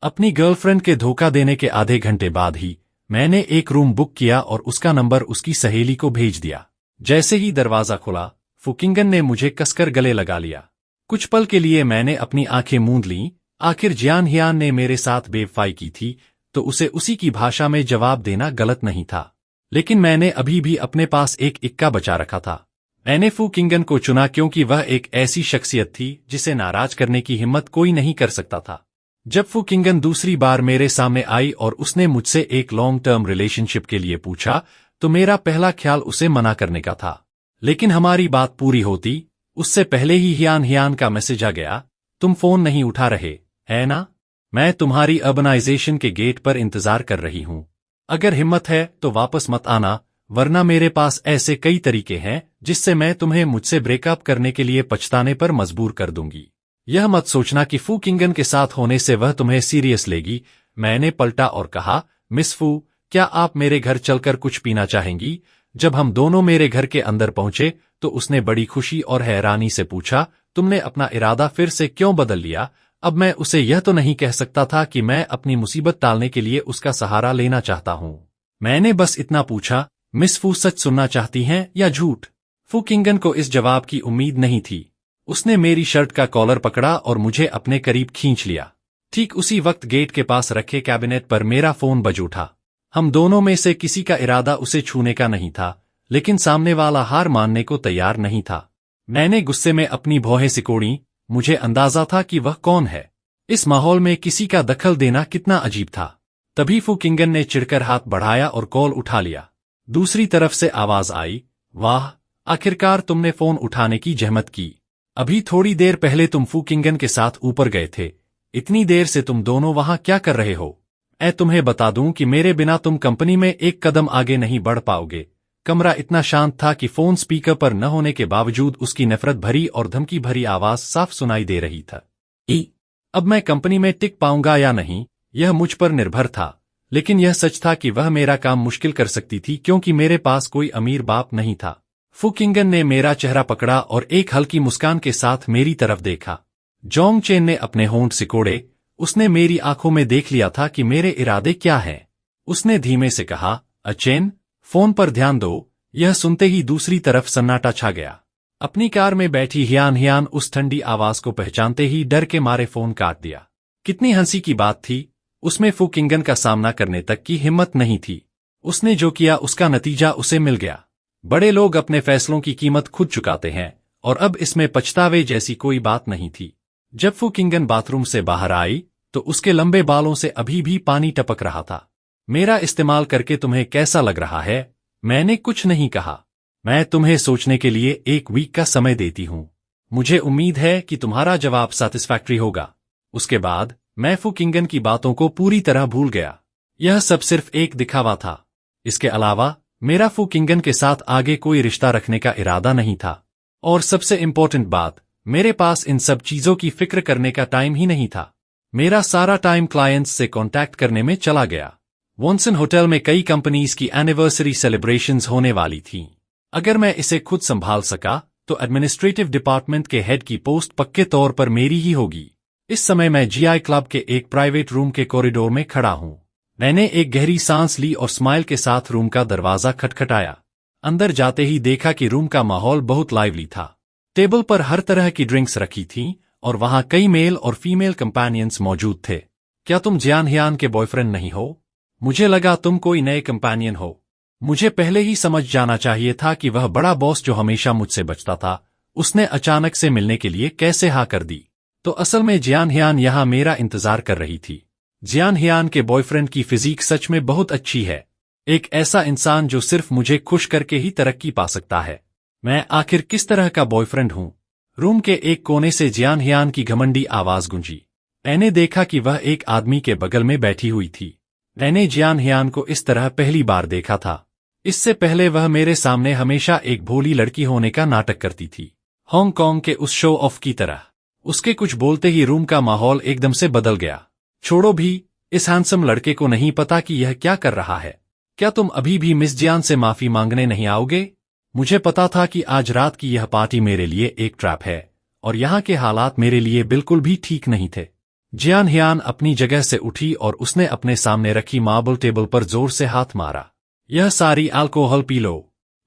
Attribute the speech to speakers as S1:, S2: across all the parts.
S1: अपनी गर्लफ्रेंड के धोखा देने के आधे घंटे बाद ही मैंने एक रूम बुक किया और उसका नंबर उसकी सहेली को भेज दिया। जैसे ही दरवाजा खुला, फुकिंगन ने मुझे कसकर गले लगा लिया। कुछ पल के लिए मैंने अपनी आंखें मूंद लीं। आखिर जियान हियान ने मेरे साथ बेवफाई की थी, तो उसे उसी की भाषा में जवाब देना गलत नहीं था। लेकिन मैंने अभी भी अपने पास एक इक्का बचा रखा था। मैंने फुकिंगन को चुना क्योंकि वह एक ऐसी शख्सियत थी जिसे नाराज करने की हिम्मत कोई नहीं कर सकता था। जब फुकिंगन दूसरी बार मेरे सामने आई और उसने मुझसे एक लॉन्ग टर्म रिलेशनशिप के लिए पूछा, तो मेरा पहला ख्याल उसे मना करने का था। लेकिन हमारी बात पूरी होती उससे पहले ही हियान हियान का मैसेज आ गया, तुम फोन नहीं उठा रहे, है ना? मैं तुम्हारी अर्बनाइजेशन के गेट पर इंतजार कर रही हूं। अगर हिम्मत है तो वापस मत आना, वरना मेरे पास ऐसे कई तरीके हैं जिससे मैं तुम्हें मुझसे ब्रेकअप करने के लिए पछताने पर मजबूर कर दूंगी। यह मत सोचना कि फुकिंगन के साथ होने से वह तुम्हें सीरियस लेगी। मैंने पलटा और कहा, मिस फू, क्या आप मेरे घर चलकर कुछ पीना चाहेंगी? जब हम दोनों मेरे घर के अंदर पहुंचे तो उसने बड़ी खुशी और हैरानी से पूछा, तुमने अपना इरादा फिर से क्यों बदल लिया? अब मैं उसे यह तो नहीं कह सकता था कि मैं अपनी मुसीबत टालने के लिए उसका सहारा लेना चाहता हूं। मैंने बस इतना पूछा, मिस फू सच सुनना चाहती हैं या झूठ? फुकिंगन को इस जवाब की उम्मीद नहीं थी। उसने मेरी शर्ट का कॉलर पकड़ा और मुझे अपने करीब खींच लिया। ठीक उसी वक्त गेट के पास रखे कैबिनेट पर मेरा फोन बज उठा। हम दोनों में से किसी का इरादा उसे छूने का नहीं था, लेकिन सामने वाला हार मानने को तैयार नहीं था। मैंने गुस्से में अपनी भौहें सिकोड़ी। मुझे अंदाजा था कि वह कौन है। इस माहौल में किसी का दखल देना कितना अजीब था। तभी फुकिंगन ने चिढ़कर हाथ बढ़ाया और कॉल उठा लिया। दूसरी तरफ से आवाज आई, वाह, आखिरकार तुमने फोन उठाने की जहमत की। अभी थोड़ी देर पहले तुम फुकिंगन के साथ ऊपर गए थे। इतनी देर से तुम दोनों वहां क्या कर रहे हो? मैं तुम्हें बता दूं कि मेरे बिना तुम कंपनी में एक कदम आगे नहीं बढ़ पाओगे। कमरा इतना शांत था कि फोन स्पीकर पर न होने के बावजूद उसकी नफरत भरी और धमकी भरी आवाज साफ सुनाई दे रही था। अब मैं कंपनी में टिक पाऊंगा या नहीं, यह मुझ पर निर्भर था, लेकिन यह सच था कि वह मेरा काम मुश्किल कर सकती थी क्योंकि मेरे पास कोई अमीर बाप नहीं था। फुकिंगन ने मेरा चेहरा पकड़ा और एक हल्की मुस्कान के साथ मेरी तरफ देखा। जोंग चेन ने अपने होंठ सिकोड़े। उसने मेरी आंखों में देख लिया था कि मेरे इरादे क्या हैं। उसने धीमे से कहा, अचेन, फोन पर ध्यान दो। यह सुनते ही दूसरी तरफ सन्नाटा छा गया। अपनी कार में बैठी हियान हियान उस ठंडी आवाज को पहचानते ही डर के मारे फोन काट दिया। कितनी हंसी की बात थी, उसमें फुकिंगन का सामना करने तक की हिम्मत नहीं थी। उसने जो किया उसका नतीजा उसे मिल गया। बड़े लोग अपने फैसलों की कीमत खुद चुकाते हैं, और अब इसमें पछतावे जैसी कोई बात नहीं थी। जब फुकिंगन बाथरूम से बाहर आई तो उसके लंबे बालों से अभी भी पानी टपक रहा था। मेरा इस्तेमाल करके तुम्हें कैसा लग रहा है? मैंने कुछ नहीं कहा। मैं तुम्हें सोचने के लिए एक वीक का समय देती हूं। मुझे उम्मीद है कि तुम्हारा जवाब सैटिस्फैक्टरी होगा। उसके बाद मैं फुकिंगन की बातों को पूरी तरह भूल गया। यह सब सिर्फ एक दिखावा था। इसके अलावा मेरा फुकिंगन के साथ आगे कोई रिश्ता रखने का इरादा नहीं था। और सबसे इम्पोर्टेंट बात, मेरे पास इन सब चीजों की फिक्र करने का टाइम ही नहीं था। मेरा सारा टाइम क्लाइंट्स से कांटेक्ट करने में चला गया। वॉन्सन होटल में कई कंपनीज की एनिवर्सरी सेलिब्रेशंस होने वाली थीं। अगर मैं इसे खुद संभाल सका तो एडमिनिस्ट्रेटिव डिपार्टमेंट के हेड की पोस्ट पक्के तौर पर मेरी ही होगी। इस समय मैं जीआई क्लब के एक प्राइवेट रूम के कॉरिडोर में खड़ा हूं। मैंने एक गहरी सांस ली और स्माइल के साथ रूम का दरवाजा खटखटाया। अंदर जाते ही देखा कि रूम का माहौल बहुत लाइवली था। टेबल पर हर तरह की ड्रिंक्स रखी थीं और वहां कई मेल और फीमेल कंपेनियंस मौजूद थे। क्या तुम जियान हियान के बॉयफ्रेंड नहीं हो? मुझे लगा तुम कोई नए कंपेनियन हो। मुझे पहले ही समझ जाना चाहिए था कि वह बड़ा बॉस जो हमेशा मुझसे बचता था, उसने अचानक से मिलने के लिए कैसे हाँ कर दी। तो असल में जियान हियान यहां मेरा इंतजार कर रही थी। जियान हियान के बॉयफ्रेंड की फिजीक सच में बहुत अच्छी है। एक ऐसा इंसान जो सिर्फ मुझे खुश करके ही तरक्की पा सकता है। मैं आखिर किस तरह का बॉयफ्रेंड हूं? रूम के एक कोने से जियान हियान की घमंडी आवाज गूंजी। मैंने देखा कि वह एक आदमी के बगल में बैठी हुई थी। मैंने जियान हियान को इस तरह पहली बार देखा था। इससे पहले वह मेरे सामने हमेशा एक भोली लड़की होने का नाटक करती थी, हांगकांग के उस शो ऑफ की तरह। उसके कुछ बोलते ही रूम का माहौल एकदम से बदल गया। छोड़ो भी, इस हैंडसम लड़के को नहीं पता कि यह क्या कर रहा है। क्या तुम अभी भी मिस जियान से माफी मांगने नहीं आओगे? मुझे पता था कि आज रात की यह पार्टी मेरे लिए एक ट्रैप है और यहाँ के हालात मेरे लिए बिल्कुल भी ठीक नहीं थे। जियान हियान अपनी जगह से उठी और उसने अपने सामने रखी मार्बल टेबल पर जोर से हाथ मारा। यह सारी अल्कोहल पी लो।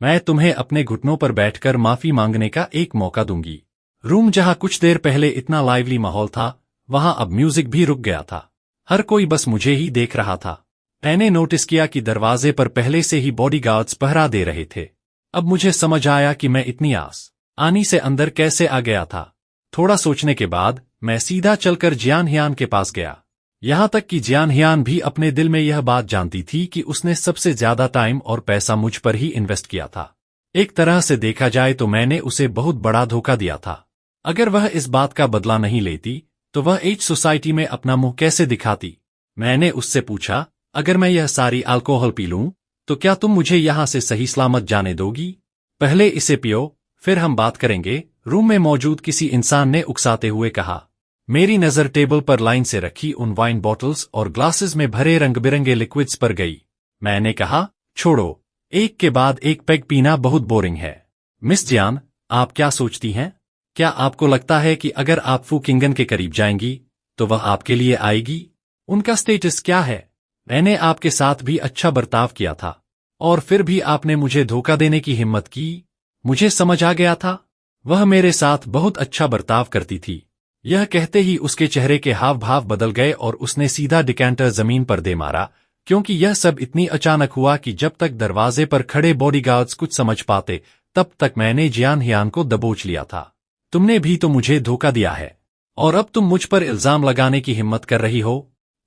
S1: मैं तुम्हें अपने घुटनों पर बैठकर माफी मांगने का एक मौका दूंगी। रूम जहां कुछ देर पहले इतना लाइवली माहौल था, वहां अब म्यूजिक भी रुक गया था। हर कोई बस मुझे ही देख रहा था। मैंने नोटिस किया कि दरवाजे पर पहले से ही बॉडीगार्ड्स पहरा दे रहे थे। अब मुझे समझ आया कि मैं इतनी आसानी से अंदर कैसे आ गया था। थोड़ा सोचने के बाद मैं सीधा चलकर जियान हियान के पास गया। यहां तक कि जियान हियान भी अपने दिल में यह बात जानती थी कि उसने सबसे ज्यादा टाइम और पैसा मुझ पर ही इन्वेस्ट किया था। एक तरह से देखा जाए तो मैंने उसे बहुत बड़ा धोखा दिया था। अगर वह इस बात का बदला नहीं लेती तो वह एज सोसाइटी में अपना मुंह कैसे दिखाती। मैंने उससे पूछा, अगर मैं यह सारी अल्कोहल पी लूं तो क्या तुम मुझे यहां से सही सलामत जाने दोगी? पहले इसे पियो, फिर हम बात करेंगे, रूम में मौजूद किसी इंसान ने उकसाते हुए कहा। मेरी नजर टेबल पर लाइन से रखी उन वाइन बॉटल्स और ग्लासेस में भरे रंग बिरंगे लिक्विड्स पर गई। मैंने कहा, छोड़ो, एक के बाद एक पेग पीना बहुत बोरिंग है। मिस जियान, आप क्या सोचती हैं? क्या आपको लगता है कि अगर आप फू किंगन के करीब जाएंगी तो वह आपके लिए आएगी? उनका स्टेटस क्या है? मैंने आपके साथ भी अच्छा बर्ताव किया था और फिर भी आपने मुझे धोखा देने की हिम्मत की। मुझे समझ आ गया था, वह मेरे साथ बहुत अच्छा बर्ताव करती थी। यह कहते ही उसके चेहरे के हाव भाव बदल गए और उसने सीधा डिकैंटर जमीन पर दे मारा, क्योंकि यह सब इतनी अचानक हुआ कि जब तक दरवाजे पर खड़े बॉडीगार्ड्स कुछ समझ पाते तब तक मैंने जियान हियान को दबोच लिया था। तुमने भी तो मुझे धोखा दिया है और अब तुम मुझ पर इल्जाम लगाने की हिम्मत कर रही हो।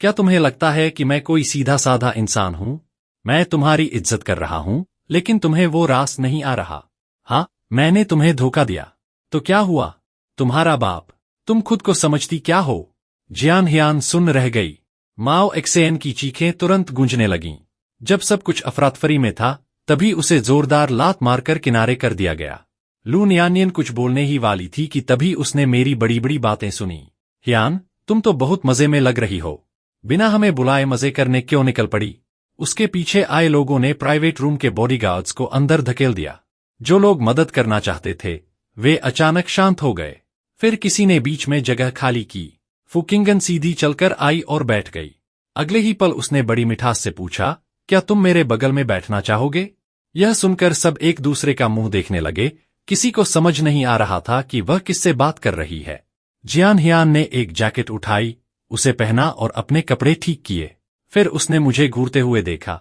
S1: क्या तुम्हें लगता है कि मैं कोई सीधा साधा इंसान हूं? मैं तुम्हारी इज्जत कर रहा हूं, लेकिन तुम्हें वो रास नहीं आ रहा। हाँ, मैंने तुम्हें धोखा दिया। तो क्या हुआ? तुम्हारा बाप। तुम खुद को समझती क्या हो? जियान हियान सुन रह गई। माओ एक्सेन की चीखें तुरंत गूंजने लगीं। जब सब कुछ अफरातफरी में था, तभी उसे जोरदार लात मारकर किनारे कर दिया गया। लू नियानियन कुछ बोलने ही वाली थी कि तभी उसने मेरी बड़ी बड़ी बातें सुनी। हियान, तुम तो बहुत मजे में लग रही हो। बिना हमें बुलाए मजे करने क्यों निकल पड़ी? उसके पीछे आए लोगों ने प्राइवेट रूम के बॉडीगार्ड्स को अंदर धकेल दिया। जो लोग मदद करना चाहते थे, वे अचानक शांत हो गए। फिर किसी ने बीच में जगह खाली की। फू किंगन सीधी चलकर आई और बैठ गई। अगले ही पल उसने बड़ी मिठास से पूछा, क्या तुम मेरे बगल में बैठना चाहोगे? यह सुनकर सब एक दूसरे का मुंह देखने लगे। किसी को समझ नहीं आ रहा था कि वह किससे बात कर रही है। जियान हियान ने एक जैकेट उठाई, उसे पहना और अपने कपड़े ठीक किए। फिर उसने मुझे घूरते हुए देखा।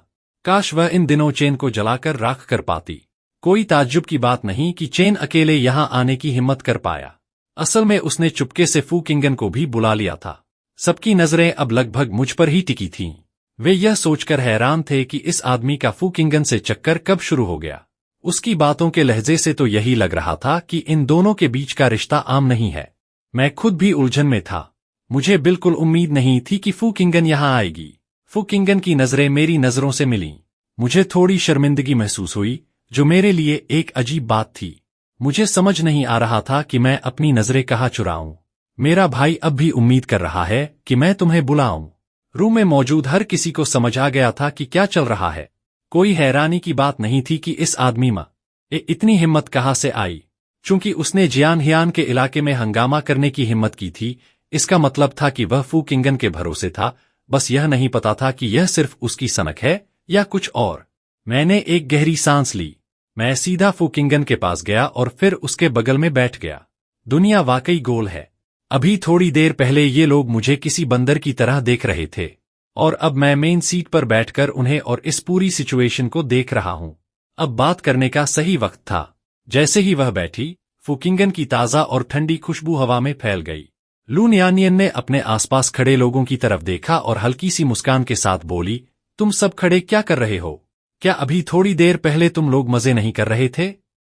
S1: काश वह इन दिनों चेन को जलाकर राख कर पाती। कोई ताज्जुब की बात नहीं कि चेन अकेले यहां आने की हिम्मत कर पाया। असल में उसने चुपके से फू किंगन को भी बुला लिया था। सबकी नजरें अब लगभग मुझ पर ही टिकी थीं। वे यह सोचकर हैरान थे कि इस आदमी का फू किंगन से चक्कर कब शुरू हो गया। उसकी बातों के लहजे से तो यही लग रहा था कि इन दोनों के बीच का रिश्ता आम नहीं है। मैं खुद भी उलझन में था। मुझे बिल्कुल उम्मीद नहीं थी कि फू किंगन यहां आएगी। फू किंगन की नजरें मेरी नजरों से मिलीं। मुझे थोड़ी शर्मिंदगी महसूस हुई, जो मेरे लिए एक अजीब बात थी। मुझे समझ नहीं आ रहा था कि मैं अपनी नजरें कहाँ चुराऊं। मेरा भाई अब भी उम्मीद कर रहा है कि मैं तुम्हें बुलाऊं। रूम में मौजूद हर किसी को समझ आ गया था कि क्या चल रहा है। कोई हैरानी की बात नहीं थी कि इस आदमी में इतनी हिम्मत कहाँ से आई। चूंकि उसने जियान हियान के इलाके में हंगामा करने की हिम्मत की थी, इसका मतलब था कि वह फू किंगन के भरोसे था। बस यह नहीं पता था कि यह सिर्फ उसकी सनक है या कुछ और। मैंने एक गहरी सांस ली। मैं सीधा फू किंगन के पास गया और फिर उसके बगल में बैठ गया। दुनिया वाकई गोल है। अभी थोड़ी देर पहले ये लोग मुझे किसी बंदर की तरह देख रहे थे और अब मैं मेन सीट पर बैठकर उन्हें और इस पूरी सिचुएशन को देख रहा हूं। अब बात करने का सही वक्त था। जैसे ही वह बैठी, फू किंगन की ताज़ा और ठंडी खुशबू हवा में फैल गई। लू नियानियन ने अपने आसपास खड़े लोगों की तरफ देखा और हल्की सी मुस्कान के साथ बोली, तुम सब खड़े क्या कर रहे हो? क्या अभी थोड़ी देर पहले तुम लोग मजे नहीं कर रहे थे?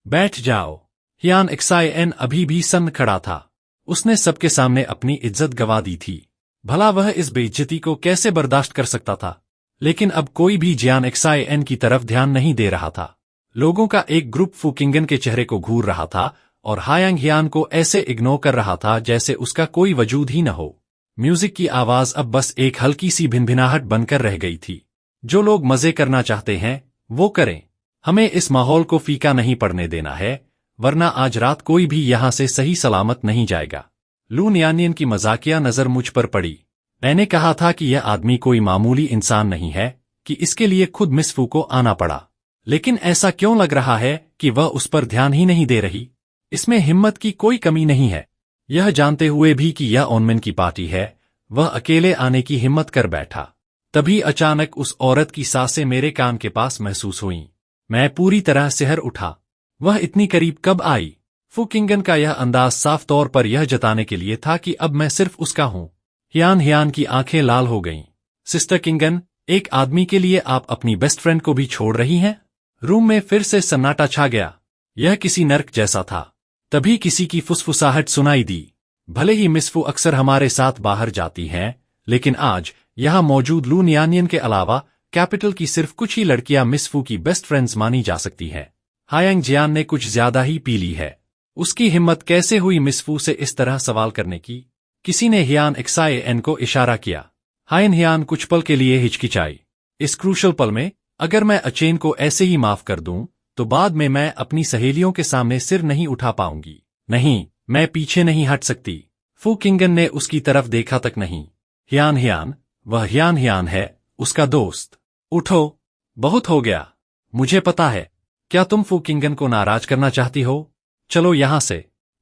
S1: बैठ जाओ। हियान एक्साइन अभी भी सन्न खड़ा था। उसने सबके सामने अपनी इज्जत गंवा दी थी। भला वह इस बेइज्जती को कैसे बर्दाश्त कर सकता था? लेकिन अब कोई भी जियान एक्साइन की तरफ ध्यान नहीं दे रहा था। लोगों का एक ग्रुप फू किंगन के चेहरे को घूर रहा था और हायांग हियान को ऐसे इग्नोर कर रहा था जैसे उसका कोई वजूद ही न हो। म्यूजिक की आवाज अब बस एक हल्की सी भिनभिनाहट बनकर रह गई थी। जो लोग मजे करना चाहते हैं, वो करें। हमें इस माहौल को फीका नहीं पड़ने देना है, वरना आज रात कोई भी यहां से सही सलामत नहीं जाएगा। लू नियानियन की मजाकिया नजर मुझ पर पड़ी। मैंने कहा था कि यह आदमी कोई मामूली इंसान नहीं है कि इसके लिए खुद मिस फू को आना पड़ा, लेकिन ऐसा क्यों लग रहा है कि वह उस पर ध्यान ही नहीं दे रही। इसमें हिम्मत की कोई कमी नहीं है। यह जानते हुए भी कि यह ओनमिन की पार्टी है, वह अकेले आने की हिम्मत कर बैठा। तभी अचानक उस औरत की सांसें मेरे कान के पास महसूस हुईं। मैं पूरी तरह सिहर उठा। वह इतनी करीब कब आई? फू किंगन का यह अंदाज साफ तौर पर यह जताने के लिए था कि अब मैं सिर्फ उसका हूं। हियान की आंखें लाल हो गईं। सिस्टर किंगन, एक आदमी के लिए आप अपनी बेस्ट फ्रेंड को भी छोड़ रही हैं? रूम में फिर से सन्नाटा छा गया। यह किसी नर्क जैसा था। तभी किसी की फुसफुसाहट सुनाई दी। भले ही मिस फू अक्सर हमारे साथ बाहर जाती हैं, लेकिन आज यहां मौजूद लू नियानियन के अलावा कैपिटल की सिर्फ कुछ ही लड़कियां मिस फू की बेस्ट फ्रेंड्स मानी जा सकती हैं। हायांग जियान ने कुछ ज्यादा ही पी ली है। उसकी हिम्मत कैसे हुई मिस फू से इस तरह सवाल करने की? किसी ने हियान एक्साएन को इशारा किया। हियान कुछ पल के लिए हिचकिचाई। इस क्रूशल पल में अगर मैं अचेन को ऐसे ही माफ कर दूं, तो बाद में मैं अपनी सहेलियों के सामने सिर नहीं उठा पाऊंगी। नहीं, मैं पीछे नहीं हट सकती। फू किंगन ने उसकी तरफ देखा तक नहीं। हियान, वह हियान है, उसका दोस्त। उठो, बहुत हो गया। मुझे पता है। क्या तुम फू किंगन को नाराज करना चाहती हो? चलो यहां से।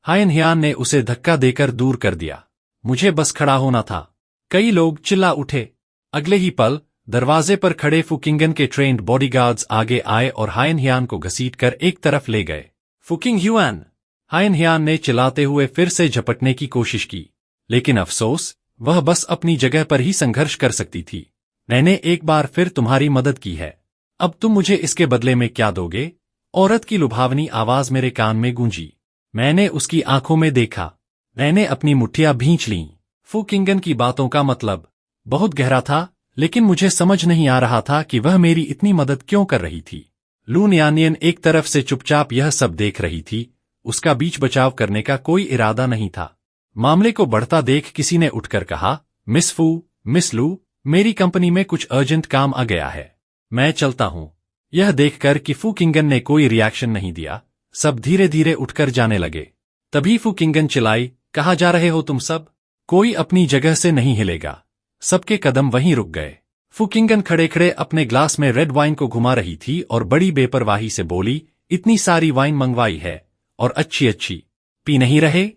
S1: हियान ने उसे धक्का देकर दूर कर दिया। मुझे बस खड़ा होना था। कई लोग चिल्ला उठे। अगले ही पल दरवाजे पर खड़े फू किंगन के ट्रेन्ड बॉडीगार्ड्स आगे आए और हियान को घसीटकर एक तरफ ले गए। फुकिंग हियान ने चिल्लाते हुए फिर से झपटने की कोशिश की, लेकिन अफसोस, वह बस अपनी जगह पर ही संघर्ष कर सकती थी। मैंने एक बार फिर तुम्हारी मदद की है, अब तुम मुझे इसके बदले में क्या दोगे? औरत की लुभावनी आवाज मेरे कान में गूंजी। मैंने उसकी आंखों में देखा। मैंने अपनी मुट्ठियां भींच लीं। फू किंगन की बातों का मतलब बहुत गहरा था, लेकिन मुझे समझ नहीं आ रहा था कि वह मेरी इतनी मदद क्यों कर रही थी। लू नियानियन एक तरफ से चुपचाप यह सब देख रही थी। उसका बीच बचाव करने का कोई इरादा नहीं था। मामले को बढ़ता देख किसी ने उठकर कहा, मिस फू, मिस लू, मेरी कंपनी में कुछ अर्जेंट काम आ गया है, मैं चलता हूं। यह देखकर कि फू किंगन ने कोई रिएक्शन नहीं दिया, सब धीरे धीरे उठकर जाने लगे। तभी फू किंगन चिल्लाई, कहाँ जा रहे हो तुम सब? कोई अपनी जगह से नहीं हिलेगा। सबके कदम वहीं रुक गए। फू किंगन खड़े खड़े अपने ग्लास में रेड वाइन को घुमा रही थी और बड़ी बेपरवाही से बोली, इतनी सारी वाइन मंगवाई है और अच्छी पी नहीं रहे?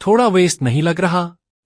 S1: थोड़ा वेस्ट नहीं लग रहा?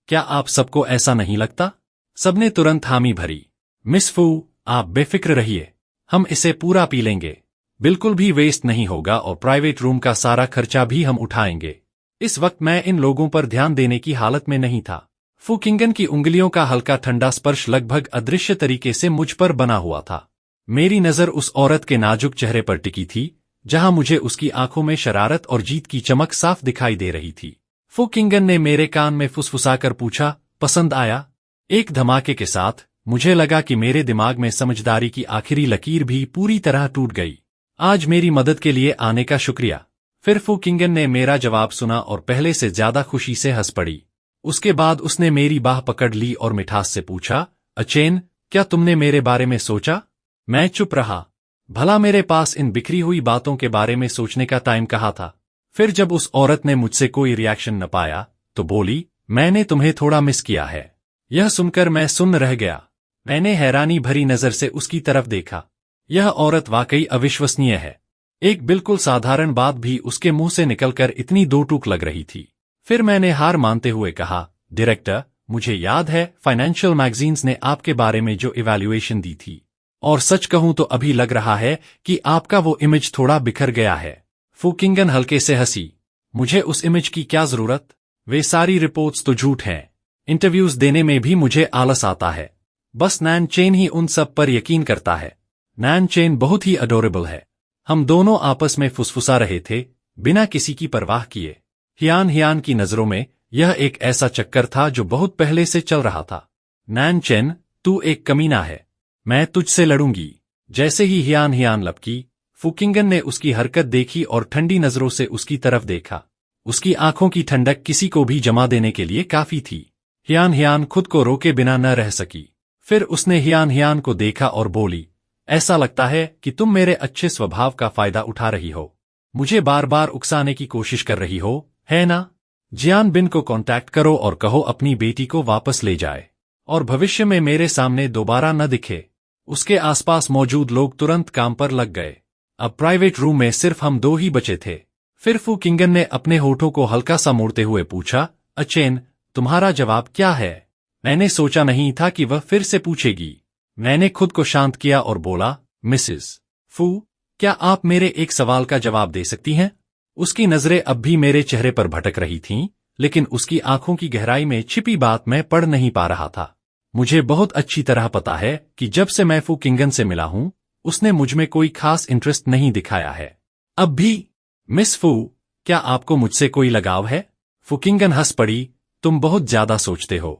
S1: क्या आप सबको ऐसा नहीं लगता? सबने तुरंत हामी भरी। मिस फू, आप बेफिक्र रहिए, हम इसे पूरा पी लेंगे। बिल्कुल भी वेस्ट नहीं होगा और प्राइवेट रूम का सारा खर्चा भी हम उठाएंगे। इस वक्त मैं इन लोगों पर ध्यान देने की हालत में नहीं था। फू किंगन की उंगलियों का हल्का ठंडा स्पर्श लगभग अदृश्य तरीके से मुझ पर बना हुआ था। मेरी नजर उस औरत के नाजुक चेहरे पर टिकी थी, जहां मुझे उसकी आंखों में शरारत और जीत की चमक साफ दिखाई दे रही थी। फू किंगन ने मेरे कान में फुसफुसाकर पूछा, पसंद आया? एक धमाके के साथ मुझे लगा कि मेरे दिमाग में समझदारी की आखिरी लकीर भी पूरी तरह टूट गई। आज मेरी मदद के लिए आने का शुक्रिया। फिर फू किंगन ने मेरा जवाब सुना और पहले से ज्यादा खुशी से हंस पड़ी। उसके बाद उसने मेरी बाह पकड़ ली और मिठास से पूछा, अचेन, क्या तुमने मेरे बारे में सोचा? मैं चुप रहा। भला मेरे पास इन बिखरी हुई बातों के बारे में सोचने का टाइम कहाँ था? फिर जब उस औरत ने मुझसे कोई रिएक्शन न पाया, तो बोली, मैंने तुम्हें थोड़ा मिस किया है। यह सुनकर मैं सुन्न रह गया। मैंने हैरानी भरी नजर से उसकी तरफ देखा। यह औरत वाकई अविश्वसनीय है। एक बिल्कुल साधारण बात भी उसके मुंह से निकलकर इतनी दो टूक लग रही थी। फिर मैंने हार मानते हुए कहा, डायरेक्टर, मुझे याद है फाइनेंशियल मैगजीन्स ने आपके बारे में जो इवैल्यूएशन दी थी, और सच कहूं तो अभी लग रहा है कि आपका वो इमेज थोड़ा बिखर गया है। फू किंगन हल्के से हंसी। मुझे उस इमेज की क्या जरूरत? वे सारी रिपोर्ट्स तो झूठ हैं। इंटरव्यूज देने में भी मुझे आलस आता है। बस नैन चेन ही उन सब पर यकीन करता है। नैन चेन बहुत ही अडोरेबल है। हम दोनों आपस में फुसफुसा रहे थे, बिना किसी की परवाह किए। हियान की नजरों में यह एक ऐसा चक्कर था जो बहुत पहले से चल रहा था। नैन चेन, तू एक कमीना है। मैं तुझसे लड़ूंगी। जैसे ही हियान लपकी, फू किंगन ने उसकी हरकत देखी और ठंडी नजरों से उसकी तरफ देखा। उसकी आंखों की ठंडक किसी को भी जमा देने के लिए काफी थी। हियान खुद को रोके बिना न रह सकी। फिर उसने हियान को देखा और बोली, ऐसा लगता है कि तुम मेरे अच्छे स्वभाव का फायदा उठा रही हो। मुझे बार बार उकसाने की कोशिश कर रही हो, है ना? जियान बिन को कांटेक्ट करो और कहो अपनी बेटी को वापस ले जाए और भविष्य में मेरे सामने दोबारा न दिखे। उसके आसपास मौजूद लोग तुरंत काम पर लग गए। अब प्राइवेट रूम में सिर्फ हम दो ही बचे थे। फिर फू किंगन ने अपने होठों को हल्का सा मोड़ते हुए पूछा, अचेन, तुम्हारा जवाब क्या है? मैंने सोचा नहीं था कि वह फिर से पूछेगी। मैंने खुद को शांत किया और बोला, मिसेस फू, क्या आप मेरे एक सवाल का जवाब दे सकती हैं? उसकी नजरें अब भी मेरे चेहरे पर भटक रही थीं, लेकिन उसकी आंखों की गहराई में छिपी बात मैं पढ़ नहीं पा रहा था। मुझे बहुत अच्छी तरह पता है कि जब से मैं फू किंगन से मिला हूं, उसने मुझमें कोई खास इंटरेस्ट नहीं दिखाया है। अब भी। मिस फू, क्या आपको मुझसे कोई लगाव है? फू किंगन हंस पड़ी, तुम बहुत ज्यादा सोचते हो।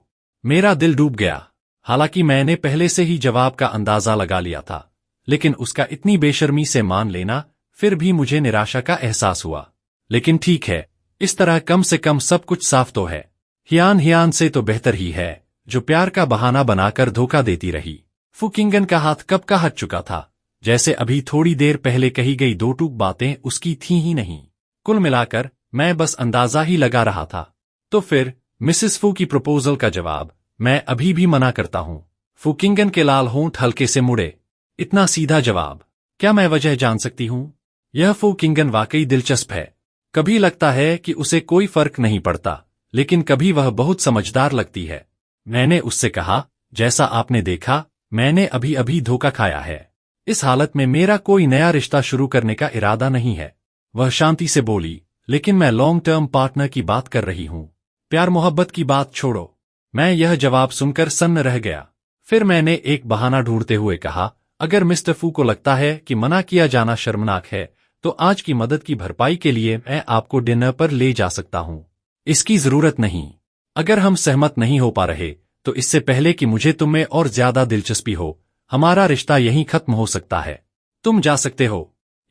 S1: मेरा दिल डूब गया। हालांकि मैंने पहले से ही जवाब का अंदाजा लगा लिया था, लेकिन उसका इतनी बेशर्मी से मान लेना, फिर भी मुझे निराशा का एहसास हुआ। लेकिन ठीक है, इस तरह कम से कम सब कुछ साफ तो है। हियान से तो बेहतर ही है, जो प्यार का बहाना बनाकर धोखा देती रही। फू किंगन का हाथ कब का हट चुका था, जैसे अभी थोड़ी देर पहले कही गई दो टूक बातें उसकी थीं ही नहीं। कुल मिलाकर मैं बस अंदाजा ही लगा रहा था। तो फिर मिसेस फू की प्रपोजल का जवाब मैं अभी भी मना करता हूं। फू किंगन के लाल होंठ हल्के से मुड़े। इतना सीधा जवाब? क्या मैं वजह जान सकती हूं? यह फू किंगन वाकई दिलचस्प है। कभी लगता है कि उसे कोई फर्क नहीं पड़ता, लेकिन कभी वह बहुत समझदार लगती है। मैंने उससे कहा, जैसा आपने देखा, मैंने अभी अभी धोखा खाया है। इस हालत में मेरा कोई नया रिश्ता शुरू करने का इरादा नहीं है। वह शांति से बोली, लेकिन मैं लॉन्ग टर्म पार्टनर की बात कर रही हूं। प्यार मोहब्बत की बात छोड़ो। मैं यह जवाब सुनकर सन्न रह गया। फिर मैंने एक बहाना ढूंढते हुए कहा, अगर मिस्टर फू को लगता है कि मना किया जाना शर्मनाक है, तो आज की मदद की भरपाई के लिए मैं आपको डिनर पर ले जा सकता हूं। इसकी जरूरत नहीं। अगर हम सहमत नहीं हो पा रहे, तो इससे पहले कि मुझे तुम में और ज्यादा दिलचस्पी हो, हमारा रिश्ता यहीं खत्म हो सकता है। तुम जा सकते हो।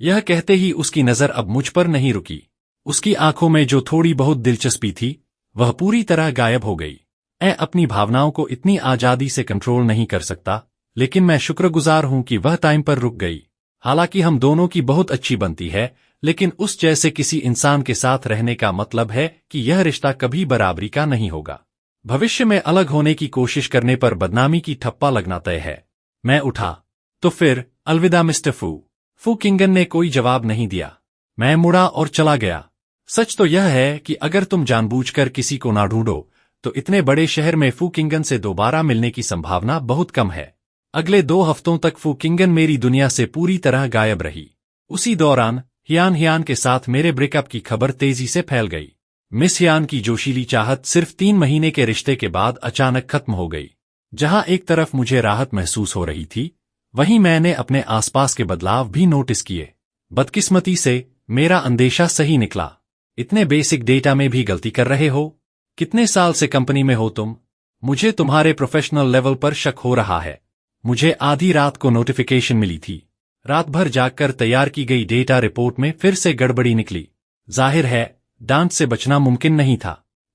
S1: यह कहते ही उसकी नजर अब मुझ पर नहीं रुकी। उसकी आंखों में जो थोड़ी बहुत दिलचस्पी थी, वह पूरी तरह गायब हो गई। मैं अपनी भावनाओं को इतनी आजादी से कंट्रोल नहीं कर सकता, लेकिन मैं शुक्रगुजार हूं कि वह टाइम पर रुक गई। हालांकि हम दोनों की बहुत अच्छी बनती है, लेकिन उस जैसे किसी इंसान के साथ रहने का मतलब है कि यह रिश्ता कभी बराबरी का नहीं होगा। भविष्य में अलग होने की कोशिश करने पर बदनामी की ठप्पा लगना तय है। मैं उठा। तो फिर अलविदा मिस्टर फू। फू किंगन ने कोई जवाब नहीं दिया। मैं मुड़ा और चला गया। सच तो यह है कि अगर तुम जानबूझकर किसी को ना ढूंढो, तो इतने बड़े शहर में फू किंगन से दोबारा मिलने की संभावना बहुत कम है। अगले 2 हफ्तों तक फू किंगन मेरी दुनिया से पूरी तरह गायब रही। उसी दौरान हियान के साथ मेरे ब्रेकअप की खबर तेजी से फैल गई। मिस हियान की जोशीली चाहत सिर्फ 3 महीने के रिश्ते के बाद अचानक खत्म हो गई। जहां एक तरफ मुझे राहत महसूस हो रही थी, वहीं मैंने अपने आसपास के बदलाव भी नोटिस किए। बदकिस्मती से मेरा अंदेशा सही निकला। इतने बेसिक डेटा में भी गलती कर रहे हो? कितने साल से कंपनी में हो तुम? मुझे तुम्हारे प्रोफेशनल लेवल पर शक हो रहा है। मुझे आधी रात को नोटिफिकेशन मिली थी। रात भर जागकर तैयार की गई डेटा रिपोर्ट में फिर से गड़बड़ी निकली। जाहिर है, डांट से बचना मुमकिन नहीं था।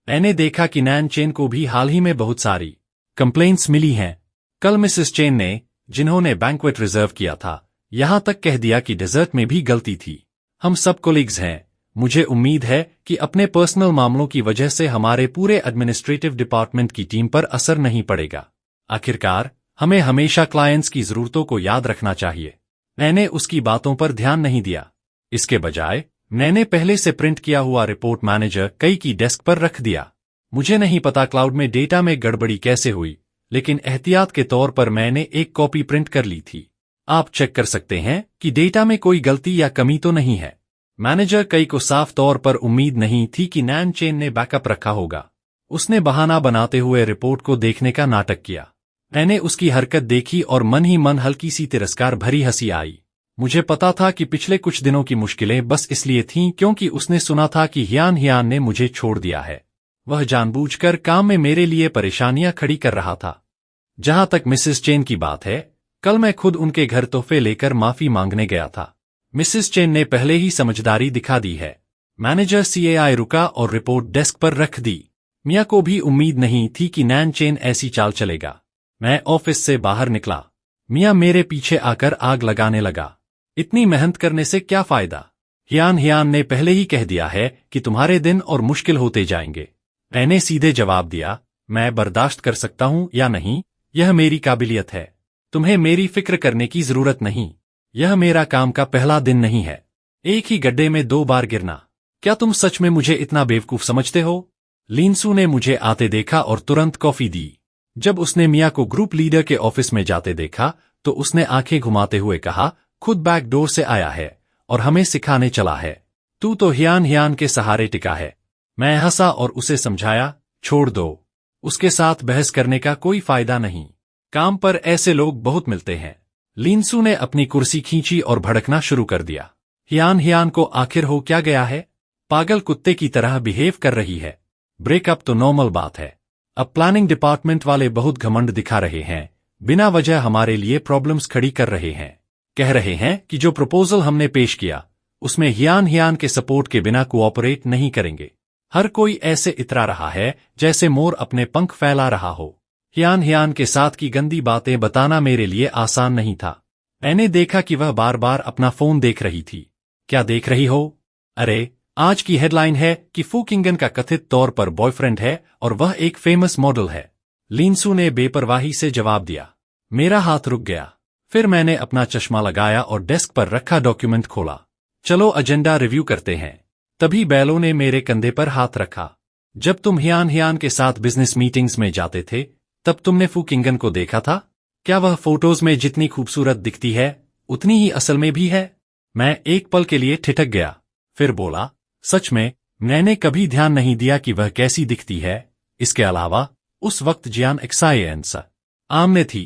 S1: मैंने देखा कि नैन चेन को भी हाल ही में बहुत सारी कंप्लेंट्स मिली हैं। कल मिसेस चेन ने, जिन्होंने बैंक्वेट रिजर्व किया था, यहां तक कह दिया कि डेजर्ट में भी गलती थी। हम सब कोलीग्स हैं। मुझे उम्मीद है कि अपने पर्सनल मामलों की वजह से हमारे पूरे एडमिनिस्ट्रेटिव डिपार्टमेंट की टीम पर असर नहीं पड़ेगा। आखिरकार, हमें हमेशा क्लाइंट्स की जरूरतों को याद रखना चाहिए। मैंने उसकी बातों पर ध्यान नहीं दिया। इसके बजाय मैंने पहले से प्रिंट किया हुआ रिपोर्ट मैनेजर कई की डेस्क पर रख दिया। मुझे नहीं पता क्लाउड में डेटा में गड़बड़ी कैसे हुई, लेकिन एहतियात के तौर पर मैंने एक कॉपी प्रिंट कर ली थी। आप चेक कर सकते हैं कि डेटा में कोई गलती या कमी तो नहीं है। मैनेजर कई को साफ तौर पर उम्मीद नहीं थी कि नैन चेन ने बैकअप रखा होगा। उसने बहाना बनाते हुए रिपोर्ट को देखने का नाटक किया। मैंने उसकी हरकत देखी और मन ही मन हल्की सी तिरस्कार भरी हंसी आई। मुझे पता था कि पिछले कुछ दिनों की मुश्किलें बस इसलिए थीं क्योंकि उसने सुना था कि हियान ने मुझे छोड़ दिया है। वह जानबूझकर काम में मेरे लिए परेशानियां खड़ी कर रहा था। जहां तक मिसेस चेन की बात है, कल मैं खुद उनके घर तोहफे लेकर माफी मांगने गया था। मिसेस चेन ने पहले ही समझदारी दिखा दी है। मैनेजर CAI रुका और रिपोर्ट डेस्क पर रख दी। मिया को भी उम्मीद नहीं थी कि नैन चेन ऐसी चाल चलेगा। मैं ऑफिस से बाहर निकला। मिया मेरे पीछे आकर आग लगाने लगा। इतनी मेहनत करने से क्या फायदा? हियान हियान ने पहले ही कह दिया है कि तुम्हारे दिन और मुश्किल होते जाएंगे। मैंने सीधे जवाब दिया, मैं बर्दाश्त कर सकता हूं या नहीं, यह मेरी काबिलियत है। तुम्हें मेरी फिक्र करने की जरूरत नहीं। यह मेरा काम का पहला दिन नहीं है। एक ही गड्ढे में 2 बार गिरना। क्या तुम सच में मुझे इतना बेवकूफ समझते हो? लिनसू ने मुझे आते देखा और तुरंत कॉफी दी। जब उसने मिया को ग्रुप लीडर के ऑफिस में जाते देखा तो उसने आंखें घुमाते हुए कहा, खुद बैक डोर से आया है और हमें सिखाने चला है। तू तो हियान हियान के सहारे टिका है। मैं हंसा और उसे समझाया, छोड़ दो, उसके साथ बहस करने का कोई फायदा नहीं। काम पर ऐसे लोग बहुत मिलते हैं। लिनसू ने अपनी कुर्सी खींची और भड़कना शुरू कर दिया। हियान हियान को आखिर हो क्या गया है? पागल कुत्ते की तरह बिहेव कर रही है। ब्रेकअप तो नॉर्मल बात है। अब प्लानिंग डिपार्टमेंट वाले बहुत घमंड दिखा रहे हैं, बिना वजह हमारे लिए प्रॉब्लम्स खड़ी कर रहे हैं। कह रहे हैं कि जो प्रपोजल हमने पेश किया उसमें हियान हियान के सपोर्ट के बिना कोऑपरेट नहीं करेंगे। हर कोई ऐसे इतरा रहा है जैसे मोर अपने पंख फैला रहा हो। हियान हियान के साथ की गंदी बातें बताना मेरे लिए आसान नहीं था। मैंने देखा कि वह बार बार अपना फोन देख रही थी। क्या देख रही हो? अरे, आज की हेडलाइन है कि फू किंगन का कथित तौर पर बॉयफ्रेंड है और वह एक फेमस मॉडल है। लिनसू ने बेपरवाही से जवाब दिया। मेरा हाथ रुक गया। फिर मैंने अपना चश्मा लगाया और डेस्क पर रखा डॉक्यूमेंट खोला। चलो एजेंडा रिव्यू करते हैं। तभी बैलो ने मेरे कंधे पर हाथ रखा। जब तुम हियान हियान के साथ बिजनेस मीटिंग्स में जाते थे तब तुमने फू किंगन को देखा था? क्या वह फोटोज में जितनी खूबसूरत दिखती है उतनी ही असल में भी है? मैं एक पल के लिए ठिठक गया, फिर बोला, सच में मैंने कभी ध्यान नहीं दिया कि वह कैसी दिखती है। इसके अलावा उस वक्त जियान एक्साइएंस आमने थी।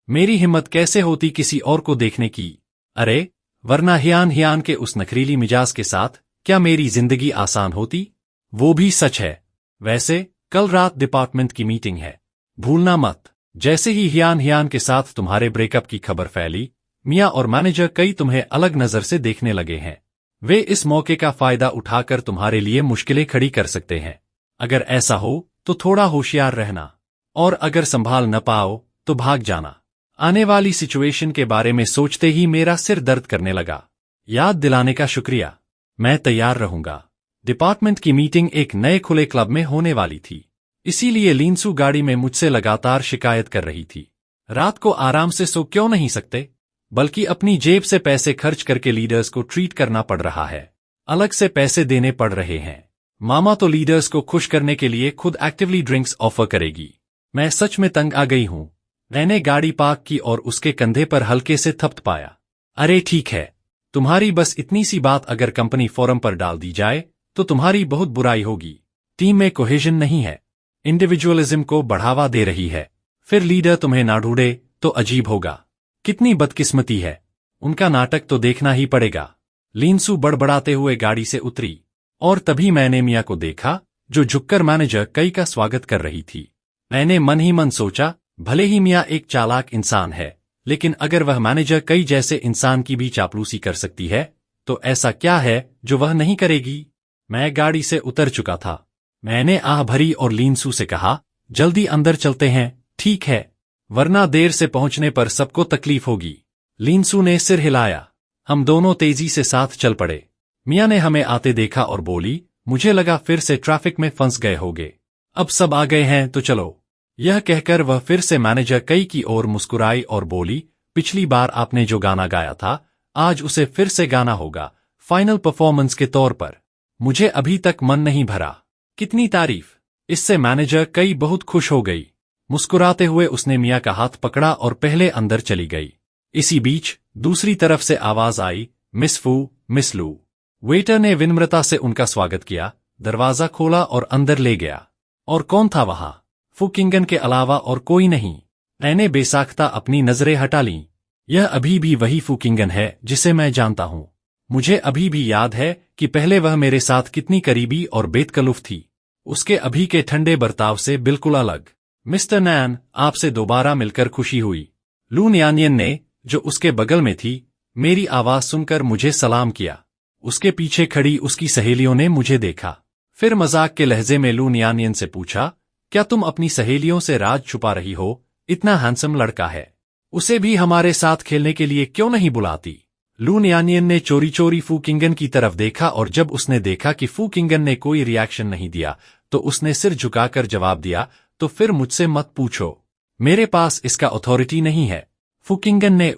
S1: मेरी हिम्मत कैसे होती किसी और को देखने की? अरे, वरना हियान हियान के उस नखरीली मिजाज के साथ क्या मेरी जिंदगी आसान होती? वो भी सच है। वैसे कल रात डिपार्टमेंट की मीटिंग है, भूलना मत। जैसे ही हियान हियान के साथ तुम्हारे ब्रेकअप की खबर फैली, मिया और मैनेजर कई तुम्हें अलग नजर से देखने लगे हैं। वे इस मौके का फायदा उठाकर तुम्हारे लिए मुश्किलें खड़ी कर सकते हैं। अगर ऐसा हो तो थोड़ा होशियार रहना, और अगर संभाल न पाओ तो भाग जाना। आने वाली सिचुएशन के बारे में सोचते ही मेरा सिर दर्द करने लगा। याद दिलाने का शुक्रिया, मैं तैयार रहूंगा। डिपार्टमेंट की मीटिंग एक नए खुले क्लब में होने वाली थी, इसीलिए लिनसू गाड़ी में मुझसे लगातार शिकायत कर रही थी। रात को आराम से सो क्यों नहीं सकते? बल्कि अपनी जेब से पैसे खर्च करके लीडर्स को ट्रीट करना पड़ रहा है। अलग से पैसे देने पड़ रहे हैं। मामा तो लीडर्स को खुश करने के लिए खुद एक्टिवली ड्रिंक्स ऑफर करेगी। मैं सच में तंग आ गई हूं। मैंने गाड़ी पार्क की और उसके कंधे पर हल्के से थपथ पाया। अरे ठीक है, तुम्हारी बस इतनी सी बात अगर कंपनी फोरम पर डाल दी जाए तो तुम्हारी बहुत बुराई होगी। टीम में कोहेजन नहीं है, इंडिविजुअलिज्म को बढ़ावा दे रही है। फिर लीडर तुम्हें ना ढूंढे तो अजीब होगा। कितनी बदकिस्मती है। उनका नाटक तो देखना ही पड़ेगा। लिनसू बड़बड़ाते हुए गाड़ी से उतरी और तभी मैंने मिया को देखा जो झुककर मैनेजर कई का स्वागत कर रही थी। मैंने मन ही मन सोचा, भले ही मिया एक चालाक इंसान है, लेकिन अगर वह मैनेजर कई जैसे इंसान की भी चापलूसी कर सकती है तो ऐसा क्या है जो वह नहीं करेगी? मैं गाड़ी से उतर चुका था। मैंने आह भरी और लिनसू से कहा, जल्दी अंदर चलते हैं, ठीक है? वरना देर से पहुंचने पर सबको तकलीफ होगी। लिनसू ने सिर हिलाया। हम दोनों तेजी से साथ चल पड़े। मिया ने हमें आते देखा और बोली, मुझे लगा फिर से ट्रैफिक में फंस गए होगे। अब सब आ गए हैं तो चलो। यह कहकर वह फिर से मैनेजर कई की ओर मुस्कुराई और बोली, पिछली बार आपने जो गाना गाया था आज उसे फिर से गाना होगा, फाइनल परफॉर्मेंस के तौर पर। मुझे अभी तक मन नहीं भरा। कितनी तारीफ। इससे मैनेजर कई बहुत खुश हो गई। मुस्कुराते हुए उसने मिया का हाथ पकड़ा और पहले अंदर चली गई। इसी बीच दूसरी तरफ से आवाज आई, मिस फू, मिस लू। वेटर ने विनम्रता से उनका स्वागत किया, दरवाजा खोला और अंदर ले गया। और कौन था वहां? फू किंगन के अलावा और कोई नहीं। मैंने बेसाख्ता अपनी नजरें हटा लीं। यह अभी भी वही फू किंगन है जिसे मैं जानता हूं। मुझे अभी भी याद है कि पहले वह मेरे साथ कितनी करीबी और बेतकल्लुफ थी। उसके अभी के ठंडे बर्ताव से बिल्कुल अलग। मिस्टर नैन, आपसे दोबारा मिलकर खुशी हुई। लू न्यानियन ने, जो उसके बगल में थी, मेरी आवाज सुनकर मुझे सलाम किया। उसके पीछे खड़ी उसकी सहेलियों ने मुझे देखा। फिर मजाक के लहजे में लू न्यानियन से पूछा, क्या तुम अपनी सहेलियों से राज छुपा रही हो? इतना हैंडसम लड़का है, उसे भी हमारे साथ खेलने के लिए क्यों नहीं बुलाती? लू न्यानियन ने चोरी चोरी फू किंगन की तरफ देखा और जब उसने देखा कि फू किंगन ने कोई रिएक्शन नहीं दिया तो उसने सिर झुकाकर जवाब दिया, तो फिर मुझसे मत पूछो, मेरे पास इसका अथॉरिटी नहीं है। फू किंगन ने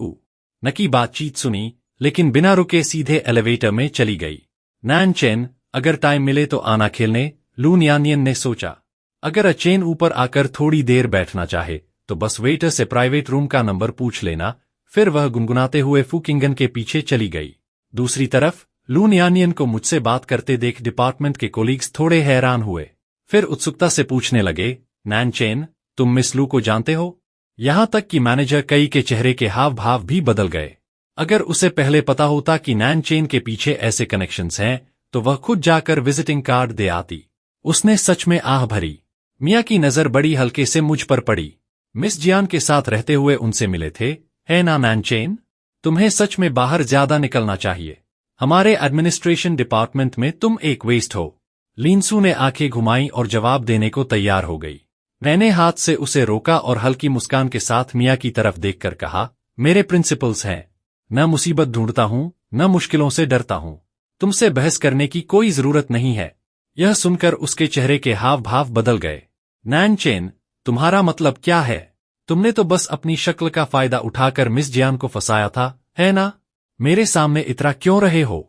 S1: न की बातचीत सुनी, लेकिन बिना रुके सीधे एलिवेटर में चली गई। नैन चेन, अगर टाइम मिले तो आना खेलने, लू न्यानियन ने सोचा। अगर अचेन ऊपर आकर थोड़ी देर बैठना चाहे तो बस वेटर से प्राइवेट रूम का नंबर पूछ लेना। फिर वह गुनगुनाते हुए फू किंगन के पीछे चली गई। दूसरी तरफ लू न्यानियन को मुझसे बात करते देख डिपार्टमेंट के कोलीग्स थोड़े हैरान हुए। फिर उत्सुकता से पूछने लगे, नैन चेन, तुम मिस लू को जानते हो? यहां तक कि मैनेजर कई के चेहरे के हाव भाव भी बदल गए। अगर उसे पहले पता होता कि नैन चेन के पीछे ऐसे कनेक्शंस हैं तो वह खुद जाकर विजिटिंग कार्ड दे आती। उसने सच में आह भरी। मिया की नजर बड़ी हल्के से मुझ पर पड़ी। मिस जियान के साथ रहते हुए उनसे मिले थे, है ना नैन चेन? तुम्हें सच में बाहर ज्यादा निकलना चाहिए। हमारे एडमिनिस्ट्रेशन डिपार्टमेंट में तुम एक वेस्ट हो। लिनसू ने आंखें घुमाई और जवाब देने को तैयार हो गई। मैंने हाथ से उसे रोका और हल्की मुस्कान के साथ मिया की तरफ देखकर कहा, मेरे प्रिंसिपल्स हैं। न मुसीबत ढूंढता हूं, न मुश्किलों से डरता हूं। तुमसे बहस करने की कोई जरूरत नहीं है। यह सुनकर उसके चेहरे के हाव भाव बदल गए। नैन चेन, तुम्हारा मतलब क्या है? तुमने तो बस अपनी शक्ल का फायदा उठाकर मिस जियान को फंसाया था, है ना? मेरे सामने इतरा क्यों रहे हो?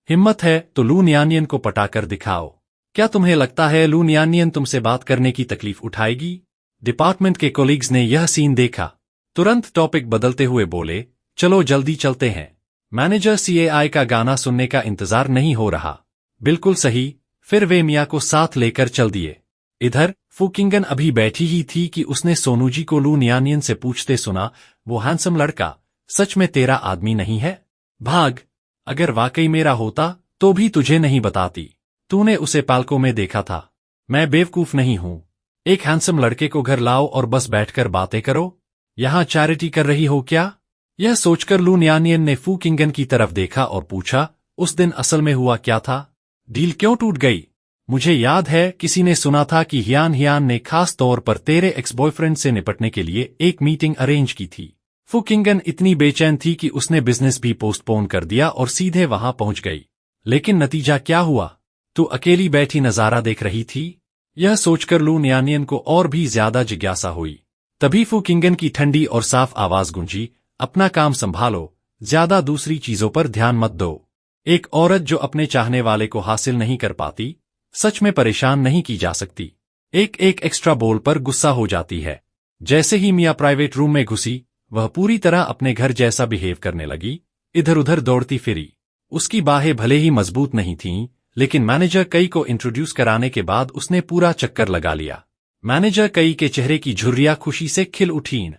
S1: हिम्मत है तो लू न्यानियन को पटाकर दिखाओ। क्या तुम्हें लगता है लू न्यानियन तुमसे बात करने की तकलीफ उठाएगी? डिपार्टमेंट के कोलीग्स ने यह सीन देखा। तुरंत टॉपिक बदलते हुए बोले, चलो जल्दी चलते हैं। मैनेजर सीएआई का गाना सुनने का इंतजार नहीं हो रहा। बिल्कुल सही। फिर वे मिया को साथ लेकर चल दिए। इधर फू किंगन अभी बैठी ही थी कि उसने सोनूजी को लू न्यानियन से पूछते सुना, वो हैंडसम लड़का सच में तेरा आदमी नहीं है? भाग। अगर वाकई मेरा होता तो भी तुझे नहीं बताती। तूने उसे पालकों में देखा था। मैं बेवकूफ नहीं हूं। एक हैंडसम लड़के को घर लाओ और बस बैठकर बातें करो। यहां चैरिटी कर रही हो क्या? यह सोचकर लू न्यानियन ने फू किंगन की तरफ देखा और पूछा, उस दिन असल में हुआ क्या था? डील क्यों टूट गई? मुझे याद है किसी ने सुना था कि हियान हियान ने खास तौर पर तेरे एक्स बॉयफ्रेंड से निपटने के लिए एक मीटिंग अरेंज की थी। फू किंगन इतनी बेचैन थी कि उसने बिजनेस भी पोस्टपोन कर दिया और सीधे वहां पहुंच गई। लेकिन नतीजा क्या हुआ? तू अकेली बैठी नजारा देख रही थी। यह सोचकर लू न्यानियन को और भी ज्यादा जिज्ञासा हुई। तभी फू किंगन की ठंडी और साफ आवाज गूंजी, अपना काम संभालो, ज्यादा दूसरी चीजों पर ध्यान मत दो। एक औरत जो अपने चाहने वाले को हासिल नहीं कर पाती, सच में परेशान नहीं की जा सकती। एक एक एक्स्ट्रा बोल पर गुस्सा हो जाती है। जैसे ही मिया प्राइवेट रूम में घुसी, वह पूरी तरह अपने घर जैसा बिहेव करने लगी, इधर उधर दौड़ती फिरी। उसकी बाहें भले ही मजबूत नहीं थीं, लेकिन मैनेजर कई को इंट्रोड्यूस कराने के बाद उसने पूरा चक्कर लगा लिया। मैनेजर कई के चेहरे की झुर्रियां खुशी से खिल उठीं।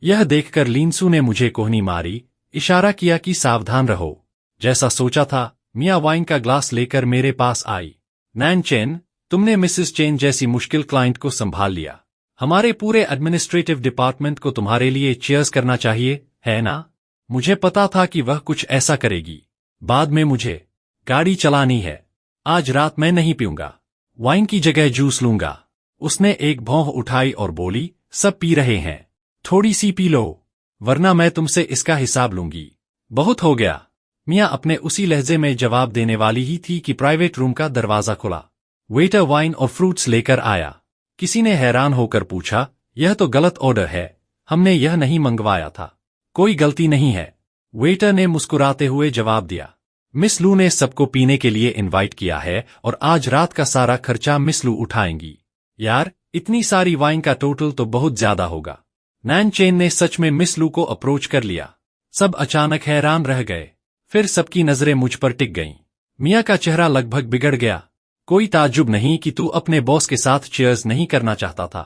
S1: यह देखकर लिनसू ने मुझे कोहनी मारी, इशारा किया कि सावधान रहो। जैसा सोचा था, मिया वाइन का ग्लास लेकर मेरे पास आई। नैन चेन, तुमने मिसेस चेन जैसी मुश्किल क्लाइंट को संभाल लिया। हमारे पूरे एडमिनिस्ट्रेटिव डिपार्टमेंट को तुम्हारे लिए चीयर्स करना चाहिए, है ना? मुझे पता था कि वह कुछ ऐसा करेगी। बाद में मुझे गाड़ी चलानी है। आज रात मैं नहीं पीऊंगा। वाइन की जगह जूस लूंगा। उसने एक भौं उठाई और बोली, सब पी रहे हैं, थोड़ी सी पी लो, वरना मैं तुमसे इसका हिसाब लूंगी। बहुत हो गया। मिया अपने उसी लहजे में जवाब देने वाली ही थी कि प्राइवेट रूम का दरवाजा खुला। वेटर वाइन और फ्रूट्स लेकर आया। किसी ने हैरान होकर पूछा, यह तो गलत ऑर्डर है, हमने यह नहीं मंगवाया था। कोई गलती नहीं है, वेटर ने मुस्कुराते हुए जवाब दिया। मिस लू ने सबको पीने के लिए इनवाइट किया है और आज रात का सारा खर्चा मिस लू उठाएंगी। यार, इतनी सारी वाइन का टोटल तो बहुत ज्यादा होगा। नैन चेन ने सच में मिस लू को अप्रोच कर लिया। सब अचानक हैरान रह गए। फिर सबकी नजरें मुझ पर टिक गईं। मिया का चेहरा लगभग बिगड़ गया। कोई ताज्जुब नहीं कि तू अपने बॉस के साथ चीयर्स नहीं करना चाहता था।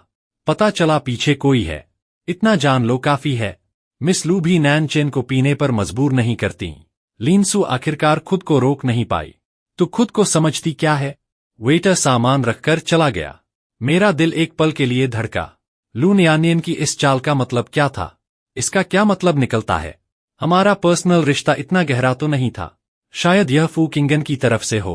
S1: पता चला पीछे कोई है। इतना जान लो काफी है। मिस लू भी नैन चेन को पीने पर मजबूर नहीं करती। लिनसू आखिरकार खुद को रोक नहीं पाई। तू खुद को समझती क्या है? वेटर सामान रखकर चला गया। मेरा दिल एक पल के लिए धड़का। लू न्यानियन की इस चाल का मतलब क्या था? इसका क्या मतलब निकलता है? हमारा पर्सनल रिश्ता इतना गहरा तो नहीं था। शायद यह फू किंगन की तरफ से हो।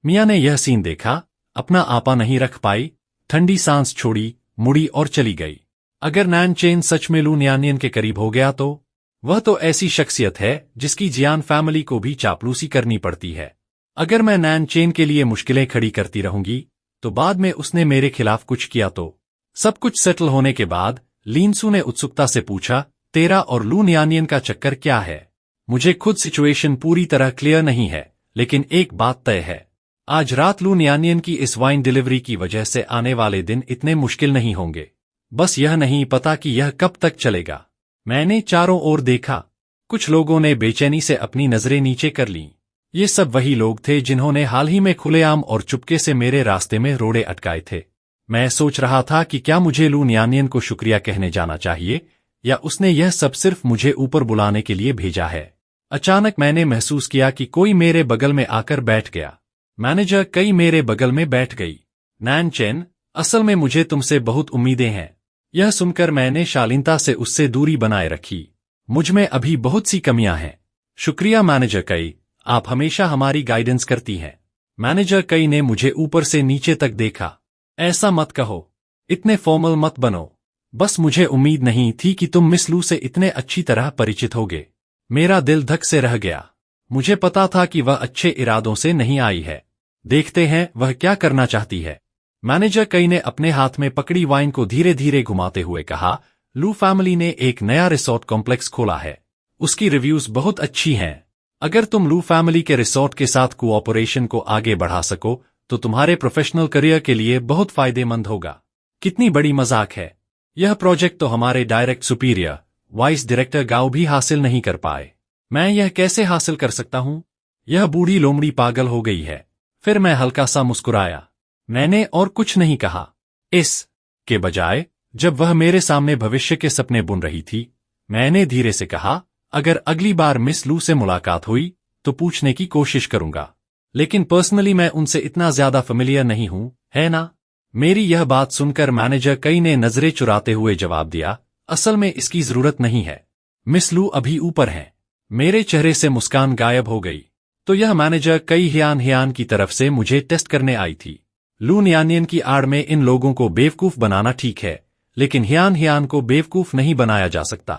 S1: मिया ने यह सीन देखा, अपना आपा नहीं रख पाई, ठंडी सांस छोड़ी, मुड़ी और चली गई। अगर नैन चेन सच में लू न्यानियन के करीब हो गया तो वह तो ऐसी शख्सियत है जिसकी जियान फैमिली को भी चापलूसी करनी पड़ती है। अगर मैं नैन चेन के लिए मुश्किलें खड़ी करती रहूंगी तो बाद में उसने मेरे खिलाफ कुछ किया तो। सब कुछ सेटल होने के बाद लीनसू ने उत्सुकता से पूछा, तेरा और लू नियानियन का चक्कर क्या है? मुझे खुद सिचुएशन पूरी तरह क्लियर नहीं है, लेकिन एक बात तय है, आज रात लू नियानियन की इस वाइन डिलीवरी की वजह से आने वाले दिन इतने मुश्किल नहीं होंगे। बस यह नहीं पता कि यह कब तक चलेगा। मैंने चारों ओर देखा। कुछ लोगों ने बेचैनी से अपनी नजरें नीचे कर लीं। ये सब वही लोग थे जिन्होंने हाल ही में खुलेआम और चुपके से मेरे रास्ते में रोड़े अटकाए थे। मैं सोच रहा था कि क्या मुझे लू नियानियन को शुक्रिया कहने जाना चाहिए या उसने यह सब सिर्फ मुझे ऊपर बुलाने के लिए भेजा है। अचानक मैंने महसूस किया कि कोई मेरे बगल में आकर बैठ गया। मैनेजर कई मेरे बगल में बैठ गई। नैन चेन, असल में मुझे तुमसे बहुत उम्मीदें हैं। यह सुनकर मैंने शालीनता से उससे दूरी बनाए रखी। मुझ में अभी बहुत सी कमियां हैं। शुक्रिया मैनेजर कई, आप हमेशा हमारी गाइडेंस करती हैं। मैनेजर कई ने मुझे ऊपर से नीचे तक देखा। ऐसा मत कहो, इतने फॉर्मल मत बनो। बस मुझे उम्मीद नहीं थी कि तुम मिस लू से इतने अच्छी तरह परिचित होगे। मेरा दिल धक से रह गया। मुझे पता था कि वह अच्छे इरादों से नहीं आई है। देखते हैं वह क्या करना चाहती है। मैनेजर कई ने अपने हाथ में पकड़ी वाइन को धीरे धीरे घुमाते हुए कहा, लू फैमिली ने एक नया रिसोर्ट कॉम्प्लेक्स खोला है। उसकी रिव्यूज बहुत अच्छी हैं। अगर तुम लू फैमिली के रिसोर्ट के साथ कोऑपरेशन को आगे बढ़ा सको तो तुम्हारे प्रोफेशनल करियर के लिए बहुत फायदेमंद होगा। कितनी बड़ी मजाक है। यह प्रोजेक्ट तो हमारे डायरेक्ट सुपीरियर वाइस डायरेक्टर गाओ भी हासिल नहीं कर पाए। मैं यह कैसे हासिल कर सकता हूं? यह बूढ़ी लोमड़ी पागल हो गई है। फिर मैं हल्का सा मुस्कुराया। मैंने और कुछ नहीं कहा। इस के बजाय जब वह मेरे सामने भविष्य के सपने बुन रही थी, मैंने धीरे से कहा, अगर अगली बार मिस लू से मुलाकात हुई तो पूछने की कोशिश करूंगा, लेकिन पर्सनली मैं उनसे इतना ज्यादा फेमिलियर नहीं हूं, है ना? मेरी यह बात सुनकर मैनेजर कई ने नजरें चुराते हुए जवाब दिया, असल में इसकी जरूरत नहीं है। मिस लू अभी ऊपर हैं। मेरे चेहरे से मुस्कान गायब हो गई। तो यह मैनेजर कई हियान की तरफ से मुझे टेस्ट करने आई थी। लू नियानियन की आड़ में इन लोगों को बेवकूफ बनाना ठीक है, लेकिन हियान को बेवकूफ नहीं बनाया जा सकता।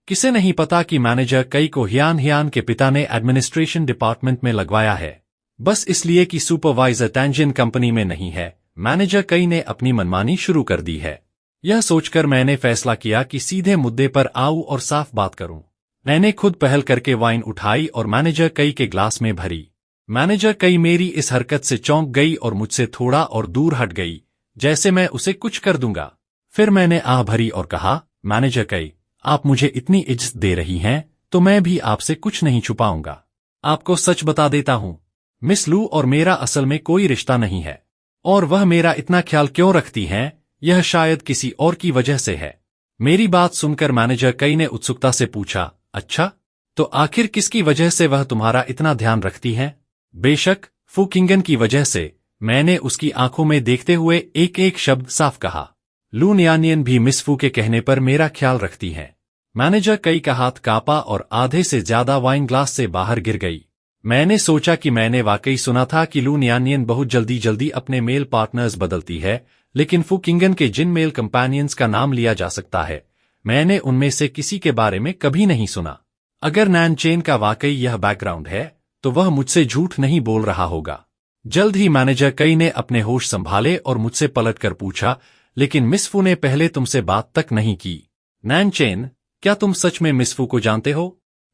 S1: किसे नहीं पता कि मैनेजर कई को हियान के पिता ने एडमिनिस्ट्रेशन डिपार्टमेंट में लगवाया है, बस इसलिए कि सुपरवाइजर टैंजियन कंपनी में नहीं है। मैनेजर कई ने अपनी मनमानी शुरू कर दी है। यह सोचकर मैंने फैसला किया कि सीधे मुद्दे पर आऊं और साफ बात करूं। मैंने खुद पहल करके वाइन उठाई और मैनेजर कई के ग्लास में भरी। मैनेजर कई मेरी इस हरकत से चौंक गई और मुझसे थोड़ा और दूर हट गई, जैसे मैं उसे कुछ कर दूंगा। फिर मैंने आह भरी और कहा, मैनेजर कई, आप मुझे इतनी इज्जत दे रही हैं तो मैं भी आपसे कुछ नहीं छुपाऊंगा। आपको सच बता देता हूं, मिस लू और मेरा असल में कोई रिश्ता नहीं है, और वह मेरा इतना ख्याल क्यों रखती हैं, यह शायद किसी और की वजह से है। मेरी बात सुनकर मैनेजर कई ने उत्सुकता से पूछा, अच्छा, तो आखिर किसकी वजह से वह तुम्हारा इतना ध्यान रखती है? बेशक फू किंगन की वजह से, मैंने उसकी आंखों में देखते हुए एक एक शब्द साफ कहा। लू नियानियन भी मिस फू के कहने पर मेरा ख्याल रखती हैं। मैनेजर कई का हाथ कांपा और आधे से ज्यादा वाइन ग्लास से बाहर गिर गई। मैंने सोचा कि मैंने वाकई सुना था कि लू नियानियन बहुत जल्दी अपने मेल पार्टनर्स बदलती है, लेकिन फू किंगन के जिन मेल कंपेनियंस का नाम लिया जा सकता है, मैंने उनमें से किसी के बारे में कभी नहीं सुना। अगर नैन चेन का वाकई यह बैकग्राउंड है तो वह मुझसे झूठ नहीं बोल रहा होगा। जल्द ही मैनेजर कई ने अपने होश संभाले और मुझसे पलटकर पूछा, लेकिन मिस फू ने पहले तुमसे बात तक नहीं की। नैन चेन, क्या तुम सच में मिस फू को जानते हो?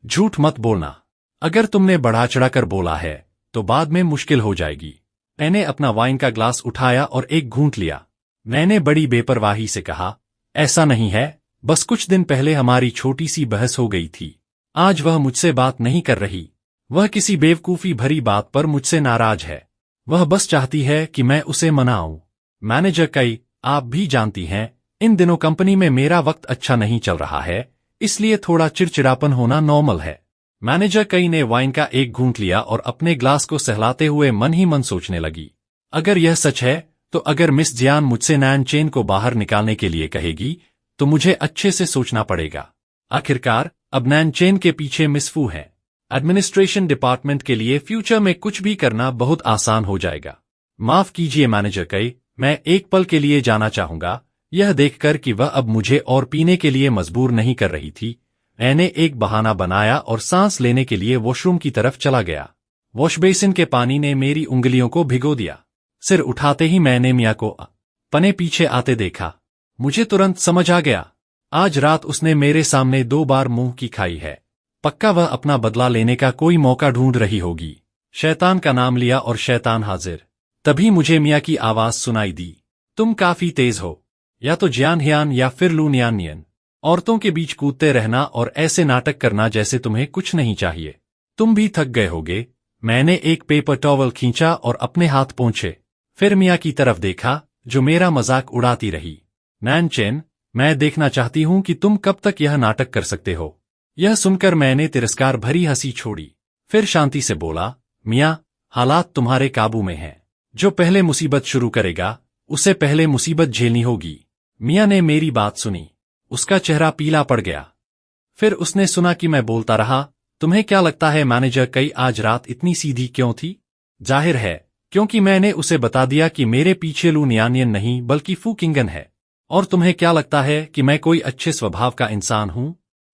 S1: झूठ मत बोलना। अगर तुमने बढ़ा चढ़ाकर बोला है तो बाद में मुश्किल हो जाएगी। मैंने अपना वाइन का ग्लास उठाया और एक घूंट लिया। मैंने बड़ी बेपरवाही से कहा, ऐसा नहीं है, बस कुछ दिन पहले हमारी छोटी सी बहस हो गई थी। आज वह मुझसे बात नहीं कर रही। वह किसी बेवकूफी भरी बात पर मुझसे नाराज है। वह बस चाहती है कि मैं उसे मनाऊं। मैनेजर कई, आप भी जानती हैं, इन दिनों कंपनी में मेरा वक्त अच्छा नहीं चल रहा है, इसलिए थोड़ा चिड़चिड़ापन होना नॉर्मल है। मैनेजर कई ने वाइन का एक घूंट लिया और अपने ग्लास को सहलाते हुए मन ही मन सोचने लगी, अगर यह सच है तो अगर मिस जियान मुझसे नैन चेन को बाहर निकालने के लिए कहेगी तो मुझे अच्छे से सोचना पड़ेगा। आखिरकार अब नैन चेन के पीछे मिस फू है। एडमिनिस्ट्रेशन डिपार्टमेंट के लिए फ्यूचर में कुछ भी करना बहुत आसान हो जाएगा। माफ कीजिए मैनेजर कई, मैं एक पल के लिए जाना चाहूंगा। यह देखकर कि वह अब मुझे और पीने के लिए मजबूर नहीं कर रही थी, मैंने एक बहाना बनाया और सांस लेने के लिए वॉशरूम की तरफ चला गया। वॉशबेसिन के पानी ने मेरी उंगलियों को भिगो दिया। सिर उठाते ही मैंने मिया को पने पीछे आते देखा। मुझे तुरंत समझ आ गया, आज रात उसने मेरे सामने 2 बार मुंह की खाई है। पक्का वह अपना बदला लेने का कोई मौका ढूंढ रही होगी। शैतान का नाम लिया और शैतान हाजिर। तभी मुझे मिया की आवाज सुनाई दी, तुम काफी तेज हो, या तो जियान हियान या फिर लूनियानियन। औरतों के बीच कूदते रहना और ऐसे नाटक करना जैसे तुम्हें कुछ नहीं चाहिए। तुम भी थक गए होगे। मैंने एक पेपर टॉवल खींचा और अपने हाथ पोंछे। फिर मिया की तरफ देखा, जो मेरा मजाक उड़ाती रही। नैनचेन, मैं देखना चाहती हूं कि तुम कब तक यह नाटक कर सकते हो। यह सुनकर मैंने तिरस्कार भरी हंसी छोड़ी। फिर शांति से बोला, मिया, हालात तुम्हारे काबू में हैं। जो पहले मुसीबत शुरू करेगा उसे पहले मुसीबत झेलनी होगी। मिया ने मेरी बात सुनी। उसका चेहरा पीला पड़ गया। फिर उसने सुना कि मैं बोलता रहा, तुम्हें क्या लगता है मैनेजर कई आज रात इतनी सीधी क्यों थी? जाहिर है, क्योंकि मैंने उसे बता दिया कि मेरे पीछे लूनियानियन नहीं बल्कि फू किंगन है। और तुम्हें क्या लगता है कि मैं कोई अच्छे स्वभाव का इंसान हूं?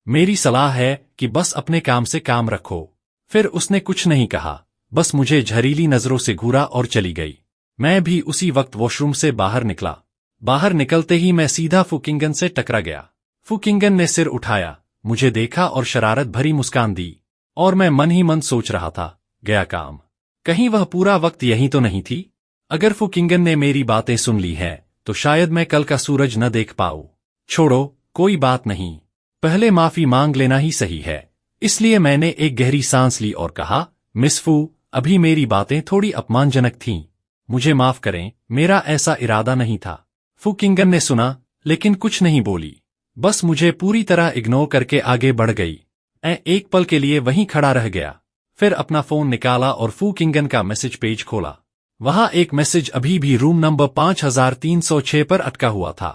S1: मेरी सलाह है कि बस अपने काम से काम रखो। फिर उसने कुछ नहीं कहा, बस मुझे झरीली नजरों से घूरा और चली गई। मैं भी उसी वक्त वॉशरूम से बाहर निकला। बाहर निकलते ही मैं सीधा फुकिंगन से टकरा गया। फुकिंगन ने सिर उठाया, मुझे देखा और शरारत भरी मुस्कान दी। और मैं मन ही मन सोच रहा था, गया काम। कहीं वह पूरा वक्त यहीं तो नहीं थी? अगर फुकिंगन ने मेरी बातें सुन ली है तो शायद मैं कल का सूरज न देख पाऊं। छोड़ो, कोई बात नहीं, पहले माफी मांग लेना ही सही है। इसलिए मैंने एक गहरी सांस ली और कहा, मिस फू, अभी मेरी बातें थोड़ी अपमानजनक थीं। मुझे माफ करें, मेरा ऐसा इरादा नहीं था। फुकिंगन ने सुना, लेकिन कुछ नहीं बोली। बस मुझे पूरी तरह इग्नोर करके आगे बढ़ गई। मैं एक पल के लिए वहीं खड़ा रह गया। फिर अपना फोन निकाला और फुकिंगन का मैसेज पेज खोला। वहां एक मैसेज अभी भी रूम नंबर 5306 पर अटका हुआ था।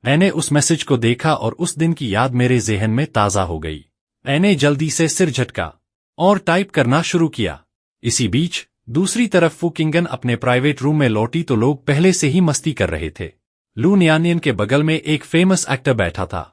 S1: मैंने उस मैसेज को देखा और उस दिन की याद मेरे ज़हन में ताज़ा हो गई। मैंने जल्दी से सिर झटका और टाइप करना शुरू किया। इसी बीच दूसरी तरफ फुकिंगन अपने प्राइवेट रूम में लौटी तो लोग पहले से ही मस्ती कर रहे थे। लूनियानियन के बगल में एक फेमस एक्टर बैठा था।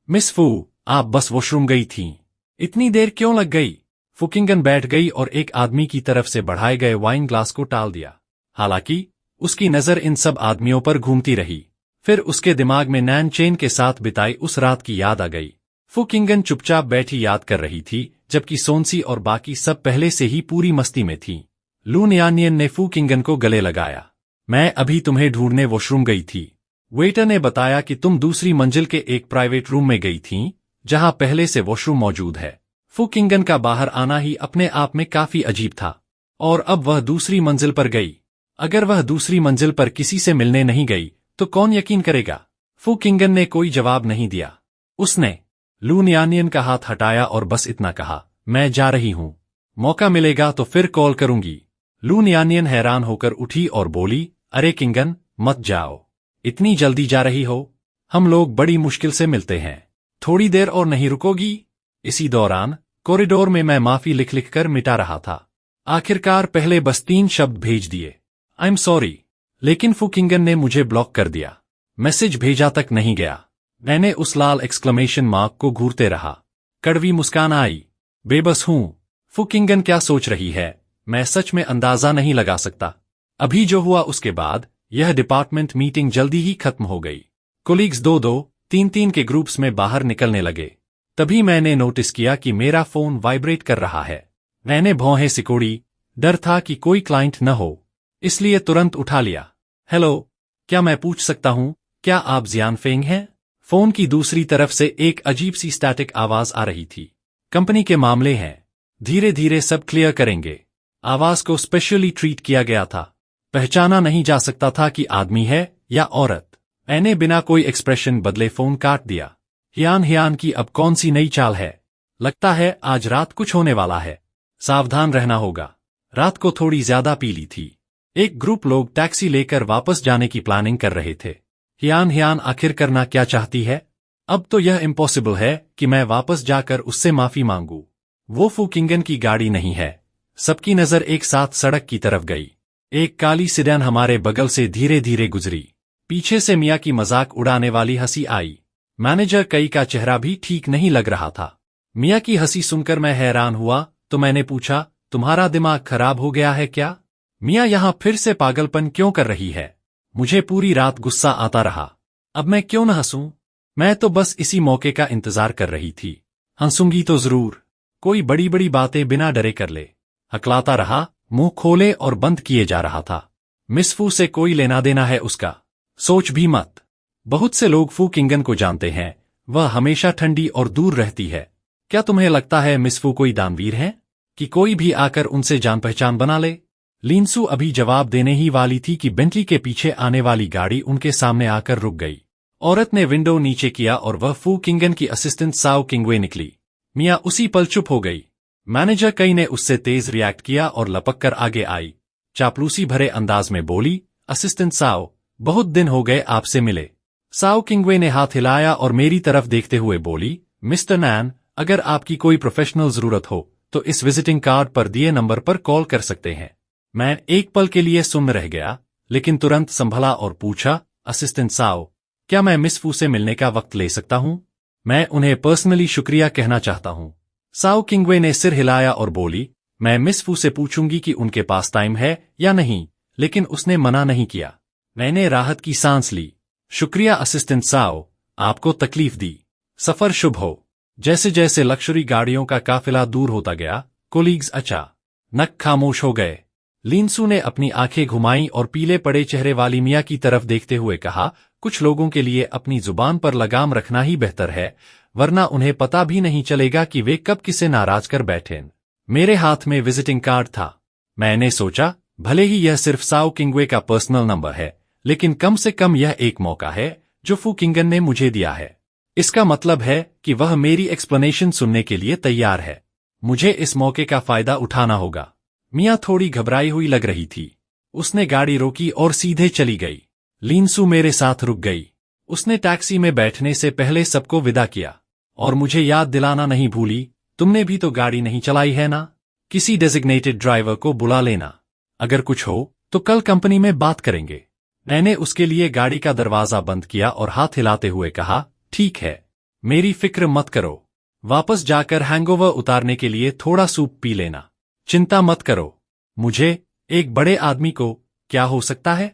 S1: मिस फू, आप बस वॉशरूम गई थीं। इतनी देर क्यों लग गई? फुकिंगन बैठ गई और एक आदमी की तरफ से बढ़ाए गए वाइन ग्लास को टाल दिया। हालांकि उसकी नजर इन सब आदमियों पर घूमती रही। फिर उसके दिमाग में नैनचेन के साथ बिताई उस रात की याद आ गई। फुकिंगन चुपचाप बैठी याद कर रही थी, जबकि सोन्सी और बाकी सब पहले से ही पूरी मस्ती में थीं। लूनियानियन ने फुकिंगन को गले लगाया। मैं अभी तुम्हें ढूंढने वॉशरूम गई थी। वेटर ने बताया कि तुम दूसरी मंजिल के एक प्राइवेट रूम में गई थीं, जहां पहले से वॉशरूम मौजूद है। फुकिंगन का बाहर आना ही अपने आप में काफी अजीब था। और अब वह दूसरी मंजिल पर गई। अगर वह दूसरी मंजिल पर किसी से मिलने नहीं गई तो कौन यकीन करेगा? फुकिंगन ने कोई जवाब नहीं दिया। उसने लूनियानियन का हाथ हटाया और बस इतना कहा, मैं जा रही हूं। मौका मिलेगा तो फिर कॉल करूंगी। लूनियानियन हैरान होकर उठी और बोली, अरे किंगन, मत जाओ। इतनी जल्दी जा रही हो? हम लोग बड़ी मुश्किल से मिलते हैं। थोड़ी देर और नहीं रुकोगी? इसी दौरान कॉरिडोर में मैं माफी लिख लिख कर मिटा रहा था। आखिरकार पहले बस 3 शब्द भेज दिए, आई एम सॉरी। लेकिन फुकिंगन ने मुझे ब्लॉक कर दिया। मैसेज भेजा तक नहीं गया। मैंने उस लाल एक्सक्लेमेशन मार्क को घूरते रहा। कड़वी मुस्कान आई। बेबस हूं। फुकिंगन क्या सोच रही है, मैं सच में अंदाजा नहीं लगा सकता। अभी जो हुआ उसके बाद यह डिपार्टमेंट मीटिंग जल्दी ही खत्म हो गई। कोलीग्स 2-2, 3-3 के ग्रुप्स में बाहर निकलने लगे। तभी मैंने नोटिस किया कि मेरा फोन वाइब्रेट कर रहा है। मैंने भौहें सिकोड़ी। डर था कि कोई क्लाइंट न हो, इसलिए तुरंत उठा लिया। हेलो, क्या मैं पूछ सकता हूं, क्या आप जियान फेंग हैं? फोन की दूसरी तरफ से एक अजीब सी स्टैटिक आवाज आ रही थी। कंपनी के मामले हैं, धीरे धीरे सब क्लियर करेंगे। आवाज को स्पेशली ट्रीट किया गया था। पहचाना नहीं जा सकता था कि आदमी है या औरत। मैंने बिना कोई एक्सप्रेशन बदले फोन काट दिया। हियान की अब कौन सी नई चाल है? लगता है आज रात कुछ होने वाला है। सावधान रहना होगा। रात को थोड़ी ज्यादा पीली थी। एक ग्रुप लोग टैक्सी लेकर वापस जाने की प्लानिंग कर रहे थे। हियान आखिर करना क्या चाहती है? अब तो यह इम्पॉसिबल है कि मैं वापस जाकर उससे माफी मांगू। वो फुकिंगन की गाड़ी नहीं है। सबकी नजर एक साथ सड़क की तरफ गई। एक काली सिडैन हमारे बगल से धीरे धीरे गुजरी। पीछे से मिया की मजाक उड़ाने वाली हंसी आई। मैनेजर कई का चेहरा भी ठीक नहीं लग रहा था। मियाँ की हंसी सुनकर मैं हैरान हुआ तो मैंने पूछा, तुम्हारा दिमाग खराब हो गया है क्या? मियाँ यहाँ फिर से पागलपन क्यों कर रही है? मुझे पूरी रात गुस्सा आता रहा। अब मैं क्यों न हंसूं? मैं तो बस इसी मौके का इंतजार कर रही थी। हंसूंगी तो जरूर। कोई बड़ी बड़ी बातें बिना डरे कर ले। हकलाता रहा, मुंह खोले और बंद किए जा रहा था। मिस फू से कोई लेना देना है उसका? सोच भी मत। बहुत से लोग फू किंगन को जानते हैं। वह हमेशा ठंडी और दूर रहती है। क्या तुम्हें लगता है मिस फू कोई दानवीर है कि कोई भी आकर उनसे जान पहचान बना ले? लिनसू अभी जवाब देने ही वाली थी कि बेंटली के पीछे आने वाली गाड़ी उनके सामने आकर रुक गई। औरत ने विंडो नीचे किया और वह फू किंगन की असिस्टेंट साओ किंगवे निकली। मियाँ उसी पल चुप हो गई। मैनेजर कई ने उससे तेज रिएक्ट किया और लपक कर आगे आई। चापलूसी भरे अंदाज में बोली, असिस्टेंट साओ, बहुत दिन हो गए आपसे मिले। साओ किंगवे ने हाथ हिलाया और मेरी तरफ देखते हुए बोली, मिस्टर नैन, अगर आपकी कोई प्रोफेशनल जरूरत हो तो इस विजिटिंग कार्ड पर दिए नंबर पर कॉल कर सकते हैं। मैं एक पल के लिए सुन्न रह गया, लेकिन तुरंत संभला और पूछा, असिस्टेंट साओ, क्या मैं मिस फू से मिलने का वक्त ले सकता हूं? मैं उन्हें पर्सनली शुक्रिया कहना चाहता हूं। साओ किंगवे ने सिर हिलाया और बोली, मैं मिस फू से पूछूंगी कि उनके पास टाइम है या नहीं, लेकिन उसने मना नहीं किया। मैंने राहत की सांस ली। शुक्रिया असिस्टेंट साओ, आपको तकलीफ दी। सफर शुभ हो। जैसे जैसे लक्जरी गाड़ियों का काफिला दूर होता गया, कोलीग्स अचानक खामोश हो गए। लिनसू ने अपनी आंखें घुमाई और पीले पड़े चेहरे वाली मियाँ की तरफ देखते हुए कहा, कुछ लोगों के लिए अपनी जुबान पर लगाम रखना ही बेहतर है, वरना उन्हें पता भी नहीं चलेगा कि वे कब किसे नाराज कर बैठे। मेरे हाथ में विजिटिंग कार्ड था। मैंने सोचा, भले ही यह सिर्फ साओ किंगवे का पर्सनल नंबर है, लेकिन कम से कम यह एक मौका है जो फू किंगन ने मुझे दिया है। इसका मतलब है कि वह मेरी एक्सप्लेनेशन सुनने के लिए तैयार है। मुझे इस मौके का फायदा उठाना होगा। मियाँ थोड़ी घबराई हुई लग रही थी। उसने गाड़ी रोकी और सीधे चली गई। लिनसू मेरे साथ रुक गई। उसने टैक्सी में बैठने से पहले सबको विदा किया और मुझे याद दिलाना नहीं भूली, तुमने भी तो गाड़ी नहीं चलाई है ना? किसी डेजिग्नेटेड ड्राइवर को बुला लेना। अगर कुछ हो तो कल कंपनी में बात करेंगे। मैंने उसके लिए गाड़ी का दरवाजा बंद किया और हाथ हिलाते हुए कहा, ठीक है, मेरी फिक्र मत करो। वापस जाकर हैंगओवर उतारने के लिए थोड़ा सूप पी लेना। चिंता मत करो। मुझे, एक बड़े आदमी को, क्या हो सकता है?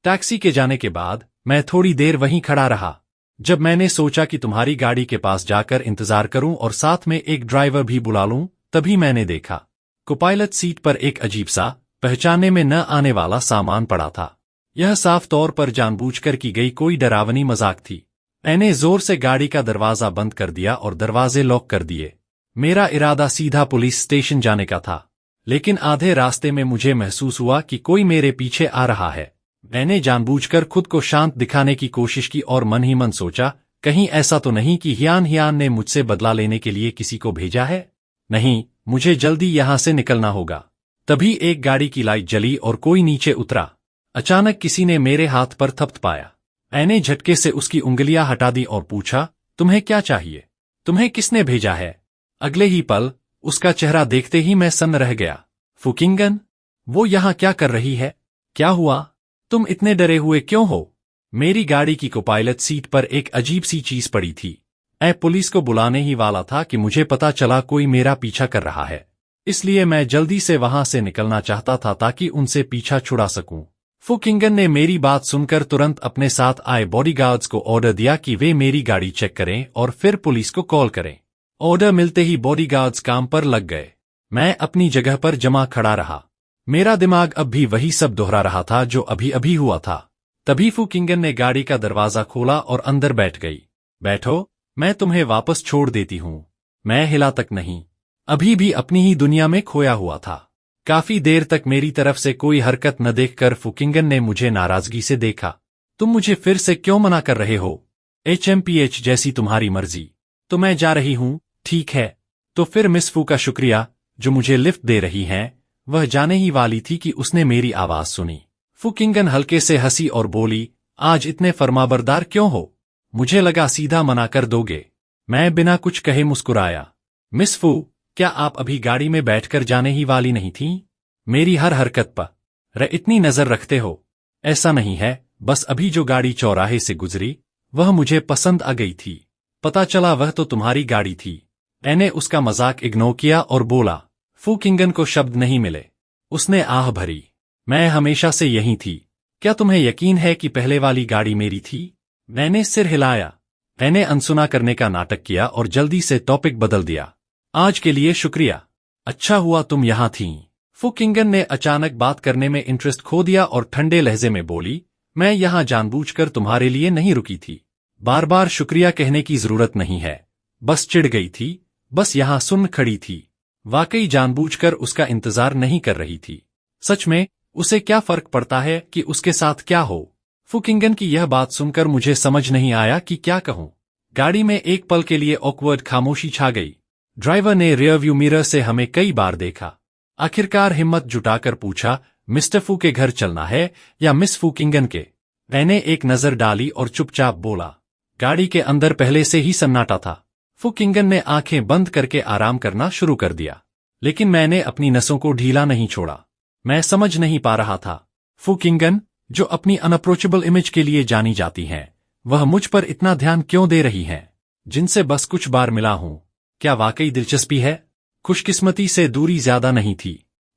S1: टैक्सी के जाने के बाद मैं थोड़ी देर वहीं खड़ा रहा। जब मैंने सोचा कि तुम्हारी गाड़ी के पास जाकर इंतजार करूं और साथ में एक ड्राइवर भी बुला लूं, तभी मैंने देखा कोपायलट सीट पर एक अजीब सा, पहचानने में न आने वाला सामान पड़ा था। यह साफ तौर पर जानबूझकर की गई कोई डरावनी मजाक थी। मैंने जोर से गाड़ी का दरवाजा बंद कर दिया और दरवाजे लॉक कर दिए। मेरा इरादा सीधा पुलिस स्टेशन जाने का था, लेकिन आधे रास्ते में मुझे महसूस हुआ कि कोई मेरे पीछे आ रहा है। मैंने जानबूझकर खुद को शांत दिखाने की कोशिश की और मन ही मन सोचा, कहीं ऐसा तो नहीं कि हियान ने मुझसे बदला लेने के लिए किसी को भेजा है? नहीं, मुझे जल्दी यहां से निकलना होगा। तभी एक गाड़ी की लाइट जली और कोई नीचे उतरा। अचानक किसी ने मेरे हाथ पर थपथपाया। मैंने झटके से उसकी उंगलियां हटा दी और पूछा, तुम्हें क्या चाहिए? तुम्हें किसने भेजा है? अगले ही पल उसका चेहरा देखते ही मैं सन्न रह गया। फू किंगन? वो यहां क्या कर रही है? क्या हुआ? तुम इतने डरे हुए क्यों हो? मेरी गाड़ी की कोपायलट सीट पर एक अजीब सी चीज पड़ी थी। मैं पुलिस को बुलाने ही वाला था कि मुझे पता चला कोई मेरा पीछा कर रहा है। इसलिए मैं जल्दी से वहां से निकलना चाहता था ताकि उनसे पीछा छुड़ा सकूं। फू किंगन ने मेरी बात सुनकर तुरंत अपने साथ आए बॉडीगार्ड्स को ऑर्डर दिया कि वे मेरी गाड़ी चेक करें और फिर पुलिस को कॉल करें। ऑर्डर मिलते ही बॉडीगार्ड्स काम पर लग गए। मैं अपनी जगह पर जमा खड़ा रहा। मेरा दिमाग अब भी वही सब दोहरा रहा था जो अभी अभी हुआ था। तभी फू किंगन ने गाड़ी का दरवाजा खोला और अंदर बैठ गई। बैठो, मैं तुम्हें वापस छोड़ देती हूं। मैं हिला तक नहीं। अभी भी अपनी ही दुनिया में खोया हुआ था। काफी देर तक मेरी तरफ से कोई हरकत न देखकर फू किंगन ने मुझे नाराजगी से देखा। तुम मुझे फिर से क्यों मना कर रहे हो? HMPH जैसी तुम्हारी मर्जी। तो मैं जा रही हूं, ठीक है। तो फिर मिस फू का शुक्रिया, जो मुझे लिफ्ट दे रही हैं। वह जाने ही वाली थी कि उसने मेरी आवाज सुनी। फू किंगन हल्के से हंसी और बोली, आज इतने फरमाबरदार क्यों हो? मुझे लगा सीधा मना कर दोगे। मैं बिना कुछ कहे मुस्कुराया। मिस फू, क्या आप अभी गाड़ी में बैठकर जाने ही वाली नहीं थीं? मेरी हर हरकत पर इतनी नजर रखते हो? ऐसा नहीं है, बस अभी जो गाड़ी चौराहे से गुजरी, वह मुझे पसंद आ गई थी। पता चला वह तो तुम्हारी गाड़ी थी। मैंने उसका मजाक इग्नोर किया और बोला, फू किंगन को शब्द नहीं मिले। उसने आह भरी। मैं हमेशा से यही थी। क्या तुम्हें यकीन है कि पहले वाली गाड़ी मेरी थी? मैंने सिर हिलाया। मैंने अनसुना करने का नाटक किया और जल्दी से टॉपिक बदल दिया। आज के लिए शुक्रिया। अच्छा हुआ तुम यहां थीं। फू किंगन ने अचानक बात करने में इंटरेस्ट खो दिया और ठंडे लहजे में बोली, मैं यहां जानबूझकर तुम्हारे लिए नहीं रुकी थी। बार बार शुक्रिया कहने की जरूरत नहीं है। बस चिढ़ गई थी। बस यहां सुन खड़ी थी। वाकई जानबूझकर उसका इंतजार नहीं कर रही थी। सच में उसे क्या फर्क पड़ता है कि उसके साथ क्या हो? फू किंगन की यह बात सुनकर मुझे समझ नहीं आया कि क्या कहूं। गाड़ी में एक पल के लिए ऑकवर्ड खामोशी छा गई। ड्राइवर ने रियरव्यू मिरर से हमें कई बार देखा। आखिरकार हिम्मत जुटाकर पूछा, मिस्टर फू के घर चलना है या मिस फू किंगन के? मैंने एक नजर डाली और चुपचाप बोला। गाड़ी के अंदर पहले से ही सन्नाटा था। फू किंगन ने आंखें बंद करके आराम करना शुरू कर दिया, लेकिन मैंने अपनी नसों को ढीला नहीं छोड़ा। मैं समझ नहीं पा रहा था। फू किंगन, जो अपनी अनअप्रोचेबल इमेज के लिए जानी जाती हैं, वह मुझ पर इतना ध्यान क्यों दे रही हैं? जिनसे बस कुछ बार मिला हूं। क्या वाकई दिलचस्पी है? खुशकिस्मती से दूरी ज्यादा नहीं थी।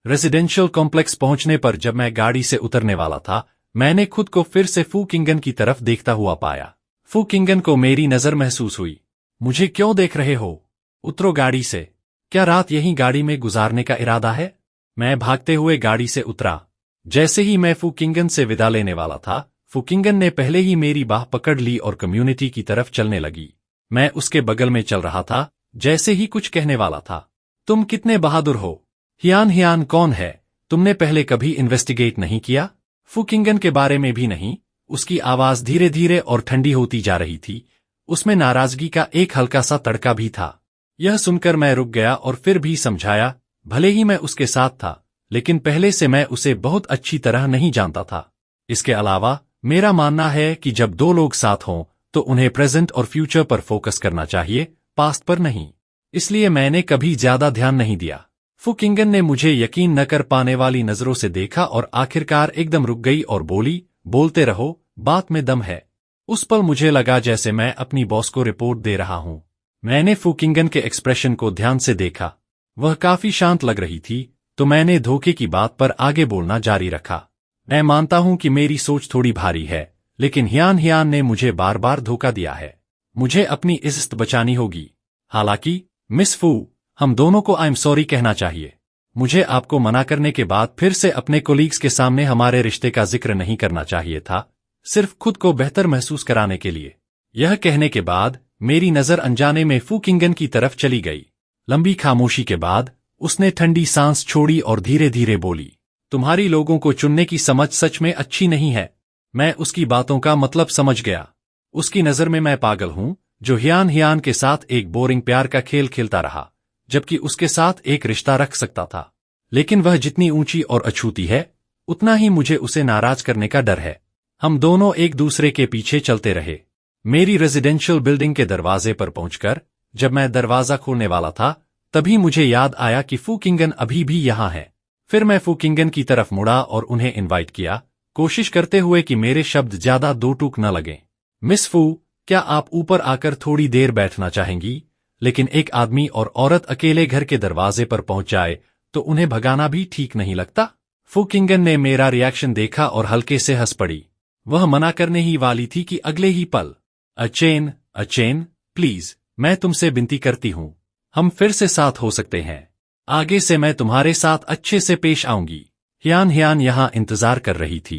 S1: रेजिडेंशियल कॉम्प्लेक्स पहुंचने पर जब मैं गाड़ी से उतरने वाला था, मैंने खुद को फिर से फू किंगन की तरफ देखता हुआ पाया। फू किंगन को मेरी नजर महसूस हुई। मुझे क्यों देख रहे हो? उतरो गाड़ी से। क्या रात यहीं गाड़ी में गुजारने का इरादा है? मैं भागते हुए गाड़ी से उतरा। जैसे ही मैं फू किंगन से विदा लेने वाला था, फू किंगन ने पहले ही मेरी बाह पकड़ ली और कम्युनिटी की तरफ चलने लगी। मैं उसके बगल में चल रहा था, जैसे ही कुछ कहने वाला था। तुम कितने बहादुर हो। हियान हियान कौन है? तुमने पहले कभी इन्वेस्टिगेट नहीं किया? फू किंगन के बारे में भी नहीं। उसकी आवाज धीरे धीरे और ठंडी होती जा रही थी। उसमें नाराजगी का एक हल्का सा तड़का भी था। यह सुनकर मैं रुक गया और फिर भी समझाया, भले ही मैं उसके साथ था, लेकिन पहले से मैं उसे बहुत अच्छी तरह नहीं जानता था। इसके अलावा मेरा मानना है कि जब दो लोग साथ हों तो उन्हें प्रेजेंट और फ्यूचर पर फोकस करना चाहिए, पास्ट पर नहीं। इसलिए मैंने कभी ज्यादा ध्यान नहीं दिया। फू किंगन ने मुझे यकीन न कर पाने वाली नजरों से देखा और आखिरकार एकदम रुक गई और बोली, बोलते रहो, बात में दम है। उस पल मुझे लगा जैसे मैं अपनी बॉस को रिपोर्ट दे रहा हूं। मैंने फू किंगन के एक्सप्रेशन को ध्यान से देखा। वह काफी शांत लग रही थी, तो मैंने धोखे की बात पर आगे बोलना जारी रखा। मैं मानता हूं कि मेरी सोच थोड़ी भारी है, लेकिन हियान हियान ने मुझे बार बार धोखा दिया है। मुझे अपनी इज्जत बचानी होगी। हालांकि मिस फू, हम दोनों को आई एम सॉरी कहना चाहिए। मुझे आपको मना करने के बाद फिर से अपने कोलीग्स के सामने हमारे रिश्ते का जिक्र नहीं करना चाहिए था, सिर्फ खुद को बेहतर महसूस कराने के लिए। यह कहने के बाद मेरी नजर अनजाने में फू किंगन की तरफ चली गई। लंबी खामोशी के बाद उसने ठंडी सांस छोड़ी और धीरे धीरे बोली, तुम्हारी लोगों को चुनने की समझ सच में अच्छी नहीं है। मैं उसकी बातों का मतलब समझ गया। उसकी नजर में मैं पागल हूं, जो हियान हियान के साथ एक बोरिंग प्यार का खेल खेलता रहा, जबकि उसके साथ एक रिश्ता रख सकता था। लेकिन वह जितनी ऊंची और अछूती है, उतना ही मुझे उसे नाराज करने का डर है। हम दोनों एक दूसरे के पीछे चलते रहे। मेरी रेजिडेंशियल बिल्डिंग के दरवाजे पर पहुंचकर जब मैं दरवाजा खोलने वाला था, तभी मुझे याद आया कि फू किंगन अभी भी यहां है। फिर मैं फू किंगन की तरफ मुड़ा और उन्हें इनवाइट किया, कोशिश करते हुए कि मेरे शब्द ज्यादा दो टूक न लगें। मिस फू, क्या आप ऊपर आकर थोड़ी देर बैठना चाहेंगी? लेकिन एक आदमी और औरत अकेले घर के दरवाजे पर पहुंच जाए तो उन्हें भगाना भी ठीक नहीं लगता। फू किंगन ने मेरा रिएक्शन देखा और हल्के से हंस पड़ी। वह मना करने ही वाली थी कि अगले ही पल, अचेन, प्लीज, मैं तुमसे विनती करती हूं, हम फिर से साथ हो सकते हैं। आगे से मैं तुम्हारे साथ अच्छे से पेश आऊंगी। हियान हियान यहां इंतजार कर रही थी।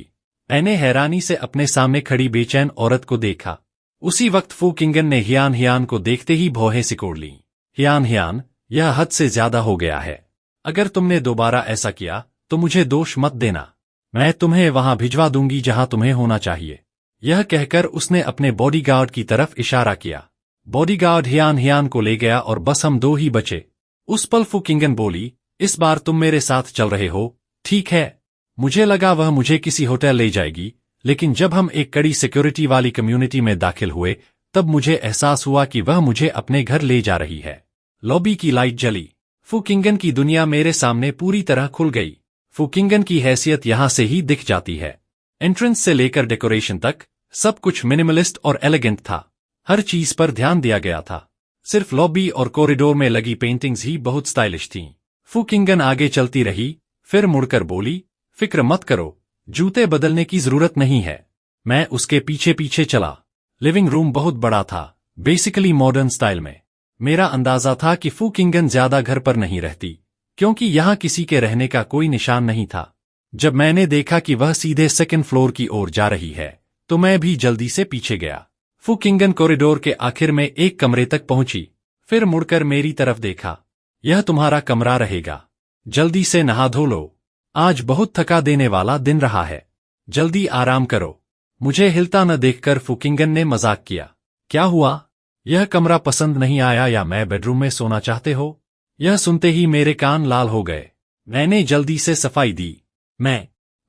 S1: मैंने हैरानी से अपने सामने खड़ी बेचैन औरत को देखा। उसी वक्त फू किंगन ने हियान हियान को देखते ही भौहें सिकोड़ लीं। हियान हियान, यह हद से ज्यादा हो गया है। अगर तुमने दोबारा ऐसा किया तो मुझे दोष मत देना। मैं तुम्हें वहां भिजवा दूंगी जहां तुम्हें होना चाहिए। यह कहकर उसने अपने बॉडीगार्ड की तरफ इशारा किया। बॉडीगार्ड हियान हियान को ले गया और बस हम दो ही बचे। उस पल फू किंगन बोली, इस बार तुम मेरे साथ चल रहे हो, ठीक है? मुझे लगा वह मुझे किसी होटल ले जाएगी, लेकिन जब हम एक कड़ी सिक्योरिटी वाली कम्युनिटी में दाखिल हुए, तब मुझे एहसास हुआ कि वह मुझे अपने घर ले जा रही है। लॉबी की लाइट जली। फू किंगन की दुनिया मेरे सामने पूरी तरह खुल गई। फू किंगन की हैसियत यहां से ही दिख जाती है। एंट्रेंस से लेकर डेकोरेशन तक सब कुछ मिनिमलिस्ट और एलिगेंट था। हर चीज पर ध्यान दिया गया था। सिर्फ लॉबी और कॉरिडोर में लगी पेंटिंग्स ही बहुत स्टाइलिश थीं। फू किंगन आगे चलती रही, फिर मुड़कर बोली, फिक्र मत करो, जूते बदलने की जरूरत नहीं है। मैं उसके पीछे पीछे चला। लिविंग रूम बहुत बड़ा था, बेसिकली मॉडर्न स्टाइल में। मेरा अंदाजा था कि फू किंगन ज्यादा घर पर नहीं रहती, क्योंकि यहां किसी के रहने का कोई निशान नहीं था। जब मैंने देखा कि वह सीधे सेकंड फ्लोर की ओर जा रही है, तो मैं भी जल्दी से पीछे गया। फू किंगन कॉरिडोर के आखिर में एक कमरे तक पहुंची, फिर मुड़कर मेरी तरफ देखा। यह तुम्हारा कमरा रहेगा, जल्दी से नहा धो लो, आज बहुत थका देने वाला दिन रहा है, जल्दी आराम करो। मुझे हिलता न देखकर फू किंगन ने मजाक किया। क्या हुआ? यह कमरा पसंद नहीं आया या मैं बेडरूम में सोना चाहते हो? यह सुनते ही मेरे कान लाल हो गए। मैंने जल्दी से सफाई दी।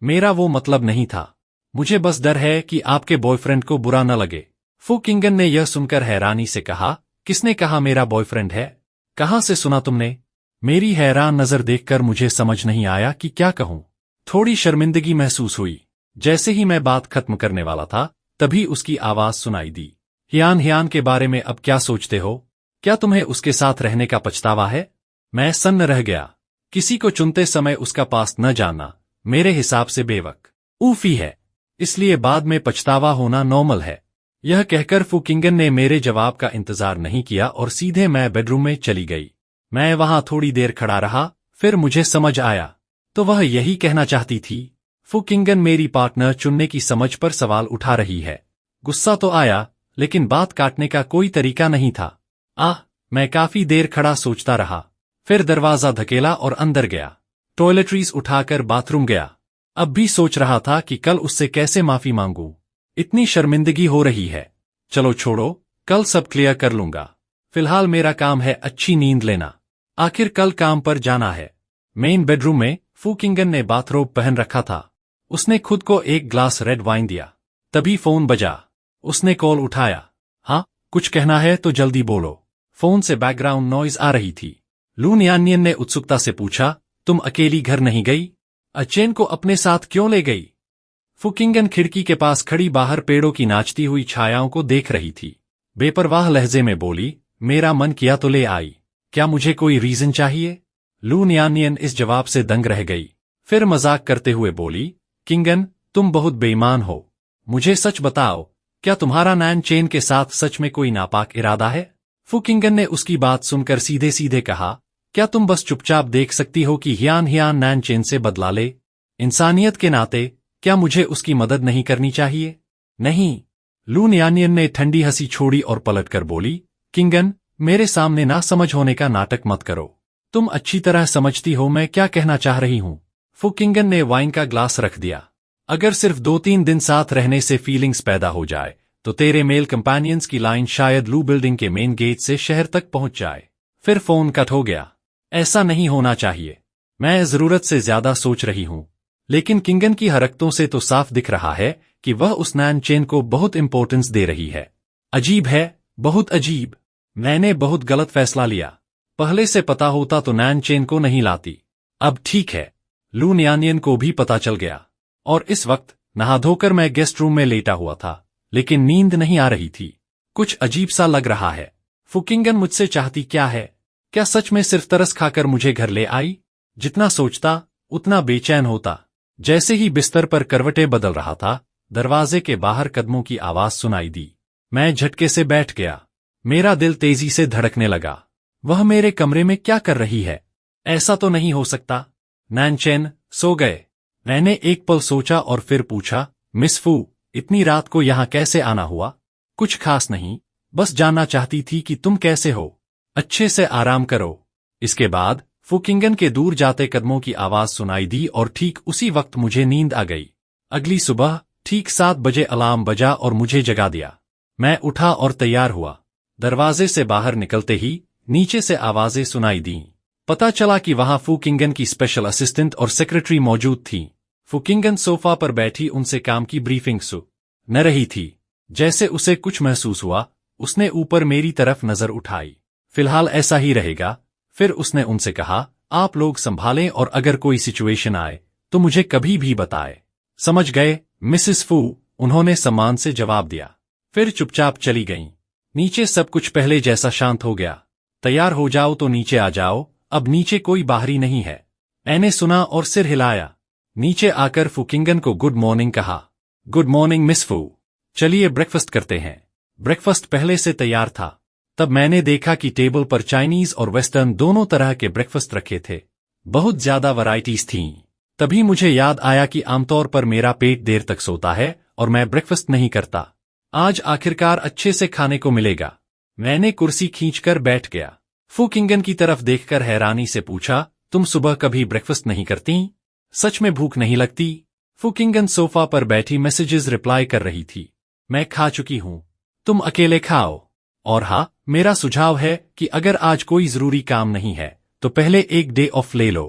S1: मेरा वो मतलब नहीं था। मुझे बस डर है कि आपके बॉयफ्रेंड को बुरा न लगे। फू किंगन ने यह सुनकर हैरानी से कहा, किसने कहा मेरा बॉयफ्रेंड है? कहाँ से सुना तुमने? मेरी हैरान नजर देखकर मुझे समझ नहीं आया कि क्या कहूं। थोड़ी शर्मिंदगी महसूस हुई। जैसे ही मैं बात खत्म करने वाला था, तभी उसकी आवाज सुनाई दी। हियान हियान के बारे में अब क्या सोचते हो? क्या तुम्हें उसके साथ रहने का पछतावा है? मैं सन्न रह गया। किसी को चुनते समय उसका पास्ट न जानना मेरे हिसाब से बेवकूफी है, इसलिए बाद में पछतावा होना नॉर्मल है। यह कहकर फू किंगन ने मेरे जवाब का इंतजार नहीं किया और सीधे मैं बेडरूम में चली गई। मैं वहां थोड़ी देर खड़ा रहा, फिर मुझे समझ आया, तो वह यही कहना चाहती थी। फू किंगन मेरी पार्टनर चुनने की समझ पर सवाल उठा रही है। गुस्सा तो आया, लेकिन बात काटने का कोई तरीका नहीं था। मैं काफी देर खड़ा सोचता रहा, फिर दरवाजा धकेला और अंदर गया। टॉयलेटरीज उठाकर बाथरूम गया। अब भी सोच रहा था कि कल उससे कैसे माफी मांगूं। इतनी शर्मिंदगी हो रही है। चलो छोड़ो, कल सब क्लियर कर लूंगा। फिलहाल मेरा काम है अच्छी नींद लेना। आखिर कल काम पर जाना है। मेन बेडरूम में फू किंगन ने बाथरोब पहन रखा था। उसने खुद को एक ग्लास रेड वाइन दिया। तभी फोन बजा। उसने कॉल उठाया। हाँ, कुछ कहना है तो जल्दी बोलो। फोन से बैकग्राउंड नॉइज आ रही थी। लू नियानियन ने उत्सुकता से पूछा, तुम अकेली घर नहीं गई? अचेन को अपने साथ क्यों ले गई? फू किंगन खिड़की के पास खड़ी बाहर पेड़ों की नाचती हुई छायाओं को देख रही थी। बेपरवाह लहजे में बोली, मेरा मन किया तो ले आई। क्या मुझे कोई रीजन चाहिए? लू नियानियन इस जवाब से दंग रह गई। फिर मजाक करते हुए बोली, किंगन, तुम बहुत बेईमान हो। मुझे सच बताओ, क्या तुम्हारा नैन चेन के साथ सच में कोई नापाक इरादा है? फू किंगन ने उसकी बात सुनकर सीधे सीधे कहा, क्या तुम बस चुपचाप देख सकती हो कि हियान हियान नैन चेन से बदला ले? इंसानियत के नाते क्या मुझे उसकी मदद नहीं करनी चाहिए? नहीं। लू नियानियन ने ठंडी हंसी छोड़ी और पलटकर बोली, किंगन, मेरे सामने ना समझ होने का नाटक मत करो। तुम अच्छी तरह समझती हो मैं क्या कहना चाह रही हूं। फू किंगन ने वाइन का ग्लास रख दिया। अगर सिर्फ 2-3 दिन साथ रहने से फीलिंग्स पैदा हो जाए, तो तेरे मेल कंपेनियंस की लाइन शायद लू बिल्डिंग के मेन गेट से शहर तक पहुंच जाए। फिर फोन कट हो गया। ऐसा नहीं होना चाहिए। मैं जरूरत से ज्यादा सोच रही हूं। लेकिन किंगन की हरकतों से तो साफ दिख रहा है कि वह उस नैन चेन को बहुत इंपॉर्टेंस दे रही है। अजीब है, बहुत अजीब। मैंने बहुत गलत फैसला लिया। पहले से पता होता तो नैन चेन को नहीं लाती। अब ठीक है। लू नियानियन को भी पता चल गया। और इस वक्त नहा धोकर मैं गेस्ट रूम में लेटा हुआ था, लेकिन नींद नहीं आ रही थी। कुछ अजीब सा लग रहा है। फू किंगन मुझसे चाहती क्या है? क्या सच में सिर्फ तरस खाकर मुझे घर ले आई? जितना सोचता उतना बेचैन होता। जैसे ही बिस्तर पर करवटें बदल रहा था, दरवाजे के बाहर कदमों की आवाज सुनाई दी। मैं झटके से बैठ गया। मेरा दिल तेजी से धड़कने लगा। वह मेरे कमरे में क्या कर रही है? ऐसा तो नहीं हो सकता। नैन चेन सो गए? मैंने एक पल सोचा और फिर पूछा, मिस फू, इतनी रात को यहां कैसे आना हुआ? कुछ खास नहीं, बस जानना चाहती थी कि तुम कैसे हो। अच्छे से आराम करो। इसके बाद फू किंगन के दूर जाते कदमों की आवाज सुनाई दी और ठीक उसी वक्त मुझे नींद आ गई। अगली सुबह ठीक 7 बजे अलार्म बजा और मुझे जगा दिया। मैं उठा और तैयार हुआ। दरवाजे से बाहर निकलते ही नीचे से आवाजें सुनाई दीं। पता चला कि वहां फू किंगन की स्पेशल असिस्टेंट और सेक्रेटरी मौजूद थीं। फू किंगन सोफा पर बैठी उनसे काम की ब्रीफिंग सुन रही थी। जैसे उसे कुछ महसूस हुआ, उसने ऊपर मेरी तरफ नजर उठाई। फिलहाल ऐसा ही रहेगा। फिर उसने उनसे कहा, आप लोग संभालें और अगर कोई सिचुएशन आए तो मुझे कभी भी बताए। समझ गए मिसेस फू? उन्होंने सम्मान से जवाब दिया। फिर चुपचाप चली गईं। नीचे सब कुछ पहले जैसा शांत हो गया। तैयार हो जाओ तो नीचे आ जाओ, अब नीचे कोई बाहरी नहीं है। मैंने सुना और सिर हिलाया। नीचे आकर फुकिंगन को गुड मॉर्निंग कहा। गुड मॉर्निंग मिस फू। चलिए ब्रेकफास्ट करते हैं। ब्रेकफास्ट पहले से तैयार था। तब मैंने देखा कि टेबल पर चाइनीज और वेस्टर्न दोनों तरह के ब्रेकफास्ट रखे थे। बहुत ज्यादा वैरायटीज थीं। तभी मुझे याद आया कि आमतौर पर मेरा पेट देर तक सोता है और मैं ब्रेकफास्ट नहीं करता। आज आखिरकार अच्छे से खाने को मिलेगा। मैंने कुर्सी खींचकर बैठ गया। फुकिंगन की तरफ देखकर हैरानी से पूछा, तुम सुबह कभी ब्रेकफास्ट नहीं करती? सच में भूख नहीं लगती? फुकिंगन सोफा पर बैठी मैसेजेस रिप्लाई कर रही थी। मैं खा चुकी हूं, तुम अकेले खाओ। और हाँ, मेरा सुझाव है कि अगर आज कोई जरूरी काम नहीं है तो पहले एक डे ऑफ ले लो।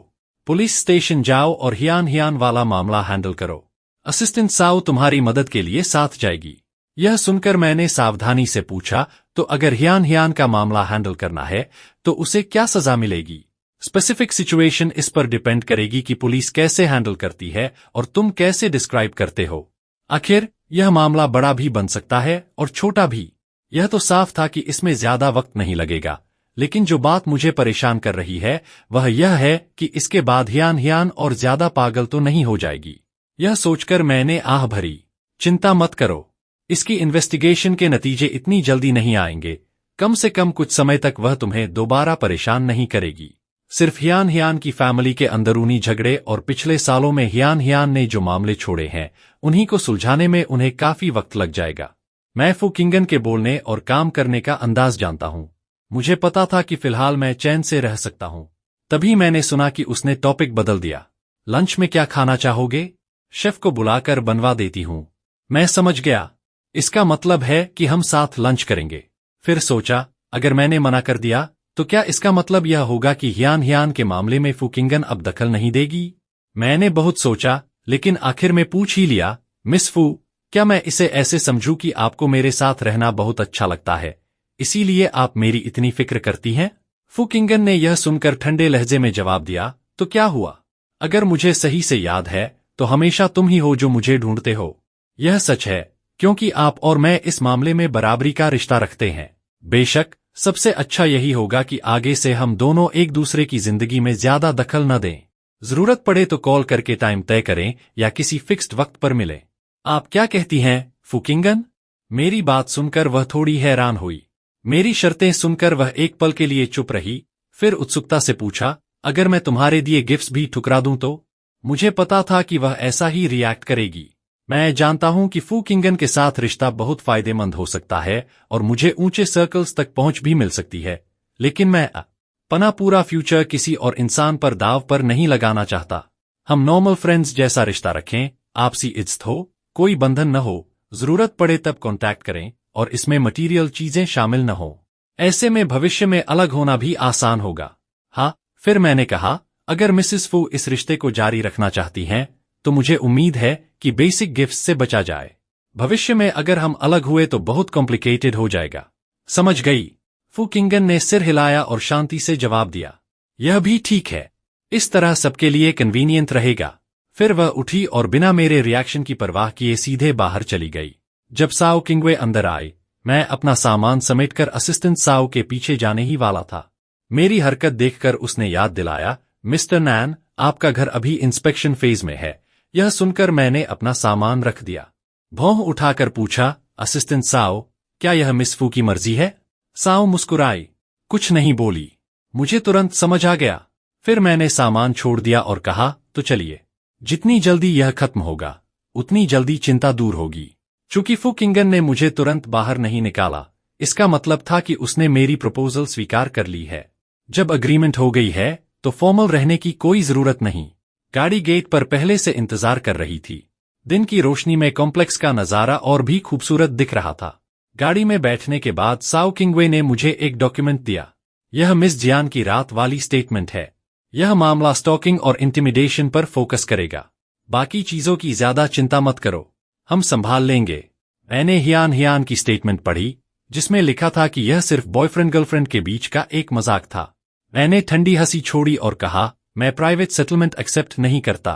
S1: पुलिस स्टेशन जाओ और हियान वाला मामला हैंडल करो। असिस्टेंट साओ तुम्हारी मदद के लिए साथ जाएगी। यह सुनकर मैंने सावधानी से पूछा, तो अगर हियान का मामला हैंडल करना है तो उसे क्या सजा मिलेगी? स्पेसिफिक सिचुएशन इस पर डिपेंड करेगी कि पुलिस कैसे हैंडल करती है और तुम कैसे डिस्क्राइब करते हो। आखिर यह मामला बड़ा भी बन सकता है और छोटा भी। यह तो साफ था कि इसमें ज्यादा वक्त नहीं लगेगा, लेकिन जो बात मुझे परेशान कर रही है वह यह है कि इसके बाद हियान और ज्यादा पागल तो नहीं हो जाएगी। यह सोचकर मैंने आह भरी। चिंता मत करो, इसकी इन्वेस्टिगेशन के नतीजे इतनी जल्दी नहीं आएंगे। कम से कम कुछ समय तक वह तुम्हें दोबारा परेशान नहीं करेगी। सिर्फ हियान की फैमिली के अंदरूनी झगड़े और पिछले सालों में हियान ने जो मामले छोड़े हैं उन्हीं को सुलझाने में उन्हें काफी वक्त लग जाएगा। मैं फुकिंगन के बोलने और काम करने का अंदाज जानता हूं। मुझे पता था कि फिलहाल मैं चैन से रह सकता हूं। तभी मैंने सुना कि उसने टॉपिक बदल दिया। लंच में क्या खाना चाहोगे? शेफ को बुलाकर बनवा देती हूं। मैं समझ गया, इसका मतलब है कि हम साथ लंच करेंगे। फिर सोचा, अगर मैंने मना कर दिया तो क्या इसका मतलब यह होगा कि हियान के मामले में फुकिंगन अब दखल नहीं देगी? मैंने बहुत सोचा, लेकिन आखिर में पूछ ही लिया, मिस फू, क्या मैं इसे ऐसे समझूं कि आपको मेरे साथ रहना बहुत अच्छा लगता है, इसीलिए आप मेरी इतनी फिक्र करती हैं? फुकिंगन ने यह सुनकर ठंडे लहजे में जवाब दिया, तो क्या हुआ? अगर मुझे सही से याद है तो हमेशा तुम ही हो जो मुझे ढूंढते हो। यह सच है, क्योंकि आप और मैं इस मामले में बराबरी का रिश्ता रखते हैं। बेशक सबसे अच्छा यही होगा कि आगे से हम दोनों एक दूसरे की जिंदगी में ज्यादा दखल न दें। जरूरत पड़े तो कॉल करके टाइम तय करें या किसी फिक्स्ड वक्त पर मिलें। आप क्या कहती हैं, फुकिंगन? मेरी बात सुनकर वह थोड़ी हैरान हुई। मेरी शर्तें सुनकर वह एक पल के लिए चुप रही, फिर उत्सुकता से पूछा, अगर मैं तुम्हारे दिए गिफ्ट्स भी ठुकरा दूं तो? मुझे पता था कि वह ऐसा ही रिएक्ट करेगी। मैं जानता हूं कि फुकिंगन के साथ रिश्ता बहुत फायदेमंद हो सकता है और मुझे ऊंचे सर्कल्स तक पहुंच भी मिल सकती है, लेकिन मैं अपना पूरा फ्यूचर किसी और इंसान पर दाव पर नहीं लगाना चाहता। हम नॉर्मल फ्रेंड्स जैसा रिश्ता रखें, आपसी इज्जत हो, कोई बंधन न हो, जरूरत पड़े तब कांटेक्ट करें और इसमें मटेरियल चीजें शामिल न हो। ऐसे में भविष्य में अलग होना भी आसान होगा। हाँ, फिर मैंने कहा, अगर मिसेस फू इस रिश्ते को जारी रखना चाहती हैं तो मुझे उम्मीद है कि बेसिक गिफ्ट्स से बचा जाए। भविष्य में अगर हम अलग हुए तो बहुत कॉम्प्लिकेटेड हो जाएगा। समझ गई? फुकिंगन ने सिर हिलाया और शांति से जवाब दिया, यह भी ठीक है, इस तरह सबके लिए कन्वीनियंट रहेगा। फिर वह उठी और बिना मेरे रिएक्शन की परवाह किए सीधे बाहर चली गई। जब साओ किंगवे अंदर आए, मैं अपना सामान समेटकर असिस्टेंट साओ के पीछे जाने ही वाला था। मेरी हरकत देखकर उसने याद दिलाया, मिस्टर नैन, आपका घर अभी इंस्पेक्शन फेज में है। यह सुनकर मैंने अपना सामान रख दिया। भौं उठाकर पूछा, असिस्टेंट साओ, क्या यह मिस फू की मर्जी है? साओ मुस्कुराई, कुछ नहीं बोली। मुझे तुरंत समझ आ गया। फिर मैंने सामान छोड़ दिया और कहा, तो चलिए। जितनी जल्दी यह खत्म होगा उतनी जल्दी चिंता दूर होगी। चूंकि फुकिंगन ने मुझे तुरंत बाहर नहीं निकाला, इसका मतलब था कि उसने मेरी प्रपोजल स्वीकार कर ली है। जब अग्रीमेंट हो गई है तो फॉर्मल रहने की कोई जरूरत नहीं। गाड़ी गेट पर पहले से इंतजार कर रही थी। दिन की रोशनी में कॉम्प्लेक्स का नजारा और भी खूबसूरत दिख रहा था। गाड़ी में बैठने के बाद साओ किंगवे ने मुझे एक डॉक्यूमेंट दिया। यह मिस जियान की रात वाली स्टेटमेंट है। यह मामला स्टॉकिंग और इंटिमिडेशन पर फोकस करेगा। बाकी चीजों की ज्यादा चिंता मत करो, हम संभाल लेंगे। मैंने हियान की स्टेटमेंट पढ़ी, जिसमें लिखा था कि यह सिर्फ बॉयफ्रेंड गर्लफ्रेंड के बीच का एक मजाक था। मैंने ठंडी हंसी छोड़ी और कहा, मैं प्राइवेट सेटलमेंट एक्सेप्ट नहीं करता,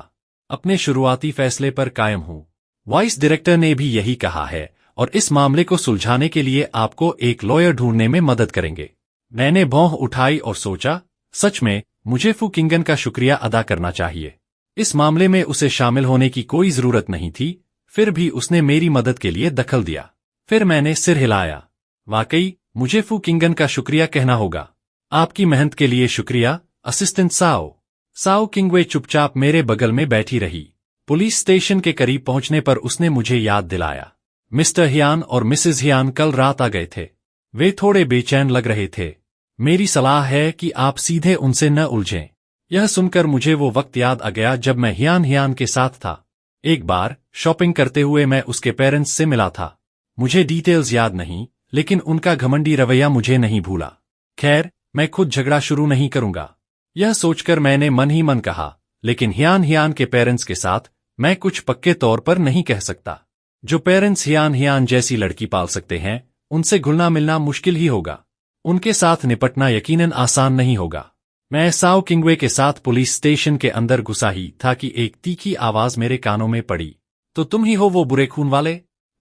S1: अपने शुरुआती फैसले पर कायम हूं। वाइस डायरेक्टर ने भी यही कहा है और इस मामले को सुलझाने के लिए आपको एक लॉयर ढूंढने में मदद करेंगे। मैंने भौं उठाई और सोचा, सच में मुझे फू किंगन का शुक्रिया अदा करना चाहिए। इस मामले में उसे शामिल होने की कोई जरूरत नहीं थी, फिर भी उसने मेरी मदद के लिए दखल दिया। फिर मैंने सिर हिलाया। वाकई मुझे फू किंगन का शुक्रिया कहना होगा। आपकी मेहनत के लिए शुक्रिया, असिस्टेंट साओ। साओ किंगवे चुपचाप मेरे बगल में बैठी रही। पुलिस स्टेशन के करीब पहुंचने पर उसने मुझे याद दिलाया, मिस्टर हियान और मिसेस हियान कल रात आ गए थे। वे थोड़े बेचैन लग रहे थे। मेरी सलाह है कि आप सीधे उनसे न उलझें। यह सुनकर मुझे वो वक्त याद आ गया जब मैं हियान के साथ था। एक बार शॉपिंग करते हुए मैं उसके पेरेंट्स से मिला था। मुझे डिटेल्स याद नहीं, लेकिन उनका घमंडी रवैया मुझे नहीं भूला। खैर, मैं खुद झगड़ा शुरू नहीं करूंगा, यह सोचकर मैंने मन ही मन कहा, लेकिन हियान के पेरेंट्स के साथ मैं कुछ पक्के तौर पर नहीं कह सकता। जो पेरेंट्स हियान जैसी लड़की पाल सकते हैं, उनसे घुलना मिलना मुश्किल ही होगा। उनके साथ निपटना यकीनन आसान नहीं होगा। मैं साओ किंगवे के साथ पुलिस स्टेशन के अंदर घुसा ही था कि एक तीखी आवाज मेरे कानों में पड़ी, तो तुम ही हो वो बुरे खून वाले?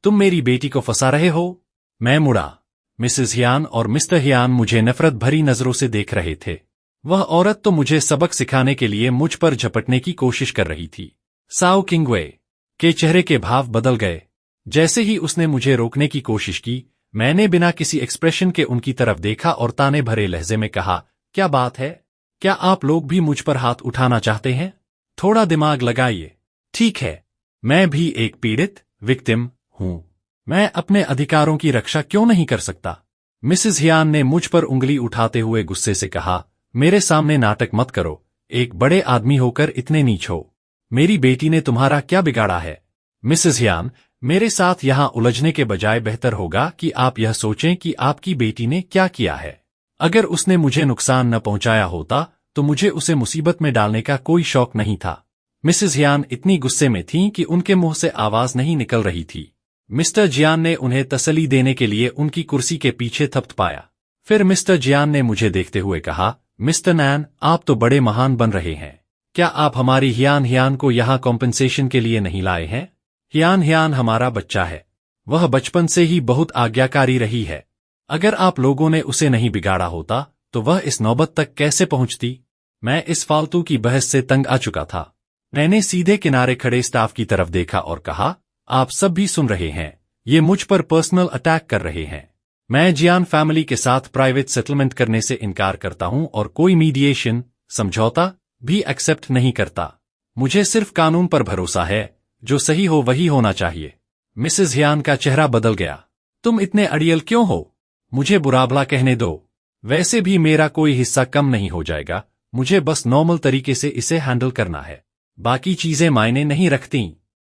S1: तुम मेरी बेटी को फंसा रहे हो? मैं मुड़ा। मिसेस हियान और मिस्टर हियान मुझे नफरत भरी नजरों से देख रहे थे। वह औरत तो मुझे सबक सिखाने के लिए मुझ पर झपटने की कोशिश कर रही थी। साओ किंगवे के चेहरे के भाव बदल गए। जैसे ही उसने मुझे रोकने की कोशिश की, मैंने बिना किसी एक्सप्रेशन के उनकी तरफ देखा और ताने भरे लहजे में कहा, क्या बात है? क्या आप लोग भी मुझ पर हाथ उठाना चाहते हैं? थोड़ा दिमाग लगाइए। ठीक है, मैं भी एक पीड़ित विक्टिम हूं। मैं अपने अधिकारों की रक्षा क्यों नहीं कर सकता? मिसेस हियान ने मुझ पर उंगली उठाते हुए गुस्से से कहा, मेरे सामने नाटक मत करो। एक बड़े आदमी होकर इतने नीच हो। मेरी बेटी ने तुम्हारा क्या बिगाड़ा है? मिसेस हियान, मेरे साथ यहां उलझने के बजाय बेहतर होगा कि आप यह सोचें कि आपकी बेटी ने क्या किया है। अगर उसने मुझे नुकसान न पहुंचाया होता तो मुझे उसे मुसीबत में डालने का कोई शौक नहीं था। मिसेस हियान इतनी गुस्से में थीं कि उनके मुंह से आवाज नहीं निकल रही थी। मिस्टर जियान ने उन्हें तसल्ली देने के लिए उनकी कुर्सी के पीछे थपथपाया। फिर मिस्टर जियान ने मुझे देखते हुए कहा, मिस्टर नैन, आप तो बड़े महान बन रहे हैं। क्या आप हमारी हियान को यहाँ कॉम्पेंसेशन के लिए नहीं लाए हैं? हियान हमारा बच्चा है। वह बचपन से ही बहुत आज्ञाकारी रही है। अगर आप लोगों ने उसे नहीं बिगाड़ा होता तो वह इस नौबत तक कैसे पहुंचती? मैं इस फालतू की बहस से तंग आ चुका था। मैंने सीधे किनारे खड़े स्टाफ की तरफ देखा और कहा, आप सब भी सुन रहे हैं, ये मुझ पर पर्सनल अटैक कर रहे हैं। मैं जियान फैमिली के साथ प्राइवेट सेटलमेंट करने से इनकार करता हूं और कोई मीडिएशन समझौता भी एक्सेप्ट नहीं करता। मुझे सिर्फ कानून पर भरोसा है, जो सही हो वही होना चाहिए। मिसेस हियान का चेहरा बदल गया। तुम इतने अड़ियल क्यों हो? मुझे बुरा भला कहने दो। वैसे भी मेरा कोई हिस्सा कम नहीं हो जाएगा। मुझे बस नॉर्मल तरीके से इसे हैंडल करना है। बाकी चीजें मायने नहीं रखती।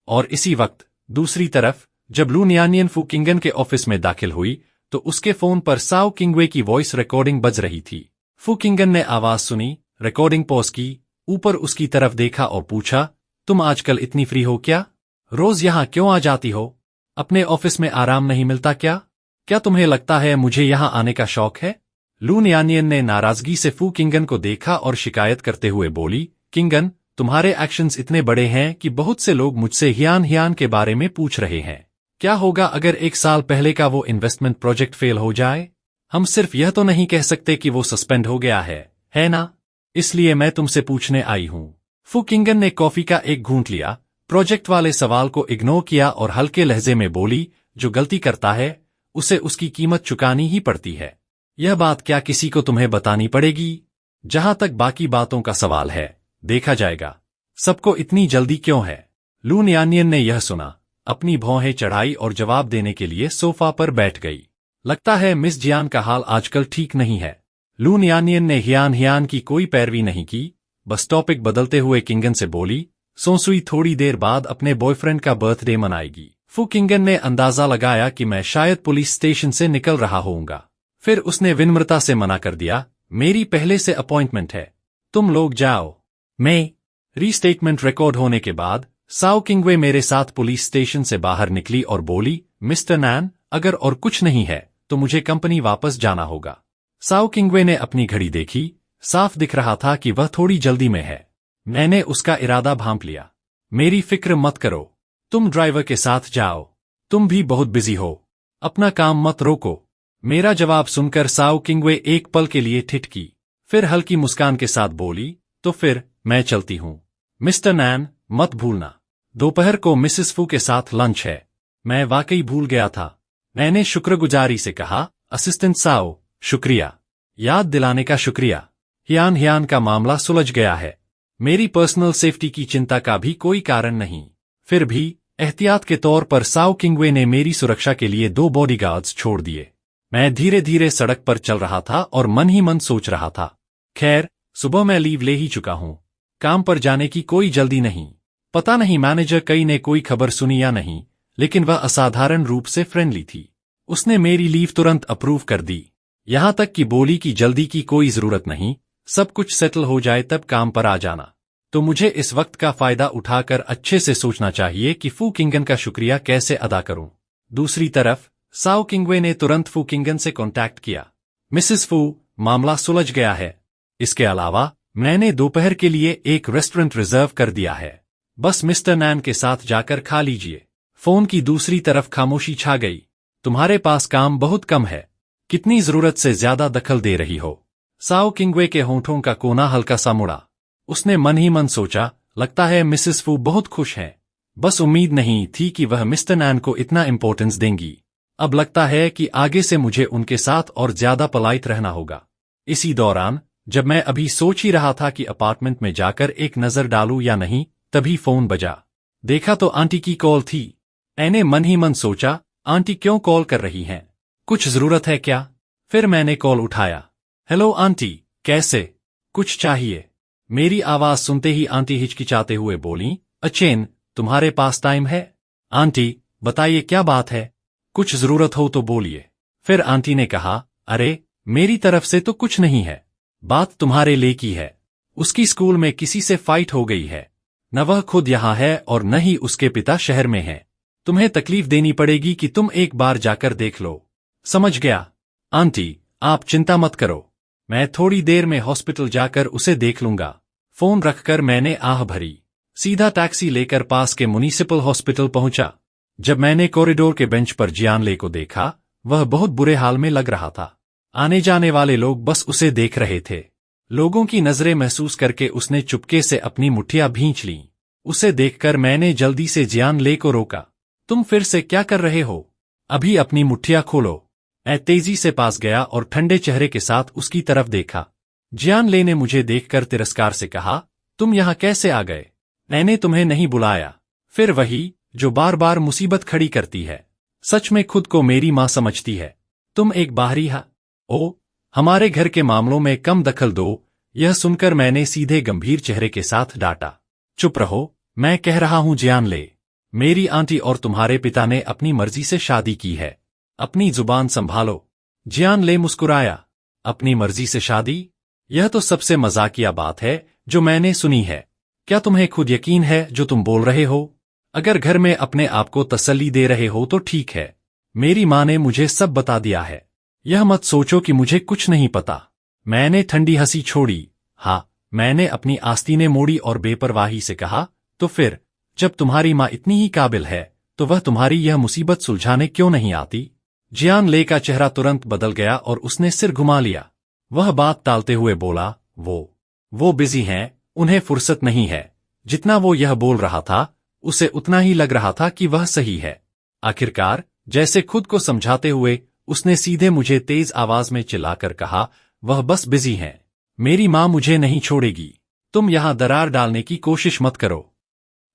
S1: और इसी वक्त दूसरी तरफ जब लू नियानियन फू किंगन के ऑफिस में दाखिल हुई तो उसके फोन पर साओ किंगवे की वॉइस रिकॉर्डिंग बज रही थी। फू किंगन ने आवाज सुनी, रिकॉर्डिंग पॉज की, ऊपर उसकी तरफ देखा और पूछा, तुम आजकल इतनी फ्री हो क्या? रोज यहाँ क्यों आ जाती हो? अपने ऑफिस में आराम नहीं मिलता क्या? क्या तुम्हें लगता है मुझे यहाँ आने का शौक है? लू नियानियन ने नाराजगी से फू किंगन को देखा और शिकायत करते हुए बोली, किंगन, तुम्हारे एक्शंस इतने बड़े हैं कि बहुत से लोग मुझसे हियान के बारे में पूछ रहे हैं। क्या होगा अगर 1 साल पहले का वो इन्वेस्टमेंट प्रोजेक्ट फेल हो जाए? हम सिर्फ यह तो नहीं कह सकते कि वो सस्पेंड हो गया है ना? इसलिए मैं तुमसे पूछने आई हूं। फू किंगन ने कॉफी का एक घूंट लिया, प्रोजेक्ट वाले सवाल को इग्नोर किया और हल्के लहजे में बोली, जो गलती करता है उसे उसकी कीमत चुकानी ही पड़ती है। यह बात क्या किसी को तुम्हें बतानी पड़ेगी? जहां तक बाकी बातों का सवाल है, देखा जाएगा। सबको इतनी जल्दी क्यों है? लू नियानियन ने यह सुना, अपनी भौहें चढ़ाई और जवाब देने के लिए सोफा पर बैठ गई। लगता है मिस जियान का हाल आजकल ठीक नहीं है। लू नियानियन ने हियान की कोई पैरवी नहीं की, बस टॉपिक बदलते हुए किंगन से बोली, सोसुई थोड़ी देर बाद अपने बॉयफ्रेंड का बर्थडे मनाएगी। फू किंगन ने अंदाजा लगाया कि मैं शायद पुलिस स्टेशन से निकल रहा होऊंगा। फिर उसने विनम्रता से मना कर दिया, मेरी पहले से अपॉइंटमेंट है, तुम लोग जाओ। मैं रीस्टेटमेंट रिकॉर्ड होने के बाद साओ किंगवे मेरे साथ पुलिस स्टेशन से बाहर निकली और बोली, मिस्टर नैन, अगर और कुछ नहीं है तो मुझे कंपनी वापस जाना होगा। साओ किंगवे ने अपनी घड़ी देखी, साफ दिख रहा था कि वह थोड़ी जल्दी में है। मैंने उसका इरादा भांप लिया। मेरी फिक्र मत करो, तुम ड्राइवर के साथ जाओ। तुम भी बहुत बिजी हो, अपना काम मत रोको। मेरा जवाब सुनकर साओ किंगवे एक पल के लिए ठिठकी, फिर हल्की मुस्कान के साथ बोली, तो फिर मैं चलती हूँ। मिस्टर नैन, मत भूलना, दोपहर को मिसेस फू के साथ लंच है। मैं वाकई भूल गया था, मैंने शुक्रगुजारी से कहा। असिस्टेंट साओ, शुक्रिया, याद दिलाने का शुक्रिया। हियान हियान का मामला सुलझ गया है, मेरी पर्सनल सेफ्टी की चिंता का भी कोई कारण नहीं। फिर भी एहतियात के तौर पर साओ किंगवे ने मेरी सुरक्षा के लिए 2 बॉडीगार्ड्स छोड़ दिए। मैं धीरे धीरे सड़क पर चल रहा था और मन ही मन सोच रहा था, खैर सुबह मैं लीव ले ही चुका हूं, काम पर जाने की कोई जल्दी नहीं। पता नहीं मैनेजर कई ने कोई खबर सुनी या नहीं, लेकिन वह असाधारण रूप से फ्रेंडली थी। उसने मेरी लीव तुरंत अप्रूव कर दी, यहां तक कि बोली कि जल्दी की कोई जरूरत नहीं, सब कुछ सेटल हो जाए तब काम पर आ जाना। तो मुझे इस वक्त का फायदा उठाकर अच्छे से सोचना चाहिए कि फू किंगन का शुक्रिया कैसे अदा करूं। दूसरी तरफ साओ किंगवे ने तुरंत फू किंगन से कॉन्टैक्ट किया। मिसेस फू, मामला सुलझ गया है। इसके अलावा मैंने दोपहर के लिए एक रेस्टोरेंट रिजर्व कर दिया है, बस मिस्टर नैन के साथ जाकर खा लीजिए। फोन की दूसरी तरफ खामोशी छा गई। तुम्हारे पास काम बहुत कम है, कितनी जरूरत से ज्यादा दखल दे रही हो। साओ किंगवे के होंठों का कोना हल्का सा मुड़ा। उसने मन ही मन सोचा, लगता है मिसेस फू बहुत खुश हैं। बस उम्मीद नहीं थी कि वह मिस्टर नैन को इतना इंपॉर्टेंस देंगी। अब लगता है कि आगे से मुझे उनके साथ और ज्यादा पोलाइट रहना होगा। इसी दौरान जब मैं अभी सोच ही रहा था कि अपार्टमेंट में जाकर एक नजर डालूं या नहीं, तभी फोन बजा। देखा तो आंटी की कॉल थी। मैंने मन ही मन सोचा, आंटी क्यों कॉल कर रही हैं? कुछ जरूरत है क्या? फिर मैंने कॉल उठाया। हेलो आंटी, कैसे? कुछ चाहिए? मेरी आवाज सुनते ही आंटी हिचकिचाते हुए बोली, अचेन, तुम्हारे पास टाइम है? आंटी, बताइए क्या बात है? कुछ जरूरत हो तो बोलिए। फिर आंटी ने कहा, अरे मेरी तरफ से तो कुछ नहीं है, बात तुम्हारे ले की है। उसकी स्कूल में किसी से फाइट हो गई है, न वह खुद यहाँ है और न ही उसके पिता शहर में हैं। तुम्हें तकलीफ देनी पड़ेगी कि तुम एक बार जाकर देख लो। समझ गया आंटी, आप चिंता मत करो, मैं थोड़ी देर में हॉस्पिटल जाकर उसे देख लूंगा। फोन रखकर मैंने आह भरी, सीधा टैक्सी लेकर पास के म्युनिसिपल हॉस्पिटल पहुंचा। जब मैंने कॉरिडोर के बेंच पर जियानले को देखा, वह बहुत बुरे हाल में लग रहा था। आने जाने वाले लोग बस उसे देख रहे थे। लोगों की नजरें महसूस करके उसने चुपके से अपनी मुट्ठियां भींच लीं। उसे देखकर मैंने जल्दी से जियानले को रोका। तुम फिर से क्या कर रहे हो? अभी अपनी मुट्ठियां खोलो। मैं तेजी से पास गया और ठंडे चेहरे के साथ उसकी तरफ देखा। जियानले ने मुझे देखकर तिरस्कार से कहा, तुम यहाँ कैसे आ गए? मैंने तुम्हें नहीं बुलाया। फिर वही जो बार बार मुसीबत खड़ी करती है, सच में खुद को मेरी माँ समझती है। तुम एक बाहरी ओ, हमारे घर के मामलों में कम दखल दो। यह सुनकर मैंने सीधे गंभीर चेहरे के साथ डांटा। चुप रहो, मैं कह रहा हूं जियानले, मेरी आंटी और तुम्हारे पिता ने अपनी मर्जी से शादी की है, अपनी जुबान संभालो। जियानले मुस्कुराया, अपनी मर्जी से शादी? यह तो सबसे मजाकिया बात है जो मैंने सुनी है। क्या तुम्हें खुद यकीन है जो तुम बोल रहे हो? अगर घर में अपने आप को तसल्ली दे रहे हो तो ठीक है, मेरी माँ ने मुझे सब बता दिया है। यह मत सोचो कि मुझे कुछ नहीं पता। मैंने ठंडी हंसी छोड़ी। हाँ, मैंने अपनी आस्तीनें मोड़ी और बेपरवाही से कहा, तो फिर जब तुम्हारी माँ इतनी ही काबिल है तो वह तुम्हारी यह मुसीबत सुलझाने क्यों नहीं आती? जियानले का चेहरा तुरंत बदल गया और उसने सिर घुमा लिया। वह बात टालते हुए बोला, वो बिजी हैं, उन्हें फुर्सत नहीं है। जितना वो यह बोल रहा था, उसे उतना ही लग रहा था कि वह सही है। आखिरकार जैसे खुद को समझाते हुए उसने सीधे मुझे तेज आवाज में चिल्लाकर कहा, वह बस बिजी हैं, मेरी माँ मुझे नहीं छोड़ेगी। तुम यहाँ दरार डालने की कोशिश मत करो।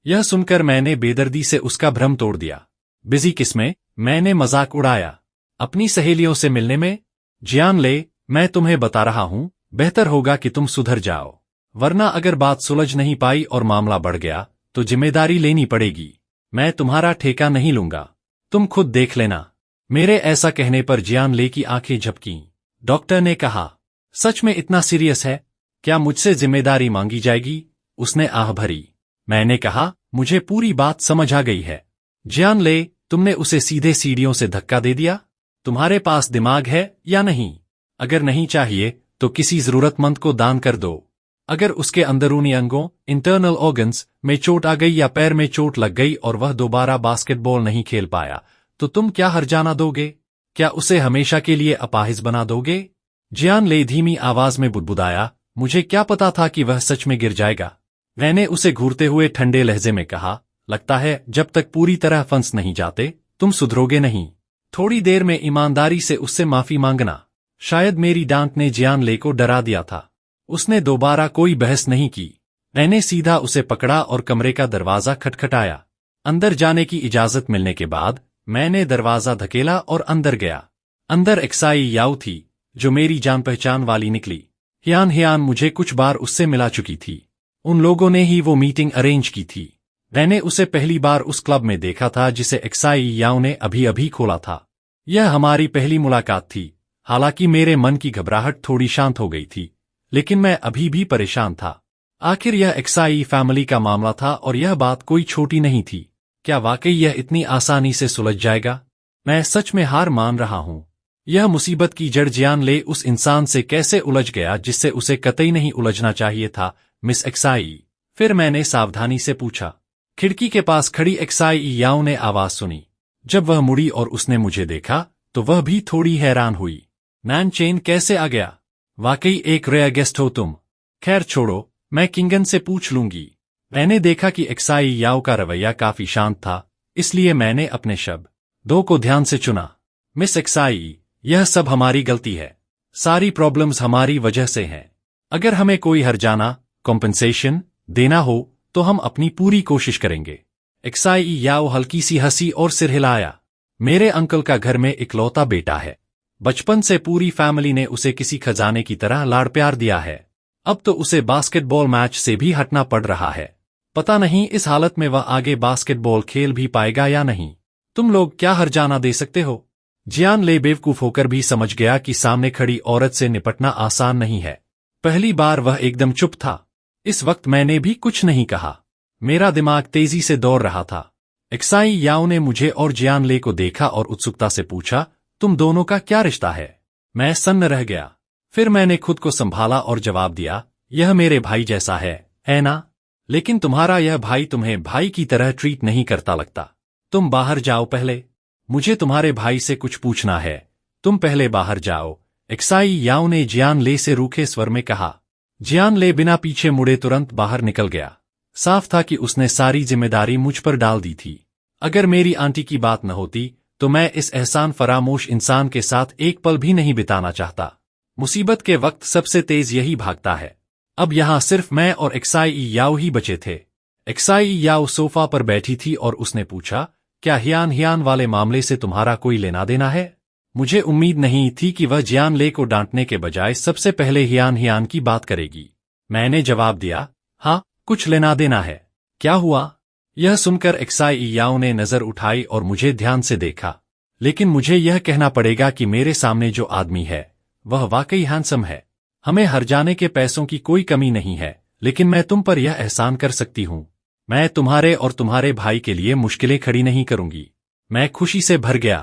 S1: यह सुनकर मैंने बेदर्दी से उसका भ्रम तोड़ दिया। बिजी किसमें? मैंने मजाक उड़ाया। अपनी सहेलियों से मिलने में? जियानले, मैं तुम्हें बता रहा हूं, बेहतर होगा कि तुम सुधर जाओ, वरना अगर बात सुलझ नहीं पाई और मामला बढ़ गया तो जिम्मेदारी लेनी पड़ेगी। मैं तुम्हारा ठेका नहीं लूंगा, तुम खुद देख लेना। मेरे ऐसा कहने पर जियानले की आंखें झपकीं। डॉक्टर ने कहा, सच में इतना सीरियस है? क्या मुझसे जिम्मेदारी मांगी जाएगी? उसने आह भरी। मैंने कहा, मुझे पूरी बात समझ आ गई है। जियानले, तुमने उसे सीधे सीढ़ियों से धक्का दे दिया? तुम्हारे पास दिमाग है या नहीं? अगर नहीं चाहिए तो किसी जरूरतमंद को दान कर दो। अगर उसके अंदरूनी अंगों, इंटरनल ऑर्गन्स में चोट आ गई या पैर में चोट लग गई और वह दोबारा बास्केटबॉल नहीं खेल पाया, तो तुम क्या हर्जाना दोगे? क्या उसे हमेशा के लिए अपाहिज बना दोगे? जियान ले धीमी आवाज में बुदबुदाया। मुझे क्या पता था कि वह सच में गिर जाएगा। मैंने उसे घूरते हुए ठंडे लहजे में कहा, लगता है जब तक पूरी तरह फंस नहीं जाते तुम सुधरोगे नहीं। थोड़ी देर में ईमानदारी से उससे माफी मांगना। शायद मेरी डांट ने जियान ले को डरा दिया था। उसने दोबारा कोई बहस नहीं की। मैंने सीधा उसे पकड़ा और कमरे का दरवाजा खटखटाया। अंदर जाने की इजाजत मिलने के बाद मैंने दरवाजा धकेला और अंदर गया। अंदर एक्साई याओ थी, जो मेरी जान पहचान वाली निकली। हियान मुझे कुछ बार उससे मिला चुकी थी। उन लोगों ने ही वो मीटिंग अरेंज की थी। मैंने उसे पहली बार उस क्लब में देखा था जिसे एक्साई याओ ने अभी अभी खोला था। यह हमारी पहली मुलाकात थी। हालांकि मेरे मन की घबराहट थोड़ी शांत हो गई थी, लेकिन मैं अभी भी परेशान था। आखिर यह एक्साई फैमिली का मामला था और यह बात कोई छोटी नहीं थी। क्या वाकई यह इतनी आसानी से सुलझ जाएगा? मैं सच में हार मान रहा हूं। यह मुसीबत की जड़ जियान ले उस इंसान से कैसे उलझ गया जिससे उसे कतई नहीं उलझना चाहिए था, मिस एक्साई? फिर मैंने सावधानी से पूछा। खिड़की के पास खड़ी एक्साई याओ ने आवाज सुनी। जब वह मुड़ी और उसने मुझे देखा तो वह भी थोड़ी हैरान हुई। नैन चेन कैसे आ गया? वाकई एक रेयर गेस्ट हो तुम। खैर छोड़ो, मैं किंगन से पूछ लूंगी। मैंने देखा कि एक्साई याओ का रवैया काफी शांत था, इसलिए मैंने अपने शब्द दो को ध्यान से चुना। मिस एक्साई, यह सब हमारी गलती है। सारी प्रॉब्लम्स हमारी वजह से हैं। अगर हमें कोई हर्जाना कॉम्पेंसेशन देना हो तो हम अपनी पूरी कोशिश करेंगे। एक्साई याओ हल्की सी हंसी और सिर हिलाया। मेरे अंकल का घर में इकलौता बेटा है। बचपन से पूरी फैमिली ने उसे किसी खजाने की तरह लाड़ प्यार दिया है। अब तो उसे बास्केटबॉल मैच से भी हटना पड़ रहा है। पता नहीं इस हालत में वह आगे बास्केटबॉल खेल भी पाएगा या नहीं। तुम लोग क्या हर्जाना दे सकते हो? जियान ले बेवकूफ होकर भी समझ गया कि सामने खड़ी औरत से निपटना आसान नहीं है। पहली बार वह एकदम चुप था। इस वक्त मैंने भी कुछ नहीं कहा। मेरा दिमाग तेजी से दौड़ रहा था। एक्साई याओ ने मुझे और जियान ले को देखा और उत्सुकता से पूछा, तुम दोनों का क्या रिश्ता है? मैं सन्न रह गया। फिर मैंने खुद को संभाला और जवाब दिया, यह मेरे भाई जैसा है ना? लेकिन तुम्हारा यह भाई तुम्हें भाई की तरह ट्रीट नहीं करता लगता। तुम बाहर जाओ पहले। मुझे तुम्हारे भाई से कुछ पूछना है। तुम पहले बाहर जाओ, एक्साई याओ ने जियान ले से रूखे स्वर में कहा। जियान ले बिना पीछे मुड़े तुरंत बाहर निकल गया। साफ था कि उसने सारी जिम्मेदारी मुझ पर डाल दी थी। अगर मेरी आंटी की बात न होती तो मैं इस एहसान फरामोश इंसान के साथ एक पल भी नहीं बिताना चाहता। मुसीबत के वक्त सबसे तेज यही भागता है। अब यहाँ सिर्फ मैं और एक्साई याओ ही बचे थे। एक्साई याओ सोफा पर बैठी थी और उसने पूछा, क्या हियान वाले मामले से तुम्हारा कोई लेना देना है? मुझे उम्मीद नहीं थी कि वह जियान ले को डांटने के बजाय सबसे पहले हियान की बात करेगी। मैंने जवाब दिया, हाँ, कुछ लेना देना है। क्या हुआ? यह सुनकर एक्साई याओ ने नजर उठाई और मुझे ध्यान से देखा। लेकिन मुझे यह कहना पड़ेगा कि मेरे सामने जो आदमी है वह वाकई हैंडसम है। हमें हर्जाने के पैसों की कोई कमी नहीं है, लेकिन मैं तुम पर यह एहसान कर सकती हूँ। मैं तुम्हारे और तुम्हारे भाई के लिए मुश्किलें खड़ी नहीं करूंगी। मैं खुशी से भर गया।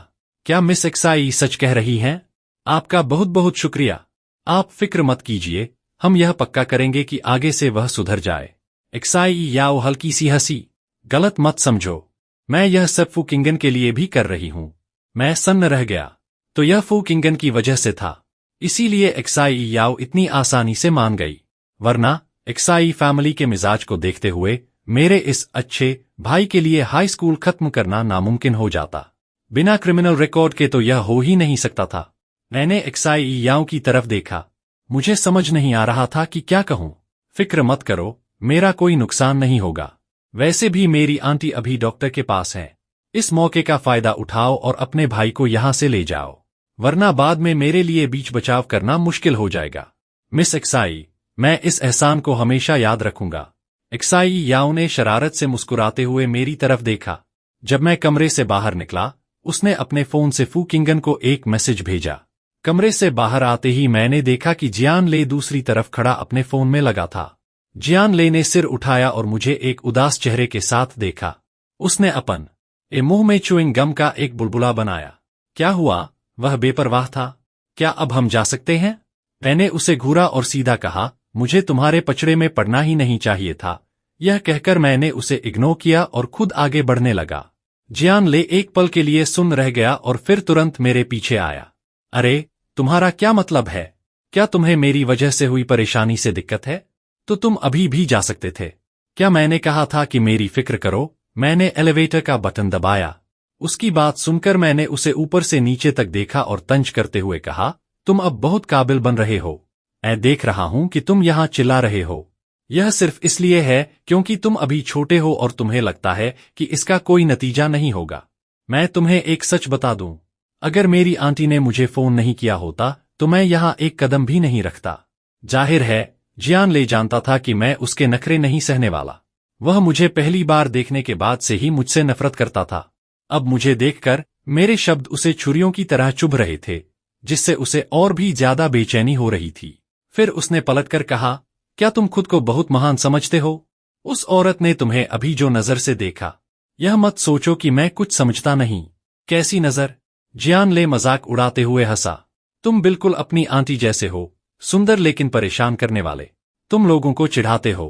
S1: क्या मिस एक्साई सच कह रही हैं? आपका बहुत बहुत शुक्रिया। आप फिक्र मत कीजिए, हम यह पक्का करेंगे कि आगे से वह सुधर जाए। एक्साई याओ हल्की सी हंसी। गलत मत समझो, मैं यह सब फू किंगन के लिए भी कर रही हूँ। मैं सन्न रह गया तो यह फू किंगन की वजह से था। इसीलिए एक्साई याओ इतनी आसानी से मान गई। वरना एक्साई फैमिली के मिजाज को देखते हुए मेरे इस अच्छे भाई के लिए हाई स्कूल खत्म करना नामुमकिन हो जाता। बिना क्रिमिनल रिकॉर्ड के तो यह हो ही नहीं सकता था। मैंने एक्साई याओ की तरफ देखा। मुझे समझ नहीं आ रहा था कि क्या कहूँ। फिक्र मत करो, मेरा कोई नुकसान नहीं होगा। वैसे भी मेरी आंटी अभी डॉक्टर के पास है। इस मौके का फायदा उठाओ और अपने भाई को यहाँ से ले जाओ, वरना बाद में मेरे लिए बीच बचाव करना मुश्किल हो जाएगा। मिस एक्साई, मैं इस एहसान को हमेशा याद रखूंगा। एक्साई याओ ने शरारत से मुस्कुराते हुए मेरी तरफ देखा। जब मैं कमरे से बाहर निकला, उसने अपने फोन से फू किंगन को एक मैसेज भेजा। कमरे से बाहर आते ही मैंने देखा कि जियान ले दूसरी तरफ खड़ा अपने फोन में लगा था। जियान ले ने सिर उठाया और मुझे एक उदास चेहरे के साथ देखा। उसने अपन मुंह में च्युइंग गम का एक बुलबुला बनाया। क्या हुआ? वह बेपरवाह था। क्या अब हम जा सकते हैं? मैंने उसे घूरा और सीधा कहा, मुझे तुम्हारे पचड़े में पड़ना ही नहीं चाहिए था। यह कहकर मैंने उसे इग्नोर किया और खुद आगे बढ़ने लगा। जियान ले एक पल के लिए सुन रह गया और फिर तुरंत मेरे पीछे आया। अरे, तुम्हारा क्या मतलब है? क्या तुम्हें मेरी वजह से हुई परेशानी से दिक्कत है? तो तुम अभी भी जा सकते थे। क्या मैंने कहा था कि मेरी फिक्र करो? मैंने एलिवेटर का बटन दबाया। उसकी बात सुनकर मैंने उसे ऊपर से नीचे तक देखा और तंज करते हुए कहा, तुम अब बहुत काबिल बन रहे हो। मैं देख रहा हूं कि तुम यहां चिल्ला रहे हो। यह सिर्फ इसलिए है क्योंकि तुम अभी छोटे हो और तुम्हें लगता है कि इसका कोई नतीजा नहीं होगा। मैं तुम्हें एक सच बता दूं, अगर मेरी आंटी ने मुझे फोन नहीं किया होता तो मैं यहां एक कदम भी नहीं रखता। जाहिर है, जियान ले जानता था कि मैं उसके नखरे नहीं सहने वाला। वह मुझे पहली बार देखने के बाद से ही मुझसे नफरत करता था। अब मुझे देखकर मेरे शब्द उसे छुरियों की तरह चुभ रहे थे, जिससे उसे और भी ज्यादा बेचैनी हो रही थी। फिर उसने पलटकर कहा, क्या तुम खुद को बहुत महान समझते हो? उस औरत ने तुम्हें अभी जो नजर से देखा, यह मत सोचो कि मैं कुछ समझता नहीं। कैसी नजर? जियान ले मजाक उड़ाते हुए हंसा। तुम बिल्कुल अपनी आंटी जैसे हो, सुंदर लेकिन परेशान करने वाले। तुम लोगों को चिढ़ाते हो।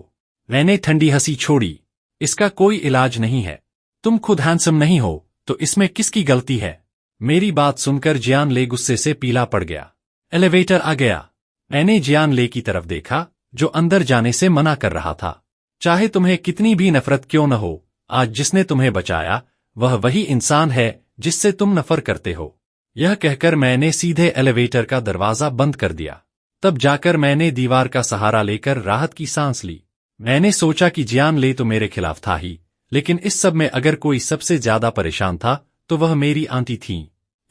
S1: मैंने ठंडी हंसी छोड़ी। इसका कोई इलाज नहीं है। तुम खुद हैंडसम नहीं हो, तो इसमें किसकी गलती है? मेरी बात सुनकर जियान ले गुस्से से पीला पड़ गया। एलिवेटर आ गया। मैंने जियान ले की तरफ देखा, जो अंदर जाने से मना कर रहा था। चाहे तुम्हें कितनी भी नफरत क्यों न हो, आज जिसने तुम्हें बचाया वह वही इंसान है जिससे तुम नफरत करते हो। यह कहकर मैंने सीधे एलिवेटर का दरवाजा बंद कर दिया। तब जाकर मैंने दीवार का सहारा लेकर राहत की सांस ली। मैंने सोचा कि जियान ले तो मेरे खिलाफ था ही, लेकिन इस सब में अगर कोई सबसे ज्यादा परेशान था तो वह मेरी आंटी थी।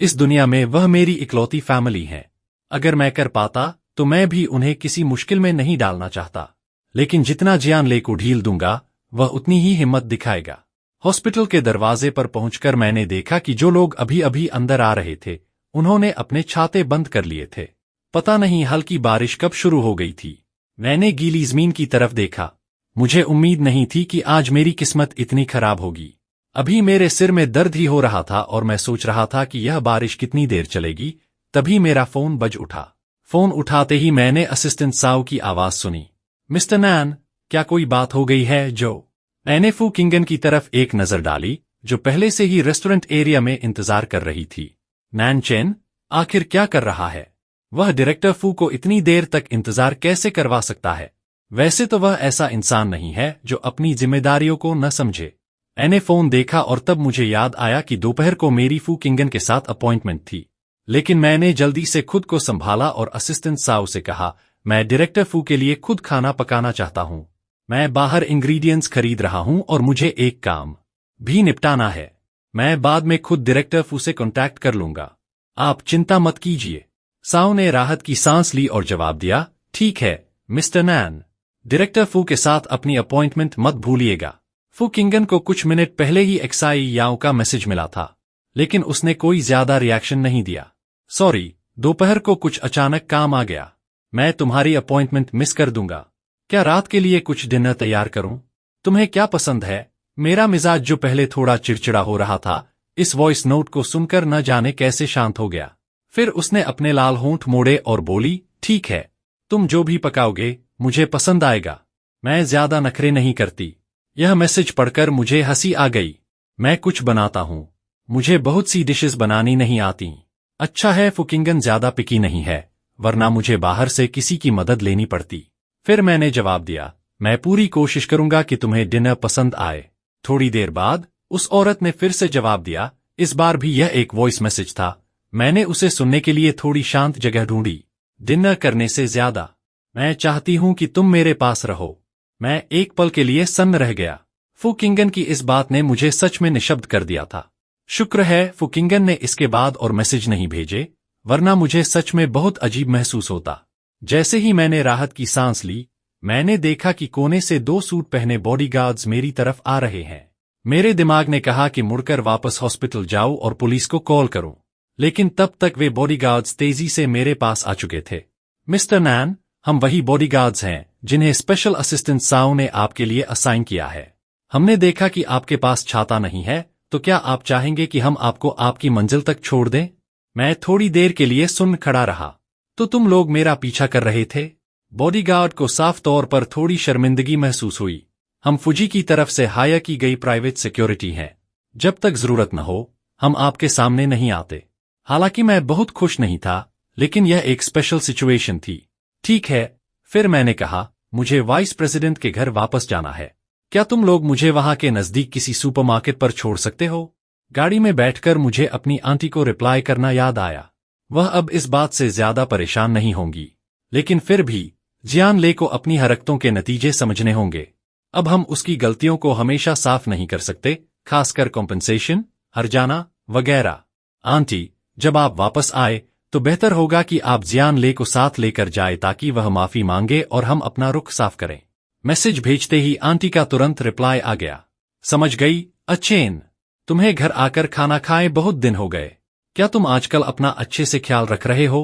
S1: इस दुनिया में वह मेरी इकलौती फैमिली है। अगर मैं कर पाता तो मैं भी उन्हें किसी मुश्किल में नहीं डालना चाहता, लेकिन जितना जियान ले को ढील दूंगा वह उतनी ही हिम्मत दिखाएगा। हॉस्पिटल के दरवाजे पर पहुंचकर मैंने देखा कि जो लोग अभी अभी अंदर आ रहे थे उन्होंने अपने छाते बंद कर लिए थे। पता नहीं हल्की बारिश कब शुरू हो गई थी। मैंने गीली जमीन की तरफ देखा। मुझे उम्मीद नहीं थी कि आज मेरी किस्मत इतनी खराब होगी। अभी मेरे सिर में दर्द ही हो रहा था और मैं सोच रहा था कि यह बारिश कितनी देर चलेगी। तभी मेरा फोन बज उठा। फोन उठाते ही मैंने असिस्टेंट साउ की आवाज सुनी। मिस्टर नैन, क्या कोई बात हो गई है? जो मैंने फू किंगन की तरफ एक नजर डाली, जो पहले से ही रेस्टोरेंट एरिया में इंतजार कर रही थी। नैन चेन आखिर क्या कर रहा है? वह डायरेक्टर फू को इतनी देर तक इंतजार कैसे करवा सकता है? वैसे तो वह ऐसा इंसान नहीं है जो अपनी जिम्मेदारियों को न समझे। मैंने फोन देखा और तब मुझे याद आया कि दोपहर को मेरी फू किंगन के साथ अपॉइंटमेंट थी। लेकिन मैंने जल्दी से खुद को संभाला और असिस्टेंट साउ से कहा, मैं डायरेक्टर फू के लिए खुद खाना पकाना चाहता हूँ। मैं बाहर इंग्रेडिएंट्स खरीद रहा हूँ और मुझे एक काम भी निपटाना है। मैं बाद में खुद डायरेक्टर फू से कॉन्टैक्ट कर लूंगा। आप चिंता मत कीजिए। साउ ने राहत की सांस ली और जवाब दिया, ठीक है मिस्टर नैन, डायरेक्टर फू के साथ अपनी अपॉइंटमेंट मत भूलिएगा। फू किंगन को कुछ मिनट पहले ही एक्साई याओ का मैसेज मिला था, लेकिन उसने कोई ज्यादा रिएक्शन नहीं दिया। सॉरी, दोपहर को कुछ अचानक काम आ गया। मैं तुम्हारी अपॉइंटमेंट मिस कर दूंगा। क्या रात के लिए कुछ डिनर तैयार करूं? तुम्हें क्या पसंद है? मेरा मिजाज जो पहले थोड़ा चिड़चिड़ा हो रहा था, इस वॉइस नोट को सुनकर न जाने कैसे शांत हो गया। फिर उसने अपने लाल होंठ मोड़े और बोली, ठीक है, तुम जो भी पकाओगे मुझे पसंद आएगा। मैं ज्यादा नखरे नहीं करती। यह मैसेज पढ़कर मुझे हंसी आ गई। मैं कुछ बनाता हूँ। मुझे बहुत सी डिशेस बनानी नहीं आती। अच्छा है फू किंगन ज्यादा पिकी नहीं है, वरना मुझे बाहर से किसी की मदद लेनी पड़ती। फिर मैंने जवाब दिया, मैं पूरी कोशिश करूंगा कि तुम्हें डिनर पसंद आए। थोड़ी देर बाद उस औरत ने फिर से जवाब दिया। इस बार भी यह एक वॉइस मैसेज था। मैंने उसे सुनने के लिए थोड़ी शांत जगह ढूंढी। डिनर करने से ज्यादा मैं चाहती हूं कि तुम मेरे पास रहो। मैं एक पल के लिए सन्न रह गया। फू किंगन की इस बात ने मुझे सच में निशब्द कर दिया था। शुक्र है फू किंगन ने इसके बाद और मैसेज नहीं भेजे, वरना मुझे सच में बहुत अजीब महसूस होता। जैसे ही मैंने राहत की सांस ली, मैंने देखा कि कोने से 2 सूट पहने बॉडीगार्ड्स मेरी तरफ आ रहे हैं। मेरे दिमाग ने कहा कि मुड़कर वापस हॉस्पिटल जाऊं और पुलिस को कॉल करूं, लेकिन तब तक वे बॉडीगार्ड्स तेजी से मेरे पास आ चुके थे। मिस्टर नैन, हम वही बॉडीगार्ड्स हैं जिन्हें स्पेशल असिस्टेंट साउ ने आपके लिए असाइन किया है। हमने देखा कि आपके पास छाता नहीं है, तो क्या आप चाहेंगे कि हम आपको आपकी मंजिल तक छोड़ दें? मैं थोड़ी देर के लिए सुन खड़ा रहा। तो तुम लोग मेरा पीछा कर रहे थे? बॉडीगार्ड को साफ तौर पर थोड़ी शर्मिंदगी महसूस हुई। हम फुजी की तरफ से हायर की गई प्राइवेट सिक्योरिटी हैं। जब तक जरूरत न हो हम आपके सामने नहीं आते। हालांकि मैं बहुत खुश नहीं था, लेकिन यह एक स्पेशल सिचुएशन थी। ठीक है, फिर मैंने कहा, मुझे वाइस प्रेसिडेंट के घर वापस जाना है। क्या तुम लोग मुझे वहां के नजदीक किसी सुपरमार्केट पर छोड़ सकते हो? गाड़ी में बैठकर मुझे अपनी आंटी को रिप्लाई करना याद आया। वह अब इस बात से ज्यादा परेशान नहीं होंगी, लेकिन फिर भी जियान ले को अपनी हरकतों के नतीजे समझने होंगे। अब हम उसकी गलतियों को हमेशा साफ नहीं कर सकते, खासकर कॉम्पेंसेशन, हर्जाना वगैरह। आंटी, जब आप वापस आए तो बेहतर होगा कि आप जियान ले को साथ लेकर जाए ताकि वह माफी मांगे और हम अपना रुख साफ करें। मैसेज भेजते ही आंटी का तुरंत रिप्लाई आ गया। समझ गई अच्छेन, तुम्हें घर आकर खाना खाए बहुत दिन हो गए। क्या तुम आजकल अपना अच्छे से ख्याल रख रहे हो?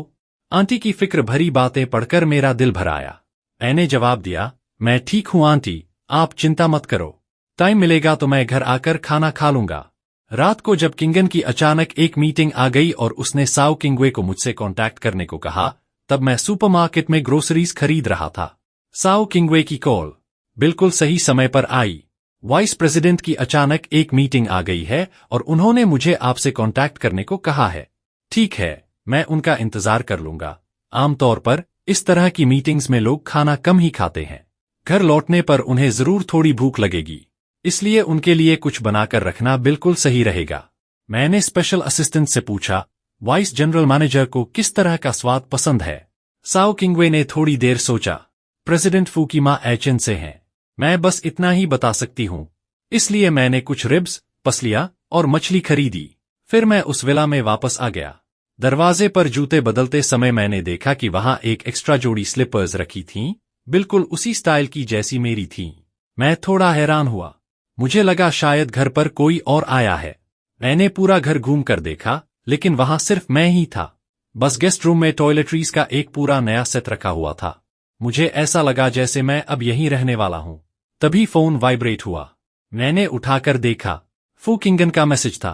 S1: आंटी की फिक्र भरी बातें पढ़कर मेरा दिल भर आया। मैंने जवाब दिया, मैं ठीक हूं आंटी, आप चिंता मत करो। टाइम मिलेगा तो मैं घर आकर खाना खा लूंगा। रात को जब किंगन की अचानक एक मीटिंग आ गई और उसने साओ किंगवे को मुझसे कांटेक्ट करने को कहा, तब मैं सुपरमार्केट में ग्रोसरीज खरीद रहा था। साओ किंगवे की कॉल बिल्कुल सही समय पर आई। वाइस प्रेसिडेंट की अचानक एक मीटिंग आ गई है और उन्होंने मुझे आपसे कांटेक्ट करने को कहा है। ठीक है, मैं उनका इंतजार कर लूंगा। आमतौर पर इस तरह की मीटिंग्स में लोग खाना कम ही खाते हैं। घर लौटने पर उन्हें जरूर थोड़ी भूख लगेगी, इसलिए उनके लिए कुछ बनाकर रखना बिल्कुल सही रहेगा। मैंने स्पेशल असिस्टेंट से पूछा, वाइस जनरल मैनेजर को किस तरह का स्वाद पसंद है? साओ किंगवे ने थोड़ी देर सोचा। प्रेसिडेंट फू की मां एचएन से हैं। मैं बस इतना ही बता सकती हूं। इसलिए मैंने कुछ रिब्स, पसलियां और मछली खरीदी। फिर मैं उस विला में वापस आ गया। दरवाजे पर जूते बदलते समय मैंने देखा कि वहां एक एक्स्ट्रा जोड़ी स्लीपर्स रखी थीं, बिल्कुल उसी स्टाइल की जैसी मेरी थीं। मैं थोड़ा हैरान हुआ। मुझे लगा शायद घर पर कोई और आया है। मैंने पूरा घर घूम कर देखा, लेकिन वहां सिर्फ मैं ही था। बस गेस्ट रूम में टॉयलेटरीज का एक पूरा नया सेट रखा हुआ था। मुझे ऐसा लगा जैसे मैं अब यहीं रहने वाला हूं। तभी फोन वाइब्रेट हुआ। मैंने उठाकर देखा, फू किंगन का मैसेज था।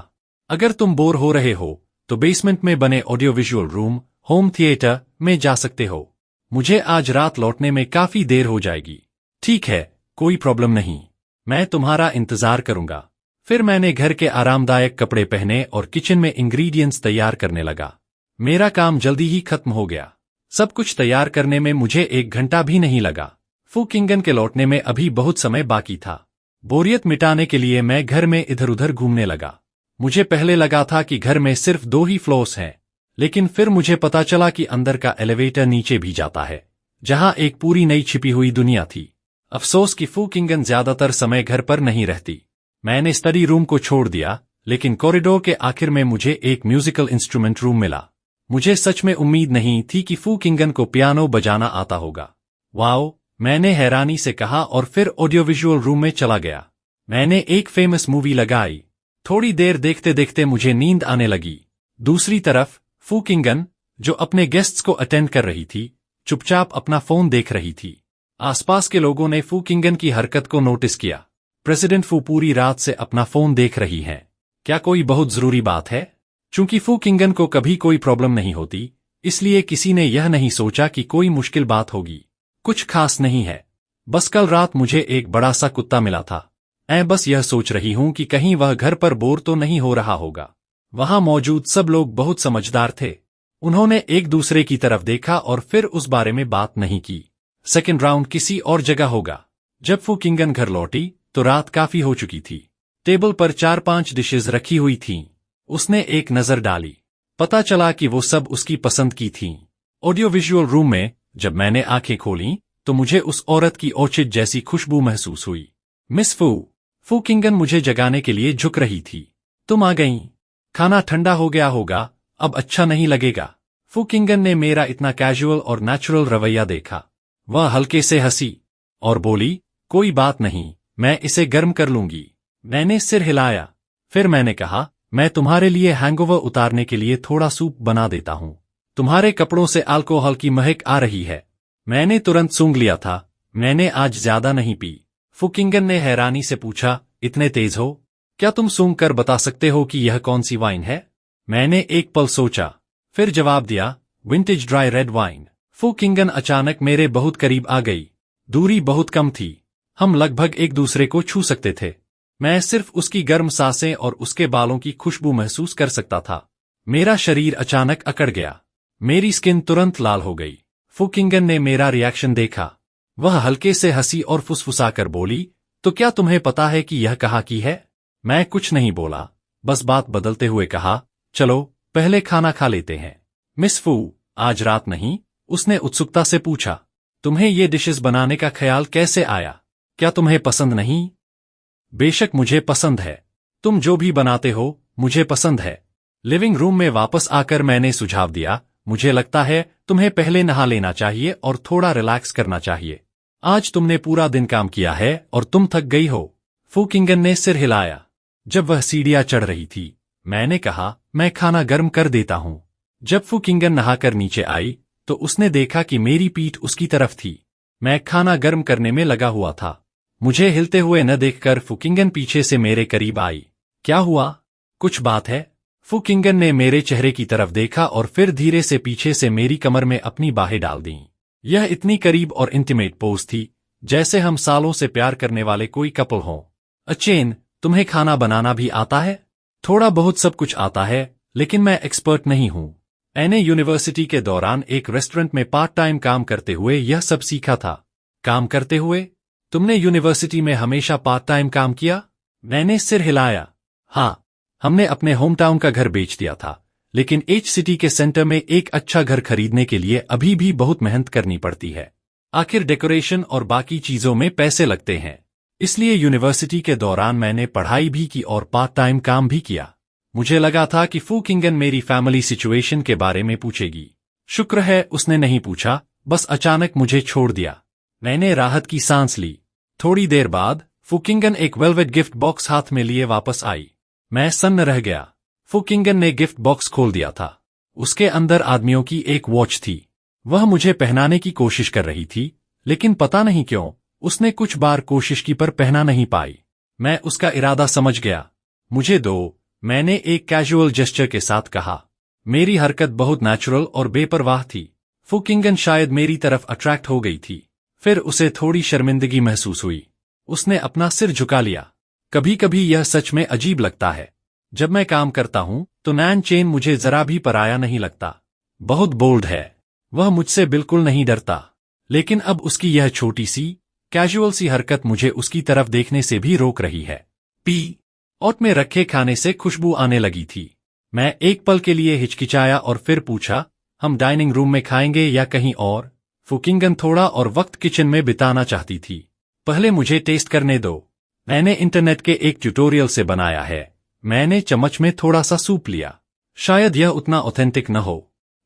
S1: अगर तुम बोर हो रहे हो तो बेसमेंट में बने audio visual room, home theatre में जा सकते हो। मुझे आज रात लौटने में काफी देर हो जाएगी। ठीक है, कोई प्रॉब्लम नहीं, मैं तुम्हारा इंतजार करूंगा। फिर मैंने घर के आरामदायक कपड़े पहने और किचन में इंग्रेडिएंट्स तैयार करने लगा। मेरा काम जल्दी ही खत्म हो गया। सब कुछ तैयार करने में मुझे 1 घंटा भी नहीं लगा। फू किंगन के लौटने में अभी बहुत समय बाकी था। बोरियत मिटाने के लिए मैं घर में इधर उधर घूमने लगा। मुझे पहले लगा था कि घर में सिर्फ 2 ही फ्लोर्स हैं, लेकिन फिर मुझे पता चला कि अंदर का एलिवेटर नीचे भी जाता है, जहां एक पूरी नई छिपी हुई दुनिया थी। अफसोस कि फू किंगन ज्यादातर समय घर पर नहीं रहती। मैंने स्टडी रूम को छोड़ दिया, लेकिन कॉरिडोर के आखिर में मुझे एक म्यूजिकल इंस्ट्रूमेंट रूम मिला। मुझे सच में उम्मीद नहीं थी कि फू किंगन को पियानो बजाना आता होगा। वाओ, मैंने हैरानी से कहा और फिर ऑडियो विजुअल रूम में चला गया। मैंने एक फेमस मूवी लगाई। थोड़ी देर देखते देखते मुझे नींद आने लगी। दूसरी तरफ फू किंगन, जो अपने गेस्ट्स को अटेंड कर रही थी, चुपचाप अपना फोन देख रही थी। आसपास के लोगों ने फू किंगन की हरकत को नोटिस किया। प्रेसिडेंट फू पूरी रात से अपना फोन देख रही हैं। क्या कोई बहुत जरूरी बात है? चूंकि फू किंगन को कभी कोई प्रॉब्लम नहीं होती, इसलिए किसी ने यह नहीं सोचा कि कोई मुश्किल बात होगी। कुछ खास नहीं है, बस कल रात मुझे एक बड़ा सा कुत्ता मिला था। मैं बस यह सोच रही हूं कि कहीं वह घर पर बोर तो नहीं हो रहा होगा। वहां मौजूद सब लोग बहुत समझदार थे। उन्होंने एक दूसरे की तरफ देखा और फिर उस बारे में बात नहीं की। सेकेंड राउंड किसी और जगह होगा। जब फू किंगन घर लौटी तो रात काफी हो चुकी थी। टेबल पर 4-5 डिशेज रखी हुई थीं। उसने एक नजर डाली। पता चला कि वो सब उसकी पसंद की थीं। ऑडियो विजुअल रूम में जब मैंने आंखें खोलीं तो मुझे उस औरत की ओचित जैसी खुशबू महसूस हुई। मिस फू किंगन मुझे जगाने के लिए झुक रही थी। तुम आ गईं। खाना ठंडा हो गया होगा, अब अच्छा नहीं लगेगा। फू किंगन ने मेरा इतना कैजुअल और नेचुरल रवैया देखा। वह हल्के से हंसी और बोली, कोई बात नहीं, मैं इसे गर्म कर लूंगी। मैंने सिर हिलाया। फिर मैंने कहा, मैं तुम्हारे लिए हैंगओवर उतारने के लिए थोड़ा सूप बना देता हूं। तुम्हारे कपड़ों से अल्कोहल की महक आ रही है। मैंने तुरंत सूंघ लिया था। मैंने आज ज्यादा नहीं पी। फू किंगन ने हैरानी से पूछा, इतने तेज हो? क्या तुम सूंघ कर बता सकते हो कि यह कौन सी वाइन है? मैंने एक पल सोचा, फिर जवाब दिया, विंटेज ड्राई रेड वाइन। फू किंगन अचानक मेरे बहुत करीब आ गई। दूरी बहुत कम थी। हम लगभग एक दूसरे को छू सकते थे। मैं सिर्फ उसकी गर्म सांसें और उसके बालों की खुशबू महसूस कर सकता था। मेरा शरीर अचानक अकड़ गया। मेरी स्किन तुरंत लाल हो गई। फू किंगन ने मेरा रिएक्शन देखा। वह हल्के से हंसी और फुसफुसाकर बोली, तो क्या तुम्हें पता है कि यह कहाँ की है? मैं कुछ नहीं बोला, बस बात बदलते हुए कहा, चलो पहले खाना खा लेते हैं। मिस फू, आज रात नहीं? उसने उत्सुकता से पूछा। तुम्हें ये डिशेस बनाने का ख्याल कैसे आया? क्या तुम्हें पसंद नहीं? बेशक मुझे पसंद है। तुम जो भी बनाते हो मुझे पसंद है। लिविंग रूम में वापस आकर मैंने सुझाव दिया, मुझे लगता है तुम्हें पहले नहा लेना चाहिए और थोड़ा रिलैक्स करना चाहिए। आज तुमने पूरा दिन काम किया है और तुम थक गई हो। फू किंगन ने सिर हिलाया। जब वह सीढ़ियां चढ़ रही थी, मैंने कहा, मैं खाना गर्म कर देता हूं। जब फू किंगन नहाकर नीचे आई तो उसने देखा कि मेरी पीठ उसकी तरफ थी। मैं खाना गर्म करने में लगा हुआ था। मुझे हिलते हुए न देखकर फू किंगन पीछे से मेरे करीब आई। क्या हुआ? कुछ बात है? फू किंगन ने मेरे चेहरे की तरफ देखा और फिर धीरे से पीछे से मेरी कमर में अपनी बाहें डाल दीं। यह इतनी करीब और इंटीमेट पोज थी, जैसे हम सालों से प्यार करने वाले कोई कपल हों। अचेन, तुम्हें खाना बनाना भी आता है? थोड़ा बहुत सब कुछ आता है, लेकिन मैं एक्सपर्ट नहीं हूँ। मैंने यूनिवर्सिटी के दौरान एक रेस्टोरेंट में पार्ट टाइम काम करते हुए यह सब सीखा था। काम करते हुए? तुमने यूनिवर्सिटी में हमेशा पार्ट टाइम काम किया? मैंने सिर हिलाया। हाँ, हमने अपने होम टाउन का घर बेच दिया था, लेकिन एच सिटी के सेंटर में एक अच्छा घर खरीदने के लिए अभी भी बहुत मेहनत करनी पड़ती है। आखिर डेकोरेशन और बाकी चीजों में पैसे लगते हैं। इसलिए यूनिवर्सिटी के दौरान मैंने पढ़ाई भी की और पार्ट टाइम काम भी किया। मुझे लगा था कि फू किंगन मेरी फैमिली सिचुएशन के बारे में पूछेगी। शुक्र है उसने नहीं पूछा, बस अचानक मुझे छोड़ दिया। मैंने राहत की सांस ली। थोड़ी देर बाद फू किंगन एक वेलवेट गिफ्ट बॉक्स हाथ में लिए वापस आई। मैं सन्न रह गया। फू किंगन ने गिफ्ट बॉक्स खोल दिया था। उसके अंदर आदमियों की एक वॉच थी। वह मुझे पहनाने की कोशिश कर रही थी, लेकिन पता नहीं क्यों उसने कुछ बार कोशिश की पर पहना नहीं पाई। मैं उसका इरादा समझ गया। मुझे दो, मैंने एक कैजुअल जेस्चर के साथ कहा। मेरी हरकत बहुत नेचुरल और बेपरवाह थी। फू किंगन शायद मेरी तरफ अट्रैक्ट हो गई थी। फिर उसे थोड़ी शर्मिंदगी महसूस हुई। उसने अपना सिर झुका लिया। कभी कभी यह सच में अजीब लगता है। जब मैं काम करता हूं तो नैन चेन मुझे जरा भी पराया नहीं लगता। बहुत बोल्ड है। वह मुझसे बिल्कुल नहीं डरता। लेकिन अब उसकी यह छोटी सी कैजुअल सी हरकत मुझे उसकी तरफ देखने से भी रोक रही है। ओट में रखे खाने से खुशबू आने लगी थी। मैं एक पल के लिए हिचकिचाया और फिर पूछा, हम डाइनिंग रूम में खाएंगे या कहीं और? फू किंगन थोड़ा और वक्त किचन में बिताना चाहती थी। पहले मुझे टेस्ट करने दो। मैंने इंटरनेट के एक ट्यूटोरियल से बनाया है। मैंने चम्मच में थोड़ा सा सूप लिया। शायद यह उतना ऑथेंटिक न हो।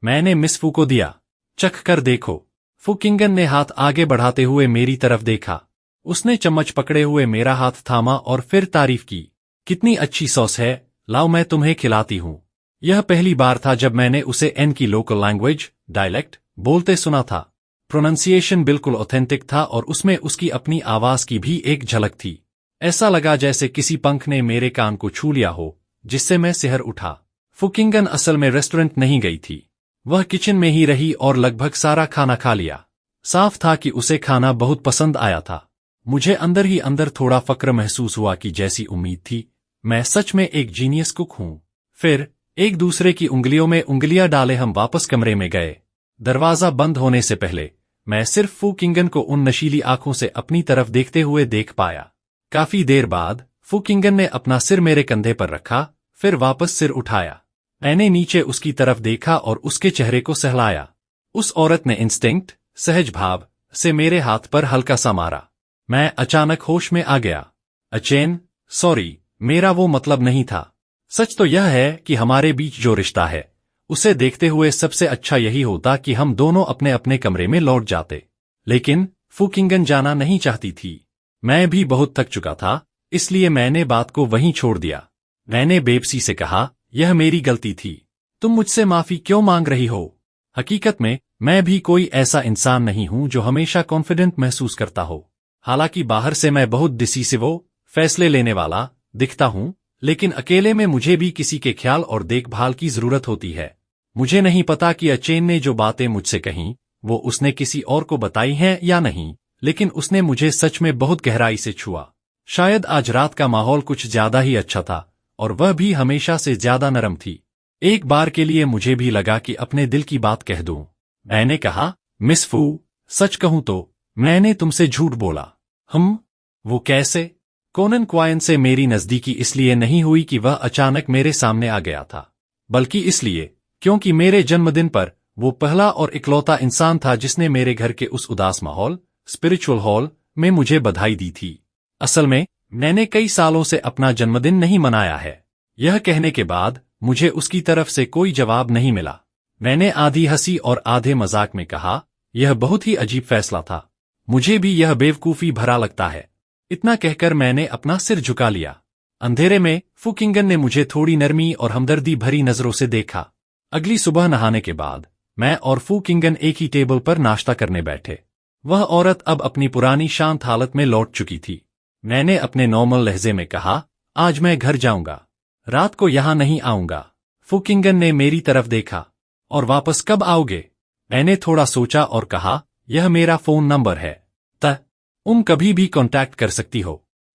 S1: मैंने मिस फू को दिया। चख कर देखो। फू किंगन ने हाथ आगे बढ़ाते हुए मेरी तरफ देखा। उसने चम्मच पकड़े हुए मेरा हाथ थामा और फिर तारीफ की। कितनी अच्छी सॉस है, लाओ मैं तुम्हें खिलाती हूँ। यह पहली बार था जब मैंने उसे एन की लोकल लैंग्वेज, डायलेक्ट, बोलते सुना था। प्रोनंसिएशन बिल्कुल ऑथेंटिक था और उसमें उसकी अपनी आवाज की भी एक झलक थी। ऐसा लगा जैसे किसी पंख ने मेरे कान को छू लिया हो, जिससे मैं सिहर उठा। फू किंगन असल में रेस्टोरेंट नहीं गई थी। वह किचन में ही रही और लगभग सारा खाना खा लिया। साफ था कि उसे खाना बहुत पसंद आया था। मुझे अंदर ही अंदर थोड़ा फक्र महसूस हुआ कि जैसी उम्मीद थी, मैं सच में एक जीनियस कुक हूँ। फिर एक दूसरे की उंगलियों में उंगलियां डाले हम वापस कमरे में गए। दरवाजा बंद होने से पहले मैं सिर्फ फू किंगन को उन नशीली आंखों से अपनी तरफ देखते हुए देख पाया। काफी देर बाद फू किंगन ने अपना सिर मेरे कंधे पर रखा, फिर वापस सिर उठाया। मैंने नीचे उसकी तरफ देखा और उसके चेहरे को सहलाया। उस औरत ने इंस्टिंक्ट, सहज भाव से मेरे हाथ पर हल्का सा मारा। मैं अचानक होश में आ गया। अचेन, सॉरी, मेरा वो मतलब नहीं था। सच तो यह है कि हमारे बीच जो रिश्ता है, उसे देखते हुए सबसे अच्छा यही होता कि हम दोनों अपने अपने कमरे में लौट जाते। लेकिन फू किंगन जाना नहीं चाहती थी। मैं भी बहुत थक चुका था, इसलिए मैंने बात को वहीं छोड़ दिया। मैंने बेबसी से कहा, यह मेरी गलती थी। तुम मुझसे माफी क्यों मांग रही हो? हकीकत में मैं भी कोई ऐसा इंसान नहीं हूं जो हमेशा कॉन्फिडेंट महसूस करता हो। हालांकि बाहर से मैं बहुत डिसीसिव, फैसले लेने वाला दिखता हूं, लेकिन अकेले में मुझे भी किसी के ख्याल और देखभाल की जरूरत होती है। मुझे नहीं पता कि अचेन ने जो बातें मुझसे कहीं, वो उसने किसी और को बताई हैं या नहीं, लेकिन उसने मुझे सच में बहुत गहराई से छुआ। शायद आज रात का माहौल कुछ ज्यादा ही अच्छा था, और वह भी हमेशा से ज्यादा नरम थी। एक बार के लिए मुझे भी लगा कि अपने दिल की बात कह दूं। मैंने कहा, मिस फू, सच कहूं तो मैंने तुमसे झूठ बोला। वो कैसे? कोनन क्वायन से मेरी नजदीकी इसलिए नहीं हुई कि वह अचानक मेरे सामने आ गया था, बल्कि इसलिए क्योंकि मेरे जन्मदिन पर वो पहला और इकलौता इंसान था जिसने मेरे घर के उस उदास माहौल, स्पिरिचुअल हॉल में मुझे बधाई दी थी। असल में मैंने कई सालों से अपना जन्मदिन नहीं मनाया है। यह कहने के बाद मुझे उसकी तरफ से कोई जवाब नहीं मिला। मैंने आधी हंसी और आधे मजाक में कहा, यह बहुत ही अजीब फैसला था। मुझे भी यह बेवकूफी भरा लगता है। इतना कहकर मैंने अपना सिर झुका लिया। अंधेरे में फुकिंगन ने मुझे थोड़ी नरमी और हमदर्दी भरी नजरों से देखा। अगली सुबह नहाने के बाद मैं और फुकिंगन एक ही टेबल पर नाश्ता करने बैठे। वह औरत अब अपनी पुरानी शांत हालत में लौट चुकी थी। मैंने अपने नॉर्मल लहजे में कहा, आज मैं घर जाऊंगा, रात को यहां नहीं आऊंगा। फुकिंगन ने मेरी तरफ देखा। और वापस कब आओगे? मैंने थोड़ा सोचा और कहा, यह मेरा फोन नंबर है, तुम कभी भी कांटेक्ट कर सकती हो।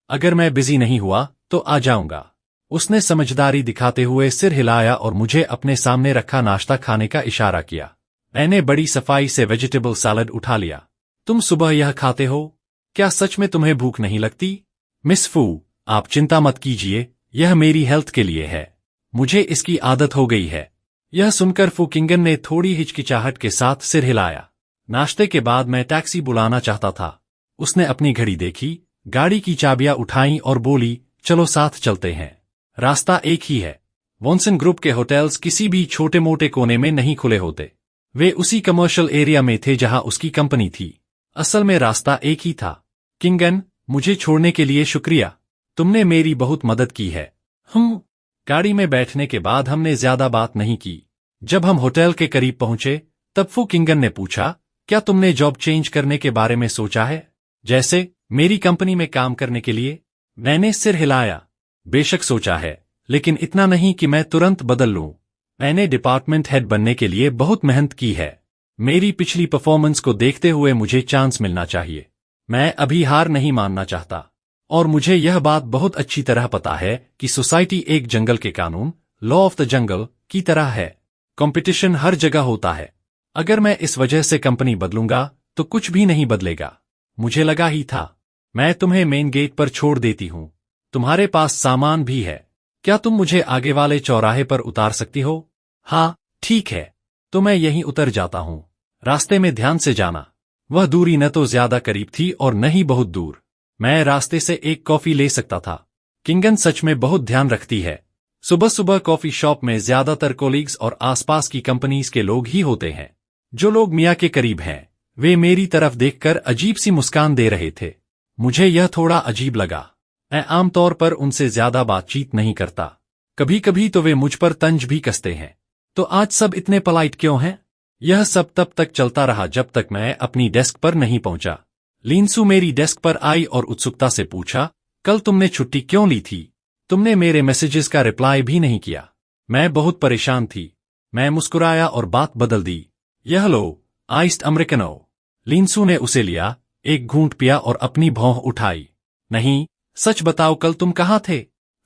S1: अगर मैं बिजी नहीं हुआ तो आ जाऊंगा। उसने समझदारी दिखाते हुए सिर हिलाया और मुझे अपने सामने रखा नाश्ता खाने का इशारा किया। मैंने बड़ी सफाई से वेजिटेबल सैलड उठा लिया। तुम सुबह यह खाते हो? क्या सच में तुम्हें भूख नहीं लगती? मिस फू, आप चिंता मत कीजिए, यह मेरी हेल्थ के लिए है। मुझे इसकी आदत हो गई है। यह सुनकर फुकिंगन ने थोड़ी हिचकिचाहट के साथ सिर हिलाया। नाश्ते के बाद मैं टैक्सी बुलाना चाहता था। उसने अपनी घड़ी देखी, गाड़ी की चाबियां उठाईं और बोली, चलो साथ चलते हैं। रास्ता एक ही है। वॉन्सन ग्रुप के होटल्स किसी भी छोटे मोटे कोने में नहीं खुले होते। वे उसी कमर्शियल एरिया में थे जहां उसकी कंपनी थी। असल में रास्ता एक ही था। किंगन, मुझे छोड़ने के लिए शुक्रिया। तुमने मेरी बहुत मदद की है। गाड़ी में बैठने के बाद हमने ज्यादा बात नहीं की। जब हम होटल के करीब पहुंचे तब फुकिंगन ने पूछा, क्या तुमने जॉब चेंज करने के बारे में सोचा है? जैसे मेरी कंपनी में काम करने के लिए? मैंने सिर हिलाया। बेशक सोचा है, लेकिन इतना नहीं कि मैं तुरंत बदल लूं। मैंने डिपार्टमेंट हेड बनने के लिए बहुत मेहनत की है। मेरी पिछली परफॉर्मेंस को देखते हुए मुझे चांस मिलना चाहिए। मैं अभी हार नहीं मानना चाहता। और मुझे यह बात बहुत अच्छी तरह पता है कि सोसाइटी एक जंगल के कानून, लॉ ऑफ द जंगल की तरह है। कंपटीशन हर जगह होता है। अगर मैं इस वजह से कंपनी बदलूंगा तो कुछ भी नहीं बदलेगा। मुझे लगा ही था। मैं तुम्हें मेन गेट पर छोड़ देती हूँ। तुम्हारे पास सामान भी है। क्या तुम मुझे आगे वाले चौराहे पर उतार सकती हो? हाँ, ठीक है, तो मैं यहीं उतर जाता हूँ। रास्ते में ध्यान से जाना। वह दूरी न तो ज्यादा करीब थी और न ही बहुत दूर। मैं रास्ते से एक कॉफी ले सकता था। किंगन सच में बहुत ध्यान रखती है। सुबह सुबह कॉफी शॉप में ज्यादातर कोलीग्स और आसपास की कंपनीज के लोग ही होते हैं। जो लोग मियाँ के करीब हैं, वे मेरी तरफ देखकर अजीब सी मुस्कान दे रहे थे। मुझे यह थोड़ा अजीब लगा। मैं आमतौर पर उनसे ज्यादा बातचीत नहीं करता। कभी कभी तो वे मुझ पर तंज भी कसते हैं। तो आज सब इतने पोलाइट क्यों हैं? यह सब तब तक चलता रहा जब तक मैं अपनी डेस्क पर नहीं पहुंचा। लिंसू मेरी डेस्क पर आई और उत्सुकता से पूछा, कल तुमने छुट्टी क्यों ली थी? तुमने मेरे मैसेजेस का रिप्लाई भी नहीं किया। मैं बहुत परेशान थी। मैं मुस्कुराया और बात बदल दी। यह लो, आइस्ड अमेरिकनो। लिंसू ने उसे लिया, एक घूंट पिया और अपनी भौं उठाई। नहीं, सच बताओ, कल तुम कहाँ थे?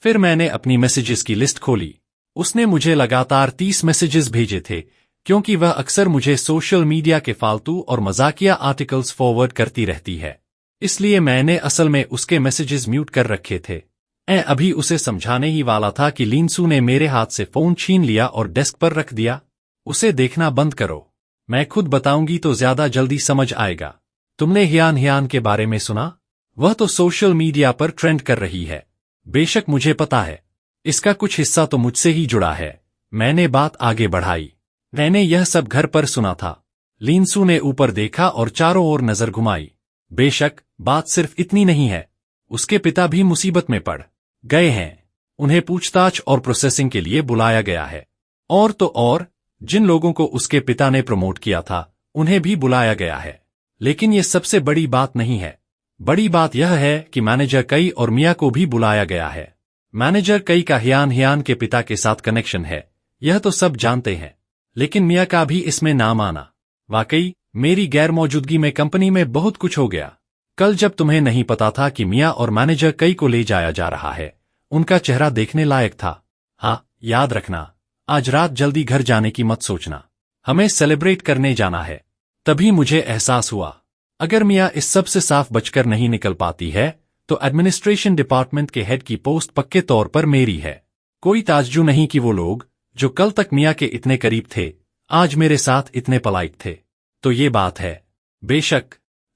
S1: फिर मैंने अपनी मैसेजेस की लिस्ट खोली। उसने मुझे लगातार 30 मैसेजेस भेजे थे, क्योंकि वह अक्सर मुझे सोशल मीडिया के फालतू और मजाकिया आर्टिकल्स फॉरवर्ड करती रहती है। इसलिए मैंने असल में उसके मैसेजेस म्यूट कर रखे थे। मैं अभी उसे समझाने ही वाला था कि लिंसू ने मेरे हाथ से फोन छीन लिया और डेस्क पर रख दिया। उसे देखना बंद करो। मैं खुद बताऊंगी तो ज्यादा जल्दी समझ आएगा। तुमने हियान हियान के बारे में सुना? वह तो सोशल मीडिया पर ट्रेंड कर रही है। बेशक मुझे पता है। इसका कुछ हिस्सा तो मुझसे ही जुड़ा है। मैंने बात आगे बढ़ाई। मैंने यह सब घर पर सुना था। लिंसू ने ऊपर देखा और चारों ओर नजर घुमाई। बेशक बात सिर्फ इतनी नहीं है। उसके पिता भी मुसीबत में पड़ गए हैं। उन्हें पूछताछ और प्रोसेसिंग के लिए बुलाया गया है। और तो और, जिन लोगों को उसके पिता ने प्रमोट किया था उन्हें भी बुलाया गया है। लेकिन ये सबसे बड़ी बात नहीं है। बड़ी बात यह है कि मैनेजर कई और मिया को भी बुलाया गया है। मैनेजर कई का हियान हियान के पिता के साथ कनेक्शन है, यह तो सब जानते हैं। लेकिन मिया का भी इसमें नाम आना। वाकई मेरी गैर मौजूदगी में कंपनी में बहुत कुछ हो गया। कल जब तुम्हें नहीं पता था कि मियाँ और मैनेजर कई को ले जाया जा रहा है, उनका चेहरा देखने लायक था। हाँ, याद रखना, आज रात जल्दी घर जाने की मत सोचना, हमें सेलिब्रेट करने जाना है। तभी मुझे एहसास हुआ, अगर मियाँ इस सब से साफ बचकर नहीं निकल पाती है, तो एडमिनिस्ट्रेशन डिपार्टमेंट के हेड की पोस्ट पक्के तौर पर मेरी है। कोई ताज्जुब नहीं कि वो लोग, जो कल तक मियाँ के इतने करीब थे, आज मेरे साथ इतने पोलाइट थे। तो ये बात है। बेशक,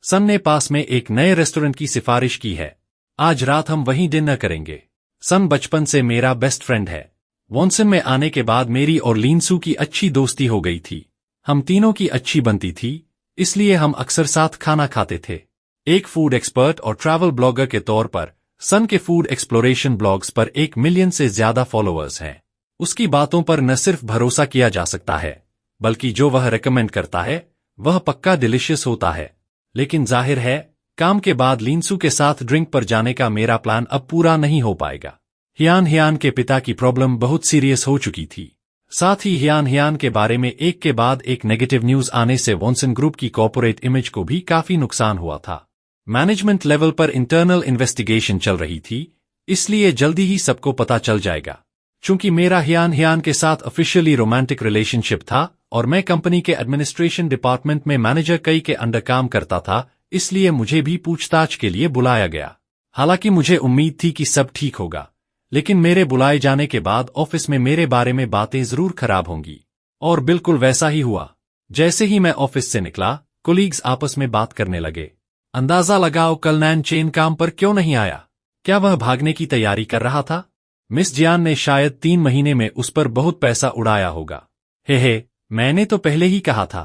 S1: सन ने पास में एक नए रेस्टोरेंट की सिफारिश की है। आज रात हम वहीं डिनर करेंगे। सन बचपन से मेरा बेस्ट फ्रेंड है। वॉन्सन में आने के बाद मेरी और लीनसू की अच्छी दोस्ती हो गई थी। हम तीनों की अच्छी बनती थी, इसलिए हम अक्सर साथ खाना खाते थे। एक फूड एक्सपर्ट और ट्रैवल ब्लॉगर के तौर पर सन के फूड एक्सप्लोरेशन ब्लॉग्स पर 1 मिलियन से ज्यादा फॉलोअर्स हैं। उसकी बातों पर न सिर्फ भरोसा किया जा सकता है, बल्कि जो वह रेकमेंड करता है वह पक्का डिलिशियस होता है। लेकिन जाहिर है, काम के बाद लीनसू के साथ ड्रिंक पर जाने का मेरा प्लान अब पूरा नहीं हो पाएगा। हियान के पिता की प्रॉब्लम बहुत सीरियस हो चुकी थी। साथ ही हियान के बारे में एक के बाद एक नेगेटिव न्यूज आने से वॉन्सन ग्रुप की कॉर्पोरेट इमेज को भी काफी नुकसान हुआ था। मैनेजमेंट लेवल पर इंटरनल इन्वेस्टिगेशन चल रही थी, इसलिए जल्दी ही सबको पता चल जाएगा। चूंकि मेरा हियान के साथ ऑफिशियली रोमांटिक रिलेशनशिप था और मैं कंपनी के एडमिनिस्ट्रेशन डिपार्टमेंट में मैनेजर कई के अंडर काम करता था, इसलिए मुझे भी पूछताछ के लिए बुलाया गया। हालांकि मुझे उम्मीद थी कि सब ठीक होगा, लेकिन मेरे बुलाए जाने के बाद ऑफिस में मेरे बारे में बातें जरूर खराब होंगी। और बिल्कुल वैसा ही हुआ। जैसे ही मैं ऑफिस से निकला, कोलीग्स आपस में बात करने लगे। अंदाजा लगाओ कल नैन चेन काम पर क्यों नहीं आया? क्या वह भागने की तैयारी कर रहा था? मिस जियान ने शायद 3 महीने में उस पर बहुत पैसा उड़ाया होगा। हे, मैंने तो पहले ही कहा था,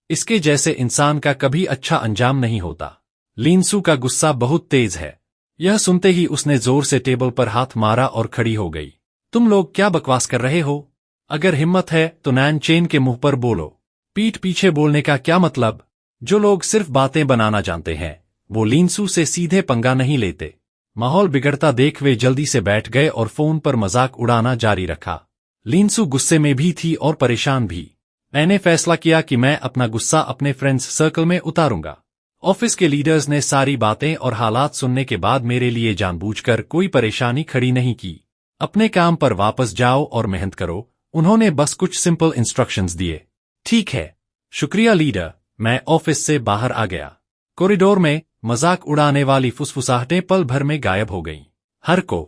S1: इसके जैसे इंसान का कभी अच्छा अंजाम नहीं होता। लीनसू का गुस्सा बहुत तेज है। यह सुनते ही उसने जोर से टेबल पर हाथ मारा और खड़ी हो गई। तुम लोग क्या बकवास कर रहे हो? अगर हिम्मत है तो नैन चेन के मुंह पर बोलो। पीठ पीछे बोलने का क्या मतलब? जो लोग सिर्फ बातें बनाना जानते हैं, वो लीनसू से सीधे पंगा नहीं लेते। माहौल बिगड़ता देख वे जल्दी से बैठ गए और फोन पर मजाक उड़ाना जारी रखा। लीनसू गुस्से में भी थी और परेशान भी। मैंने फैसला किया कि मैं अपना गुस्सा अपने फ्रेंड्स सर्कल में उतारूंगा। ऑफिस के लीडर्स ने सारी बातें और हालात सुनने के बाद मेरे लिए जानबूझकर कोई परेशानी खड़ी नहीं की। अपने काम पर वापस जाओ और मेहनत करो, उन्होंने बस कुछ सिंपल इंस्ट्रक्शंस दिए। ठीक है, शुक्रिया लीडर। मैं ऑफिस से बाहर आ गया। कॉरिडोर में मजाक उड़ाने वाली फुसफुसाहटें पल भर में गायब हो गईं। हर को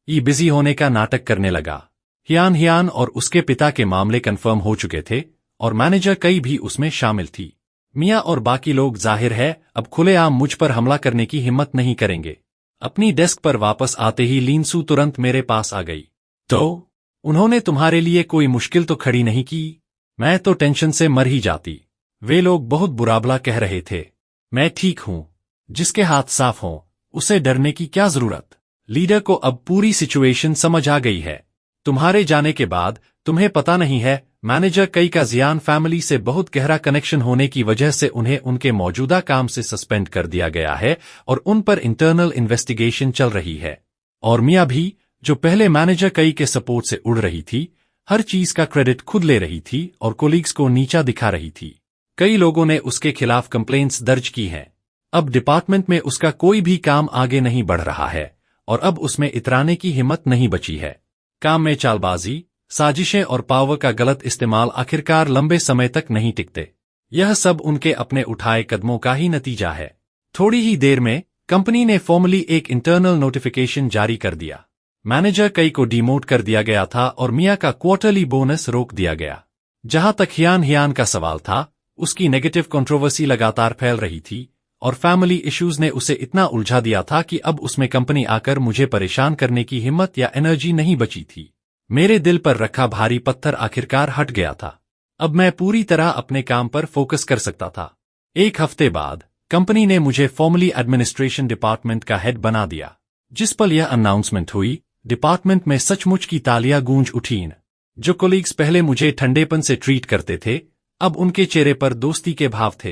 S1: बिजी होने का नाटक करने लगा। हियान और उसके पिता के मामले कंफर्म हो चुके थे और मैनेजर कई भी उसमें शामिल थी। मियाँ और बाकी लोग जाहिर है अब खुलेआम मुझ पर हमला करने की हिम्मत नहीं करेंगे। अपनी डेस्क पर वापस आते ही लीनसू तुरंत मेरे पास आ गई। तो उन्होंने तुम्हारे लिए कोई मुश्किल तो खड़ी नहीं की? मैं तो टेंशन से मर ही जाती। वे लोग बहुत बुरा-भला कह रहे थे। मैं ठीक हूँ। जिसके हाथ साफ हों, उसे डरने की क्या जरूरत? लीडर को अब पूरी सिचुएशन समझ आ गई है। तुम्हारे जाने के बाद तुम्हें पता नहीं है, मैनेजर कई का जियान फैमिली से बहुत गहरा कनेक्शन होने की वजह से उन्हें उनके मौजूदा काम से सस्पेंड कर दिया गया है और उन पर इंटरनल इन्वेस्टिगेशन चल रही है। और मियाँ भी, जो पहले मैनेजर कई के सपोर्ट से उड़ रही थी, हर चीज का क्रेडिट खुद ले रही थी और कोलीग्स को नीचा दिखा रही थी। कई लोगों ने उसके खिलाफ कंप्लेंट्स दर्ज की हैं। अब डिपार्टमेंट में उसका कोई भी काम आगे नहीं बढ़ रहा है और अब उसमें इतराने की हिम्मत नहीं बची है। काम में चालबाजी, साजिशें और पावर का गलत इस्तेमाल आखिरकार लंबे समय तक नहीं टिकते। यह सब उनके अपने उठाए कदमों का ही नतीजा है। थोड़ी ही देर में कंपनी ने फॉर्मली एक इंटरनल नोटिफिकेशन जारी कर दिया। मैनेजर कई को डिमोट कर दिया गया था और मियाँ का क्वार्टरली बोनस रोक दिया गया। जहां तक हियान का सवाल था, उसकी नेगेटिव कंट्रोवर्सी लगातार फैल रही थी और फैमिली इश्यूज ने उसे इतना उलझा दिया था कि अब उसमें कंपनी आकर मुझे परेशान करने की हिम्मत या एनर्जी नहीं बची थी। मेरे दिल पर रखा भारी पत्थर आखिरकार हट गया था। अब मैं पूरी तरह अपने काम पर फोकस कर सकता था। 1 हफ्ते बाद कंपनी ने मुझे फॉर्मली एडमिनिस्ट्रेशन डिपार्टमेंट का हेड बना दिया। जिस पल यह अनाउंसमेंट हुई, डिपार्टमेंट में सचमुच की तालियां गूंज उठीं। जो कोलीग्स पहले मुझे ठंडेपन से ट्रीट करते थे, अब उनके चेहरे पर दोस्ती के भाव थे।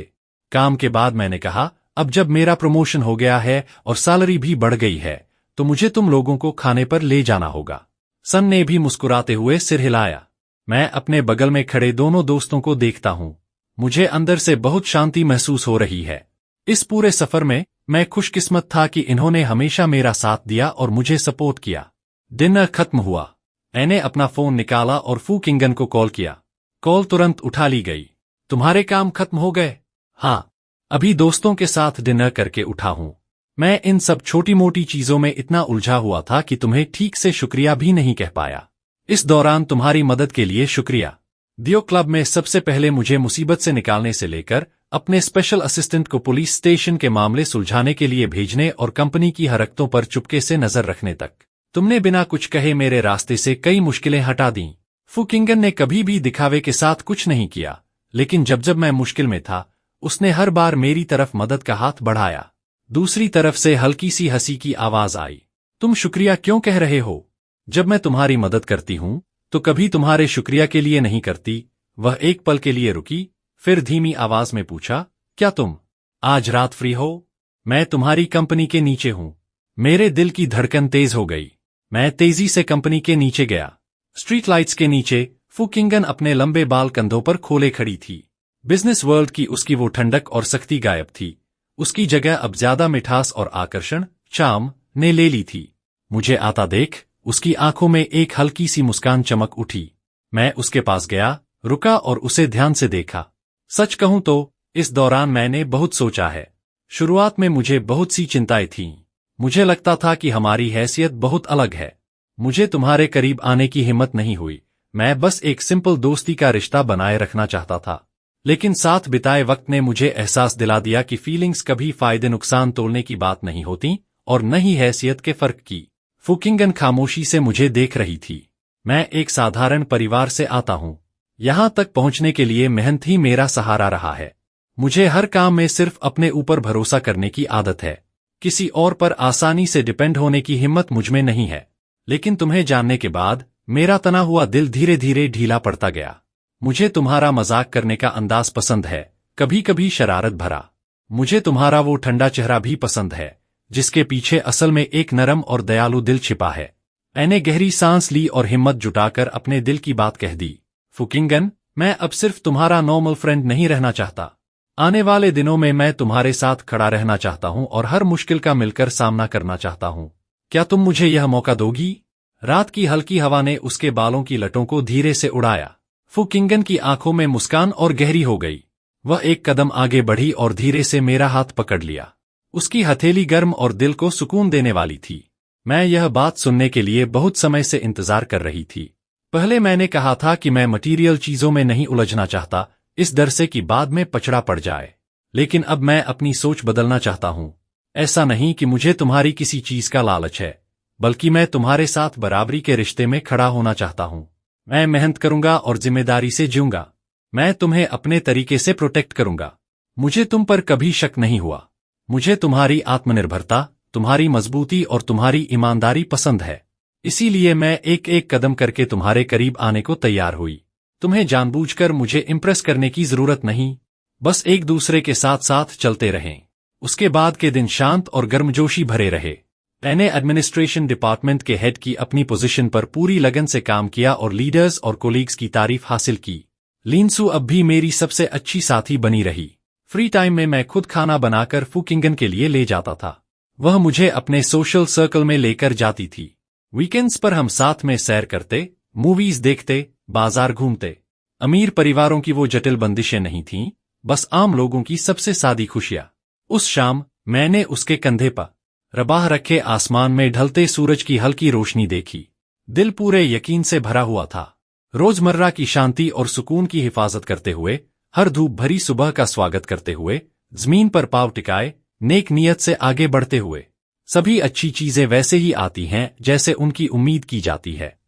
S1: काम के बाद मैंने कहा, अब जब मेरा प्रमोशन हो गया है और सैलरी भी बढ़ गई है, तो मुझे तुम लोगों को खाने पर ले जाना होगा। सन ने भी मुस्कुराते हुए सिर हिलाया। मैं अपने बगल में खड़े दोनों दोस्तों को देखता हूँ। मुझे अंदर से बहुत शांति महसूस हो रही है। इस पूरे सफर में मैं खुशकिस्मत था कि इन्होंने हमेशा मेरा साथ दिया और मुझे सपोर्ट किया। डिनर खत्म हुआ। मैंने अपना फोन निकाला और फू किंगन को कॉल किया। कॉल तुरंत उठा ली गई। तुम्हारे काम खत्म हो गए? हाँ, अभी दोस्तों के साथ डिनर करके उठा हूं। मैं इन सब छोटी मोटी चीजों में इतना उलझा हुआ था कि तुम्हें ठीक से शुक्रिया भी नहीं कह पाया। इस दौरान तुम्हारी मदद के लिए शुक्रिया। दियो क्लब में सबसे पहले मुझे मुसीबत से निकालने से लेकर अपने स्पेशल असिस्टेंट को पुलिस स्टेशन के मामले सुलझाने के लिए भेजने और कंपनी की हरकतों पर चुपके से नजर रखने तक तुमने बिना कुछ कहे मेरे रास्ते से कई मुश्किलें हटा दीं। फू किंगन ने कभी भी दिखावे के साथ कुछ नहीं किया, लेकिन जब जब मैं मुश्किल में था उसने हर बार मेरी तरफ मदद का हाथ बढ़ाया। दूसरी तरफ से हल्की सी हंसी की आवाज आई। तुम शुक्रिया क्यों कह रहे हो? जब मैं तुम्हारी मदद करती हूं तो कभी तुम्हारे शुक्रिया के लिए नहीं करती। वह एक पल के लिए रुकी, फिर धीमी आवाज में पूछा, क्या तुम आज रात फ्री हो? मैं तुम्हारी कंपनी के नीचे हूं। मेरे दिल की धड़कन तेज हो गई। मैं तेजी से कंपनी के नीचे गया। स्ट्रीट लाइट्स के नीचे फू किंगन अपने लंबे बाल कंधों पर खोले खड़ी थी। बिजनेस वर्ल्ड की उसकी वो ठंडक और सख्ती गायब थी। उसकी जगह अब ज्यादा मिठास और आकर्षण, चार्म ने ले ली थी। मुझे आता देख उसकी आंखों में एक हल्की सी मुस्कान चमक उठी। मैं उसके पास गया, रुका और उसे ध्यान से देखा। सच कहूं तो इस दौरान मैंने बहुत सोचा है। शुरुआत में मुझे बहुत सी चिंताएं थीं। मुझे लगता था कि हमारी हैसियत बहुत अलग है। मुझे तुम्हारे करीब आने की हिम्मत नहीं हुई। मैं बस एक सिंपल दोस्ती का रिश्ता बनाए रखना चाहता था। लेकिन साथ बिताए वक्त ने मुझे एहसास दिला दिया कि फीलिंग्स कभी फायदे नुकसान तोलने की बात नहीं होती और न ही हैसियत के फर्क की। फू किंगन खामोशी से मुझे देख रही थी। मैं एक साधारण परिवार से आता हूं। यहां तक पहुंचने के लिए मेहनत ही मेरा सहारा रहा है। मुझे हर काम में सिर्फ अपने ऊपर भरोसा करने की आदत है। किसी और पर आसानी से डिपेंड होने की हिम्मत मुझमें नहीं है। लेकिन तुम्हें जानने के बाद मेरा तना हुआ दिल धीरे धीरे ढीला पड़ता गया। मुझे तुम्हारा मजाक करने का अंदाज पसंद है, कभी कभी शरारत भरा। मुझे तुम्हारा वो ठंडा चेहरा भी पसंद है, जिसके पीछे असल में एक नरम और दयालु दिल छिपा है। मैंने गहरी सांस ली और हिम्मत जुटाकर अपने दिल की बात कह दी। फू किंगन, मैं अब सिर्फ तुम्हारा नॉर्मल फ्रेंड नहीं रहना चाहता। आने वाले दिनों में मैं तुम्हारे साथ खड़ा रहना चाहता हूं और हर मुश्किल का मिलकर सामना करना चाहता हूं। क्या तुम मुझे यह मौका दोगी? रात की हल्की हवा ने उसके बालों की लटों को धीरे से उड़ाया। फू किंगन की आंखों में मुस्कान और गहरी हो गई। वह एक कदम आगे बढ़ी और धीरे से मेरा हाथ पकड़ लिया। उसकी हथेली गर्म और दिल को सुकून देने वाली थी। मैं यह बात सुनने के लिए बहुत समय से इंतजार कर रही थी। पहले मैंने कहा था कि मैं मटीरियल चीजों में नहीं उलझना चाहता, इस डर से कि बाद में पछड़ा पड़ जाए। लेकिन अब मैं अपनी सोच बदलना चाहता हूं। ऐसा नहीं कि मुझे तुम्हारी किसी चीज का लालच है, बल्कि मैं तुम्हारे साथ बराबरी के रिश्ते में खड़ा होना चाहता हूं। मैं मेहनत करूंगा और जिम्मेदारी से जीऊंगा। मैं तुम्हें अपने तरीके से प्रोटेक्ट करूंगा। मुझे तुम पर कभी शक नहीं हुआ। मुझे तुम्हारी आत्मनिर्भरता, तुम्हारी मजबूती और तुम्हारी ईमानदारी पसंद है। इसीलिए मैं एक एक कदम करके तुम्हारे करीब आने को तैयार हुई। तुम्हें जानबूझकर मुझे इम्प्रेस करने की जरूरत नहीं, बस एक दूसरे के साथ साथ चलते रहें। उसके बाद के दिन शांत और गर्मजोशी भरे रहे। मैंने एडमिनिस्ट्रेशन डिपार्टमेंट के हेड की अपनी पोजीशन पर पूरी लगन से काम किया और लीडर्स और कोलीग्स की तारीफ हासिल की। लिंसू अब भी मेरी सबसे अच्छी साथी बनी रही। फ्री टाइम में मैं खुद खाना बनाकर फू किंगन के लिए ले जाता था। वह मुझे अपने सोशल सर्कल में लेकर जाती थी। वीकेंड्स पर हम साथ में सैर करते, मूवीज देखते, बाजार घूमते। अमीर परिवारों की वो जटिल बंदिशें नहीं थीं, बस आम लोगों की सबसे सादी खुशियां। उस शाम मैंने उसके कंधे पर रबाह रखे आसमान में ढलते सूरज की हल्की रोशनी देखी। दिल पूरे यकीन से भरा हुआ था। रोजमर्रा की शांति और सुकून की हिफाजत करते हुए, हर धूप भरी सुबह का स्वागत करते हुए, जमीन पर पांव टिकाए, नेक नियत से आगे बढ़ते हुए। सभी अच्छी चीजें वैसे ही आती हैं जैसे उनकी उम्मीद की जाती है।